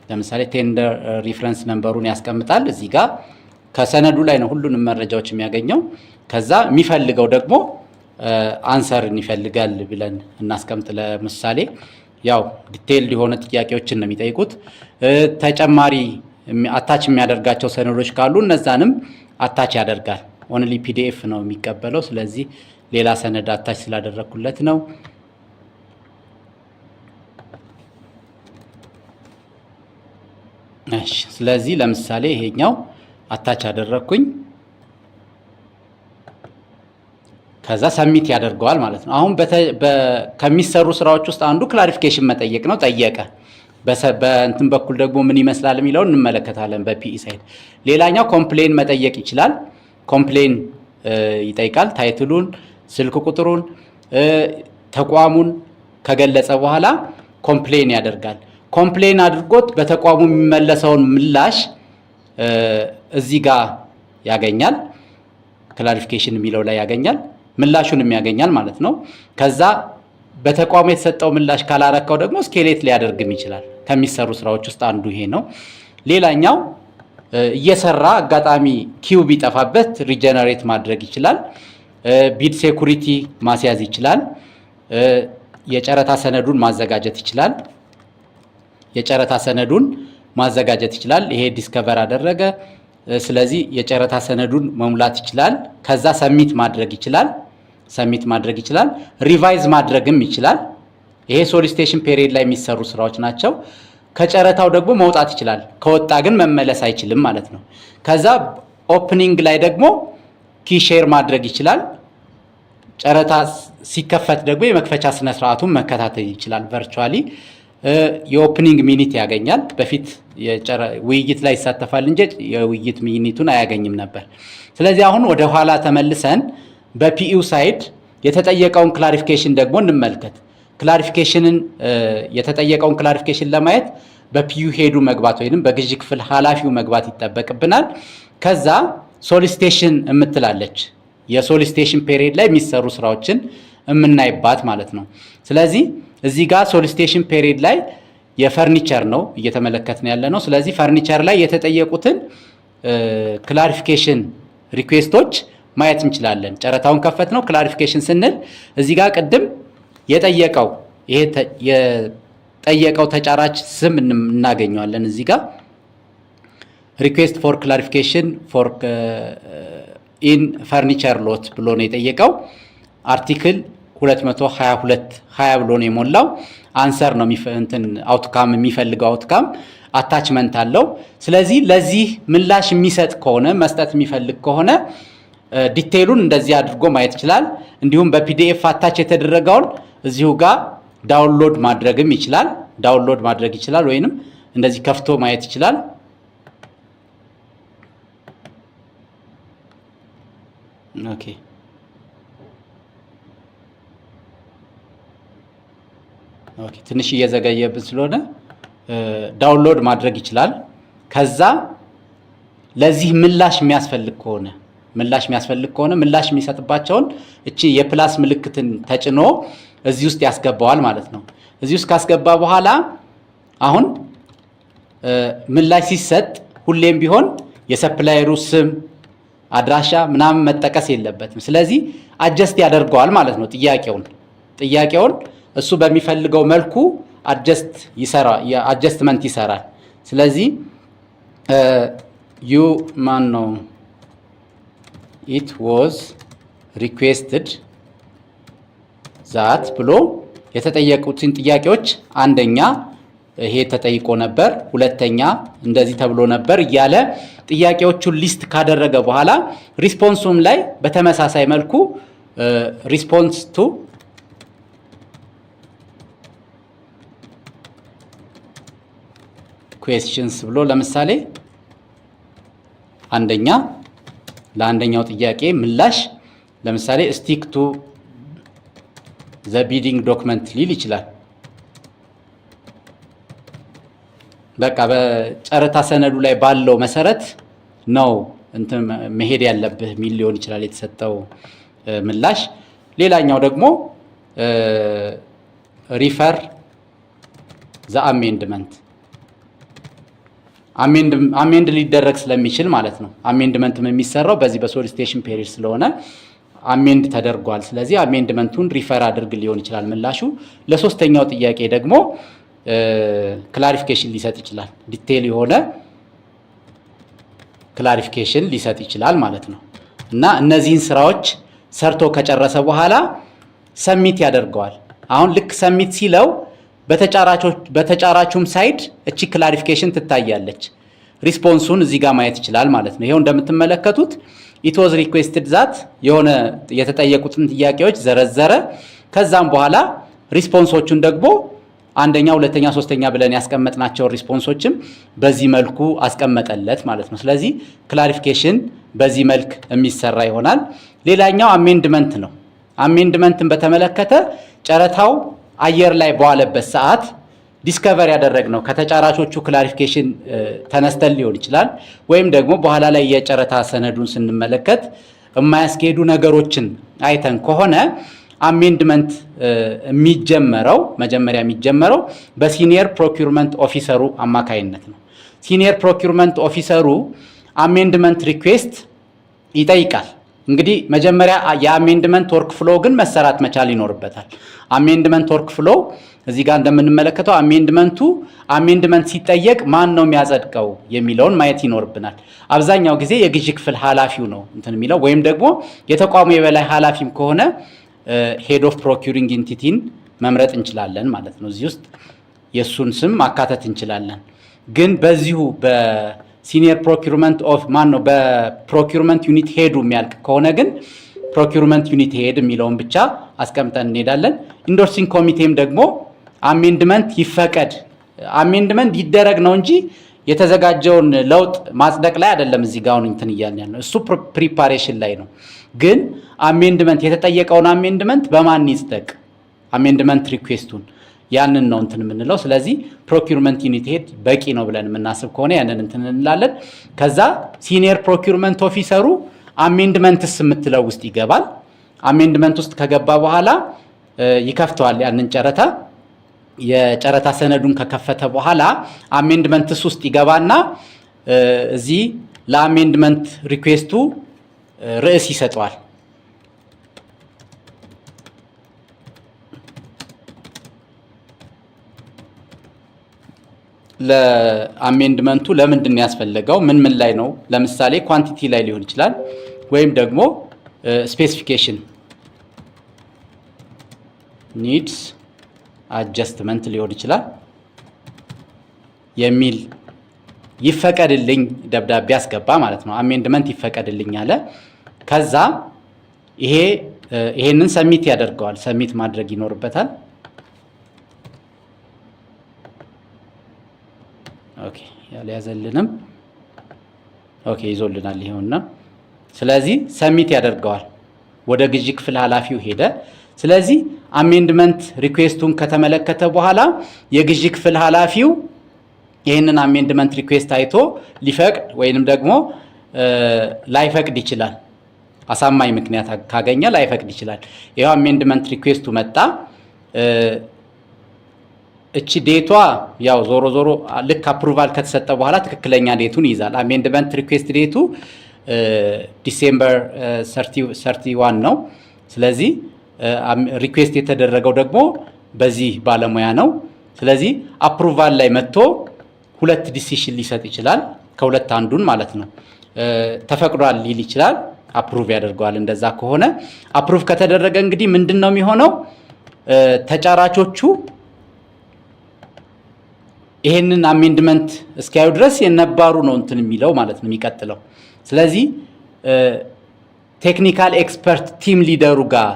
ለምሳሌ ቴንደር ሪፈረንስ ነምበሩን ያስቀምጣል። እዚህ ጋር ከሰነዱ ላይ ነው ሁሉንም መረጃዎች የሚያገኘው። ከዛ የሚፈልገው ደግሞ አንሰርን ይፈልጋል ብለን እናስቀምጥ። ለምሳሌ ያው ዲቴይልድ የሆነ ጥያቄዎችን ነው የሚጠይቁት። ተጨማሪ አታች የሚያደርጋቸው ሰነዶች ካሉ እነዛንም አታች ያደርጋል። ኦንሊ ፒዲኤፍ ነው የሚቀበለው። ስለዚህ ሌላ ሰነድ አታች ስላደረኩለት ነው። እሺ፣ ስለዚህ ለምሳሌ ይሄኛው አታች አደረኩኝ። ከዛ ሰሚት ያደርገዋል ማለት ነው። አሁን ከሚሰሩ ስራዎች ውስጥ አንዱ ክላሪፊኬሽን መጠየቅ ነው። ጠየቀ። በእንትን በኩል ደግሞ ምን ይመስላል የሚለውን እንመለከታለን በፒኢ ሳይድ። ሌላኛው ኮምፕሌን መጠየቅ ይችላል። ኮምፕሌን ይጠይቃል። ታይትሉን፣ ስልክ ቁጥሩን፣ ተቋሙን ከገለጸ በኋላ ኮምፕሌን ያደርጋል። ኮምፕሌን አድርጎት በተቋሙ የሚመለሰውን ምላሽ እዚህ ጋር ያገኛል። ክላሪፊኬሽን የሚለው ላይ ያገኛል። ምላሹንም ያገኛል ማለት ነው። ከዛ በተቋሙ የተሰጠው ምላሽ ካላረካው ደግሞ ስኬሌት ሊያደርግም ይችላል። ከሚሰሩ ስራዎች ውስጥ አንዱ ይሄ ነው። ሌላኛው እየሰራ አጋጣሚ ኪው ቢጠፋበት ሪጀነሬት ማድረግ ይችላል። ቢድ ሴኩሪቲ ማስያዝ ይችላል። የጨረታ ሰነዱን ማዘጋጀት ይችላል። ይሄ ዲስከቨር አደረገ። ስለዚህ የጨረታ ሰነዱን መሙላት ይችላል። ከዛ ሰሚት ማድረግ ይችላል። ሪቫይዝ ማድረግም ይችላል። ይሄ ሶሊሲቴሽን ፔሪየድ ላይ የሚሰሩ ስራዎች ናቸው። ከጨረታው ደግሞ መውጣት ይችላል። ከወጣ ግን መመለስ አይችልም ማለት ነው። ከዛ ኦፕኒንግ ላይ ደግሞ ኪ ሼር ማድረግ ይችላል። ጨረታ ሲከፈት ደግሞ የመክፈቻ ስነ ስርዓቱን መከታተል ይችላል ቨርቹዋሊ። የኦፕኒንግ ሚኒት ያገኛል። በፊት ውይይት ላይ ይሳተፋል እንጂ የውይይት ሚኒቱን አያገኝም ነበር። ስለዚህ አሁን ወደ ኋላ ተመልሰን በፒኢው ሳይድ የተጠየቀውን ክላሪፊኬሽን ደግሞ እንመልከት። የተጠየቀውን ክላሪፊኬሽን ለማየት በፒኢው ሄዱ መግባት ወይንም በግዢ ክፍል ኃላፊው መግባት ይጠበቅብናል። ከዛ ሶሊሲቴሽን የምትላለች የሶሊሲቴሽን ፔሪየድ ላይ የሚሰሩ ስራዎችን የምናይባት ማለት ነው። ስለዚህ እዚህ ጋር ሶሊሲቴሽን ፔሪየድ ላይ የፈርኒቸር ነው እየተመለከትን ያለ ነው። ስለዚህ ፈርኒቸር ላይ የተጠየቁትን ክላሪፊኬሽን ሪኩዌስቶች ማየት እንችላለን። ጨረታውን ከፈት ነው። ክላሪፊኬሽን ስንል እዚህ ጋር ቅድም የጠየቀው ተጫራች ስም እናገኘዋለን። እዚህ ጋር ሪኩዌስት ፎር ክላሪፊኬሽን ፎር ኢን ፈርኒቸር ሎት ብሎ ነው የጠየቀው። አርቲክል 222 20 ብሎ ነው የሞላው። አንሰር ነው አውትካም የሚፈልገው አውትካም አታችመንት አለው። ስለዚህ ለዚህ ምላሽ የሚሰጥ ከሆነ መስጠት የሚፈልግ ከሆነ ዲቴይሉን እንደዚህ አድርጎ ማየት ይችላል። እንዲሁም በፒዲኤፍ አታች የተደረገውን እዚሁ ጋር ዳውንሎድ ማድረግ ይችላል ወይንም እንደዚህ ከፍቶ ማየት ይችላል። ኦኬ ትንሽ እየዘገየብን ስለሆነ ዳውንሎድ ማድረግ ይችላል። ከዛ ለዚህ ምላሽ የሚያስፈልግ ከሆነ ምላሽ የሚሰጥባቸውን እቺ የፕላስ ምልክትን ተጭኖ እዚህ ውስጥ ያስገባዋል ማለት ነው። እዚህ ውስጥ ካስገባ በኋላ አሁን ምላሽ ሲሰጥ ሁሌም ቢሆን የሰፕላየሩ ስም፣ አድራሻ ምናምን መጠቀስ የለበትም። ስለዚህ አጀስት ያደርገዋል ማለት ነው። ጥያቄውን እሱ በሚፈልገው መልኩ አጀስትመንት ይሰራል። ስለዚህ it was requested that ብሎ የተጠየቁትን ጥያቄዎች አንደኛ ይሄ ተጠይቆ ነበር፣ ሁለተኛ እንደዚህ ተብሎ ነበር እያለ ጥያቄዎቹን ሊስት ካደረገ በኋላ ሪስፖንሱም ላይ በተመሳሳይ መልኩ ሪስፖንስ ቱ ኩዌስችንስ ብሎ ለምሳሌ ለአንደኛው ጥያቄ ምላሽ ለምሳሌ ስቲክ ቱ ዘ ቢዲንግ ዶክመንት ሊል ይችላል። በቃ በጨረታ ሰነዱ ላይ ባለው መሰረት ነው እንትን መሄድ ያለብህ ሚል ሊሆን ይችላል የተሰጠው ምላሽ። ሌላኛው ደግሞ ሪፈር ዘ አሜንድመንት አሜንድ ሊደረግ ስለሚችል ማለት ነው። አሜንድመንትም የሚሰራው በዚህ በሶሊሲቴሽን ፔሪድ ስለሆነ አሜንድ ተደርጓል። ስለዚህ አሜንድመንቱን ሪፈር አድርግ ሊሆን ይችላል ምላሹ። ለሶስተኛው ጥያቄ ደግሞ ክላሪፊኬሽን ሊሰጥ ይችላል። ዲቴል የሆነ ክላሪፊኬሽን ሊሰጥ ይችላል ማለት ነው። እና እነዚህን ስራዎች ሰርቶ ከጨረሰ በኋላ ሰሚት ያደርገዋል። አሁን ልክ ሰሚት ሲለው በተጫራቹም ሳይድ እቺ ክላሪፊኬሽን ትታያለች። ሪስፖንሱን እዚህ ጋር ማየት ይችላል ማለት ነው። ይሄው እንደምትመለከቱት ኢት ዋዝ ሪኩዌስትድ ዛት የሆነ የተጠየቁትን ጥያቄዎች ዘረዘረ። ከዛም በኋላ ሪስፖንሶቹን ደግሞ አንደኛ፣ ሁለተኛ፣ ሶስተኛ ብለን ያስቀመጥናቸውን ሪስፖንሶችም በዚህ መልኩ አስቀመጠለት ማለት ነው። ስለዚህ ክላሪፊኬሽን በዚህ መልክ የሚሰራ ይሆናል። ሌላኛው አሜንድመንት ነው። አሜንድመንትን በተመለከተ ጨረታው አየር ላይ በዋለበት ሰዓት ዲስከቨር ያደረግነው ከተጫራቾቹ ክላሪፊኬሽን ተነስተን ሊሆን ይችላል። ወይም ደግሞ በኋላ ላይ የጨረታ ሰነዱን ስንመለከት የማያስኬዱ ነገሮችን አይተን ከሆነ አሜንድመንት መጀመሪያ የሚጀመረው በሲኒየር ፕሮኪውርመንት ኦፊሰሩ አማካይነት ነው። ሲኒየር ፕሮኪውርመንት ኦፊሰሩ አሜንድመንት ሪኩዌስት ይጠይቃል። እንግዲህ መጀመሪያ የአሜንድመንት ወርክ ፍሎ ግን መሰራት መቻል ይኖርበታል። አሜንድመንት ወርክ ፍሎ እዚህ ጋር እንደምንመለከተው አሜንድመንት ሲጠየቅ ማን ነው የሚያጸድቀው የሚለውን ማየት ይኖርብናል። አብዛኛው ጊዜ የግዢ ክፍል ኃላፊው ነው እንትን የሚለው ወይም ደግሞ የተቋሙ የበላይ ኃላፊም ከሆነ ሄድ ኦፍ ፕሮኪውሪንግ ኢንቲቲን መምረጥ እንችላለን ማለት ነው። እዚህ ውስጥ የሱን ስም ማካተት እንችላለን። ግን በዚሁ በሲኒየር ፕሮኪውርመንት በፕሮኪውርመንት ዩኒት ሄዱ የሚያልቅ ከሆነ ግን ፕሮኪውርመንት ዩኒት ሄድ የሚለውን ብቻ አስቀምጠን እንሄዳለን። ኢንዶርሲንግ ኮሚቴም ደግሞ አሜንድመንት አሜንድመንት ይደረግ ነው እንጂ የተዘጋጀውን ለውጥ ማጽደቅ ላይ አይደለም። እዚህ ጋር አሁን እንትን እያልን ያለው እሱ ፕሪፓሬሽን ላይ ነው። ግን አሜንድመንት የተጠየቀውን አሜንድመንት በማን ይጽደቅ? አሜንድመንት ሪኩዌስቱን ያንን ነው እንትን የምንለው። ስለዚህ ፕሮኪውርመንት ዩኒት ሄድ በቂ ነው ብለን የምናስብ ከሆነ ያንን እንትን እንላለን። ከዛ ሲኒየር ፕሮኪውርመንት ኦፊሰሩ አሜንድመንትስ የምትለው ውስጥ ይገባል። አሜንድመንት ውስጥ ከገባ በኋላ ይከፍተዋል ያንን ጨረታ። የጨረታ ሰነዱን ከከፈተ በኋላ አሜንድመንትስ ውስጥ ይገባና እዚህ ለአሜንድመንት ሪኩዌስቱ ርዕስ ይሰጠዋል። ለአሜንድመንቱ ለምንድን ነው ያስፈልገው? ምን ላይ ነው? ለምሳሌ ኳንቲቲ ላይ ሊሆን ይችላል፣ ወይም ደግሞ ስፔሲፊኬሽን ኒድስ አጀስትመንት ሊሆን ይችላል የሚል ይፈቀድልኝ ደብዳቤ አስገባ ማለት ነው። አሜንድመንት ይፈቀድልኝ አለ። ከዛ ይሄንን ሰሚት ያደርገዋል። ሰሚት ማድረግ ይኖርበታል። ኦኬ ያልያዘልንም ኦኬ ይዞልናል ይሄውና። ስለዚህ ሰሚት ያደርገዋል። ወደ ግዢ ክፍል ኃላፊው ሄደ። ስለዚህ አሜንድመንት ሪኩዌስቱን ከተመለከተ በኋላ የግዢ ክፍል ኃላፊው ይህንን አሜንድመንት ሪኩዌስት አይቶ ሊፈቅድ ወይንም ደግሞ ላይፈቅድ ይችላል። አሳማኝ ምክንያት ካገኘ ላይፈቅድ ይችላል። ይሄው አሜንድመንት ሪኩዌስቱ መጣ። እቺ ዴቷ ያው ዞሮ ዞሮ ልክ አፕሩቫል ከተሰጠ በኋላ ትክክለኛ ዴቱን ይዛል። አሜንድመንት ሪኩዌስት ዴቱ ዲሴምበር 31 ነው። ስለዚህ ሪኩዌስት የተደረገው ደግሞ በዚህ ባለሙያ ነው። ስለዚህ አፕሩቫል ላይ መጥቶ ሁለት ዲሲሽን ሊሰጥ ይችላል። ከሁለት አንዱን ማለት ነው። ተፈቅዷል ሊል ይችላል፣ አፕሩቭ ያደርገዋል። እንደዛ ከሆነ አፕሩቭ ከተደረገ እንግዲህ ምንድን ነው የሚሆነው? ተጫራቾቹ ይሄንን አሜንድመንት እስኪያዩ ድረስ የነባሩ ነው እንትን የሚለው ማለት ነው የሚቀጥለው። ስለዚህ ቴክኒካል ኤክስፐርት ቲም ሊደሩ ጋር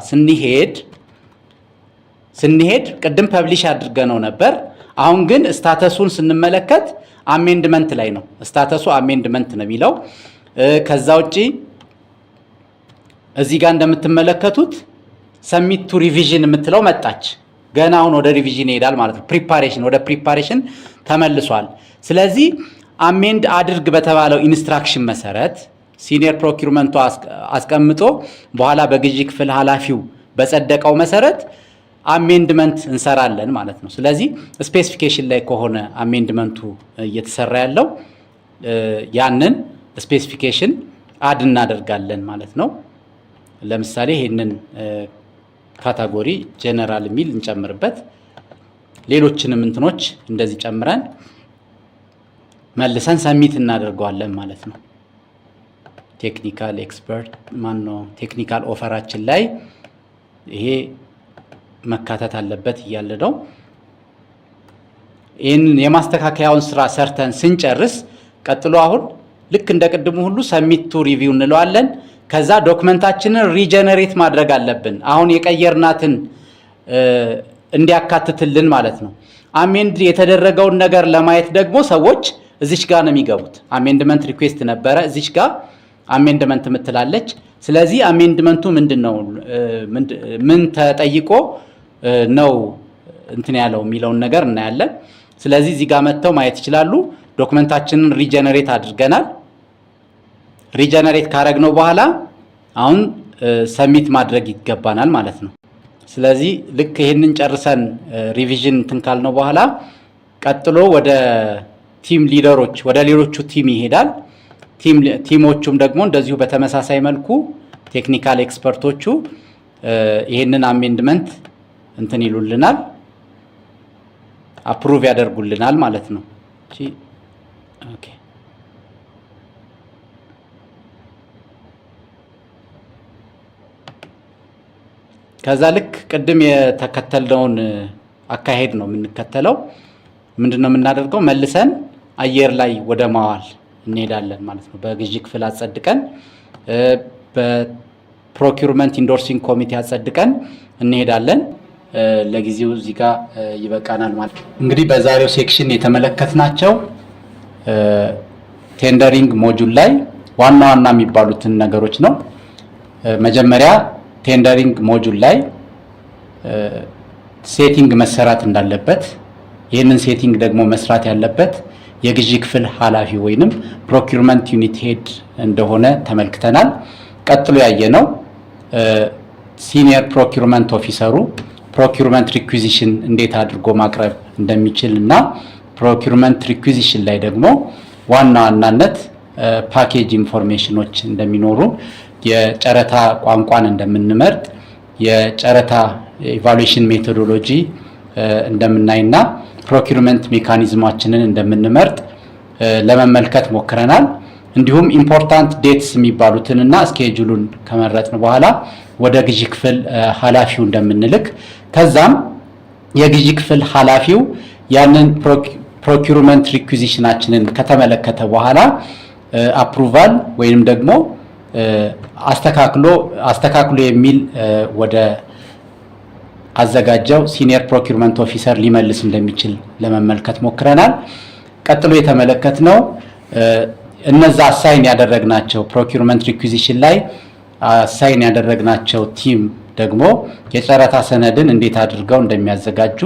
ስንሄድ ቅድም ፐብሊሽ አድርገነው ነበር። አሁን ግን ስታተሱን ስንመለከት አሜንድመንት ላይ ነው። ስታተሱ አሜንድመንት ነው የሚለው። ከዛ ውጪ እዚህ ጋር እንደምትመለከቱት ሰሚት ቱ ሪቪዥን የምትለው መጣች። ገና አሁን ወደ ሪቪዥን ይሄዳል ማለት ነው። ወደ ፕሪፓሬሽን ተመልሷል። ስለዚህ አሜንድ አድርግ በተባለው ኢንስትራክሽን መሰረት ሲኒየር ፕሮኪውርመንቱ አስቀምጦ በኋላ በግዢ ክፍል ኃላፊው በጸደቀው መሰረት አሜንድመንት እንሰራለን ማለት ነው። ስለዚህ ስፔሲፊኬሽን ላይ ከሆነ አሜንድመንቱ እየተሰራ ያለው ያንን ስፔሲፊኬሽን አድ እናደርጋለን ማለት ነው። ለምሳሌ ይሄንን ካታጎሪ ጀነራል የሚል እንጨምርበት፣ ሌሎችንም እንትኖች እንደዚህ ጨምረን መልሰን ሰሚት እናደርገዋለን ማለት ነው። ቴክኒካል ኤክስፐርት ቴክኒካል ኦፈራችን ላይ ይሄ መካተት አለበት እያለ ነው። ይህንን የማስተካከያውን ስራ ሰርተን ስንጨርስ ቀጥሎ አሁን ልክ እንደ ቅድሙ ሁሉ ሰሚት ቱ ሪቪው እንለዋለን። ከዛ ዶክመንታችንን ሪጀነሬት ማድረግ አለብን፣ አሁን የቀየርናትን እንዲያካትትልን ማለት ነው። አሜንድ የተደረገውን ነገር ለማየት ደግሞ ሰዎች እዚች ጋር ነው የሚገቡት። አሜንድመንት ሪኩዌስት ነበረ፣ እዚች ጋር አሜንድመንት ምትላለች። ስለዚህ አሜንድመንቱ ምንድነው ምን ተጠይቆ ነው እንትን ያለው የሚለውን ነገር እናያለን። ስለዚህ እዚህ ጋር መጥተው ማየት ይችላሉ። ዶክመንታችንን ሪጀነሬት አድርገናል። ሪጀነሬት ካረግነው በኋላ አሁን ሰሚት ማድረግ ይገባናል ማለት ነው። ስለዚህ ልክ ይሄንን ጨርሰን ሪቪዥን እንትን ካልነው በኋላ ቀጥሎ ወደ ቲም ሊደሮች ወደ ሌሎቹ ቲም ይሄዳል። ቲሞቹም ደግሞ እንደዚሁ በተመሳሳይ መልኩ ቴክኒካል ኤክስፐርቶቹ ይሄንን አሜንድመንት እንትን ይሉልናል፣ አፕሩቭ ያደርጉልናል ማለት ነው። ኦኬ ከዛ ልክ ቅድም የተከተልነውን አካሄድ ነው የምንከተለው። ምንድነው የምናደርገው? መልሰን አየር ላይ ወደ ማዋል እንሄዳለን ማለት ነው። በግዢ ክፍል አጸድቀን በፕሮኪውርመንት ኢንዶርሲንግ ኮሚቴ አጸድቀን እንሄዳለን። ለጊዜው እዚህ ጋር ይበቃናል ማለት ነው። እንግዲህ በዛሬው ሴክሽን የተመለከትናቸው ቴንደሪንግ ሞጁል ላይ ዋና ዋና የሚባሉትን ነገሮች ነው። መጀመሪያ ቴንደሪንግ ሞጁል ላይ ሴቲንግ መሰራት እንዳለበት፣ ይህንን ሴቲንግ ደግሞ መስራት ያለበት የግዢ ክፍል ኃላፊ ወይንም ፕሮኪውርመንት ዩኒት ሄድ እንደሆነ ተመልክተናል። ቀጥሎ ያየነው ሲኒየር ፕሮኪውርመንት ኦፊሰሩ ፕሮኪውርመንት ሪኩዊዚሽን እንዴት አድርጎ ማቅረብ እንደሚችል እና ፕሮኪውርመንት ሪኩዊዚሽን ላይ ደግሞ ዋና ዋናነት ፓኬጅ ኢንፎርሜሽኖች እንደሚኖሩ፣ የጨረታ ቋንቋን እንደምንመርጥ፣ የጨረታ ኢቫሉዌሽን ሜቶዶሎጂ እንደምናይና ፕሮኪውርመንት ሜካኒዝማችንን እንደምንመርጥ ለመመልከት ሞክረናል። እንዲሁም ኢምፖርታንት ዴትስ የሚባሉትንና ስኬጁሉን ከመረጥን በኋላ ወደ ግዢ ክፍል ኃላፊው እንደምንልክ፣ ከዛም የግዢ ክፍል ኃላፊው ያንን ፕሮኪውርመንት ሪኩዊዚሽናችንን ከተመለከተ በኋላ አፕሩቫል ወይንም ደግሞ አስተካክሎ የሚል ወደ አዘጋጀው ሲኒየር ፕሮኪውርመንት ኦፊሰር ሊመልስ እንደሚችል ለመመልከት ሞክረናል። ቀጥሎ የተመለከትነው እነዛ አሳይን ያደረግናቸው ፕሮኪውርመንት ሪኩዊዚሽን ላይ አሳይን ያደረግናቸው ቲም ደግሞ የጨረታ ሰነድን እንዴት አድርገው እንደሚያዘጋጁ፣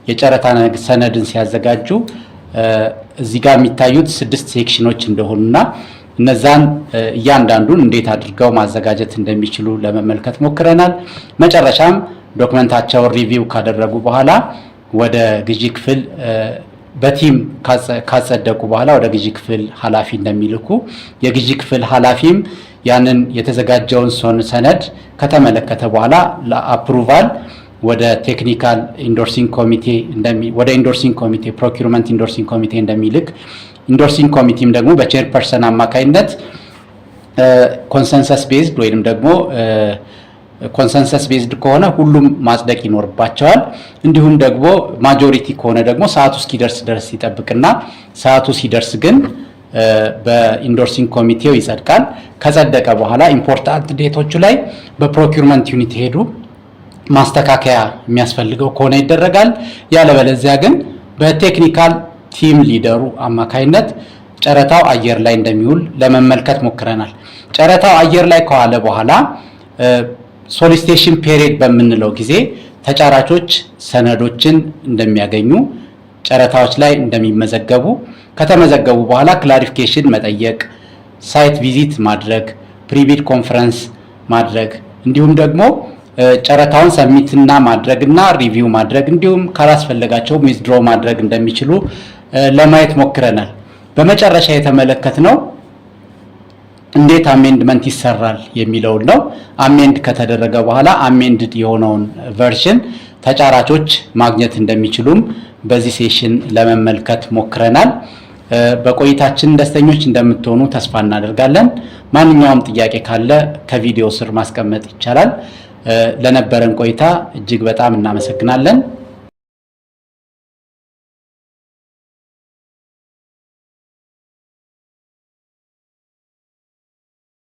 የጨረታ ሰነድን ሲያዘጋጁ እዚህ ጋር የሚታዩት 6 ሴክሽኖች እንደሆኑና እነዛን እያንዳንዱን እንዴት አድርገው ማዘጋጀት እንደሚችሉ ለመመልከት ሞክረናል። መጨረሻም ዶክመንታቸውን ሪቪው ካደረጉ በኋላ ወደ ግዢ ክፍል በቲም ካጸደቁ በኋላ ወደ ግዢ ክፍል ኃላፊ እንደሚልኩ፣ የግዢ ክፍል ኃላፊም ያንን የተዘጋጀውን ሰነድ ከተመለከተ በኋላ ለአፕሩቫል ወደ ቴክኒካል ኢንዶርሲንግ ኮሚቴ ወደ ኢንዶርሲንግ ኮሚቴ ፕሮኪውርመንት ኢንዶርሲንግ ኮሚቴ እንደሚልክ፣ ኢንዶርሲንግ ኮሚቴም ደግሞ በቼርፐርሰን አማካይነት ኮንሰንሰስ ቤዝድ ወይንም ደግሞ ኮንሰንሰስ ቤዝድ ከሆነ ሁሉም ማጽደቅ ይኖርባቸዋል። እንዲሁም ደግሞ ማጆሪቲ ከሆነ ደግሞ ሰዓቱ እስኪደርስ ድረስ ይጠብቅና ሰዓቱ ሲደርስ ግን በኢንዶርሲንግ ኮሚቴው ይጸድቃል። ከጸደቀ በኋላ ኢምፖርታንት ዴቶቹ ላይ በፕሮኪውርመንት ዩኒት ሄዱ ማስተካከያ የሚያስፈልገው ከሆነ ይደረጋል። ያለበለዚያ ግን በቴክኒካል ቲም ሊደሩ አማካይነት ጨረታው አየር ላይ እንደሚውል ለመመልከት ሞክረናል። ጨረታው አየር ላይ ከዋለ በኋላ ሶሊሲቴሽን ፔሪድ በምንለው ጊዜ ተጫራቾች ሰነዶችን እንደሚያገኙ፣ ጨረታዎች ላይ እንደሚመዘገቡ፣ ከተመዘገቡ በኋላ ክላሪፊኬሽን መጠየቅ፣ ሳይት ቪዚት ማድረግ፣ ፕሪቢድ ኮንፈረንስ ማድረግ እንዲሁም ደግሞ ጨረታውን ሰሚትና ማድረግና ሪቪው ማድረግ እንዲሁም ካላስፈለጋቸው ዊዝድሮ ማድረግ እንደሚችሉ ለማየት ሞክረናል። በመጨረሻ የተመለከትነው እንዴት አሜንድመንት ይሰራል የሚለውን ነው። አሜንድ ከተደረገ በኋላ አሜንድድ የሆነውን ቨርዥን ተጫራቾች ማግኘት እንደሚችሉም በዚህ ሴሽን ለመመልከት ሞክረናል። በቆይታችን ደስተኞች እንደምትሆኑ ተስፋ እናደርጋለን። ማንኛውም ጥያቄ ካለ ከቪዲዮ ስር ማስቀመጥ ይቻላል። ለነበረን ቆይታ እጅግ በጣም እናመሰግናለን።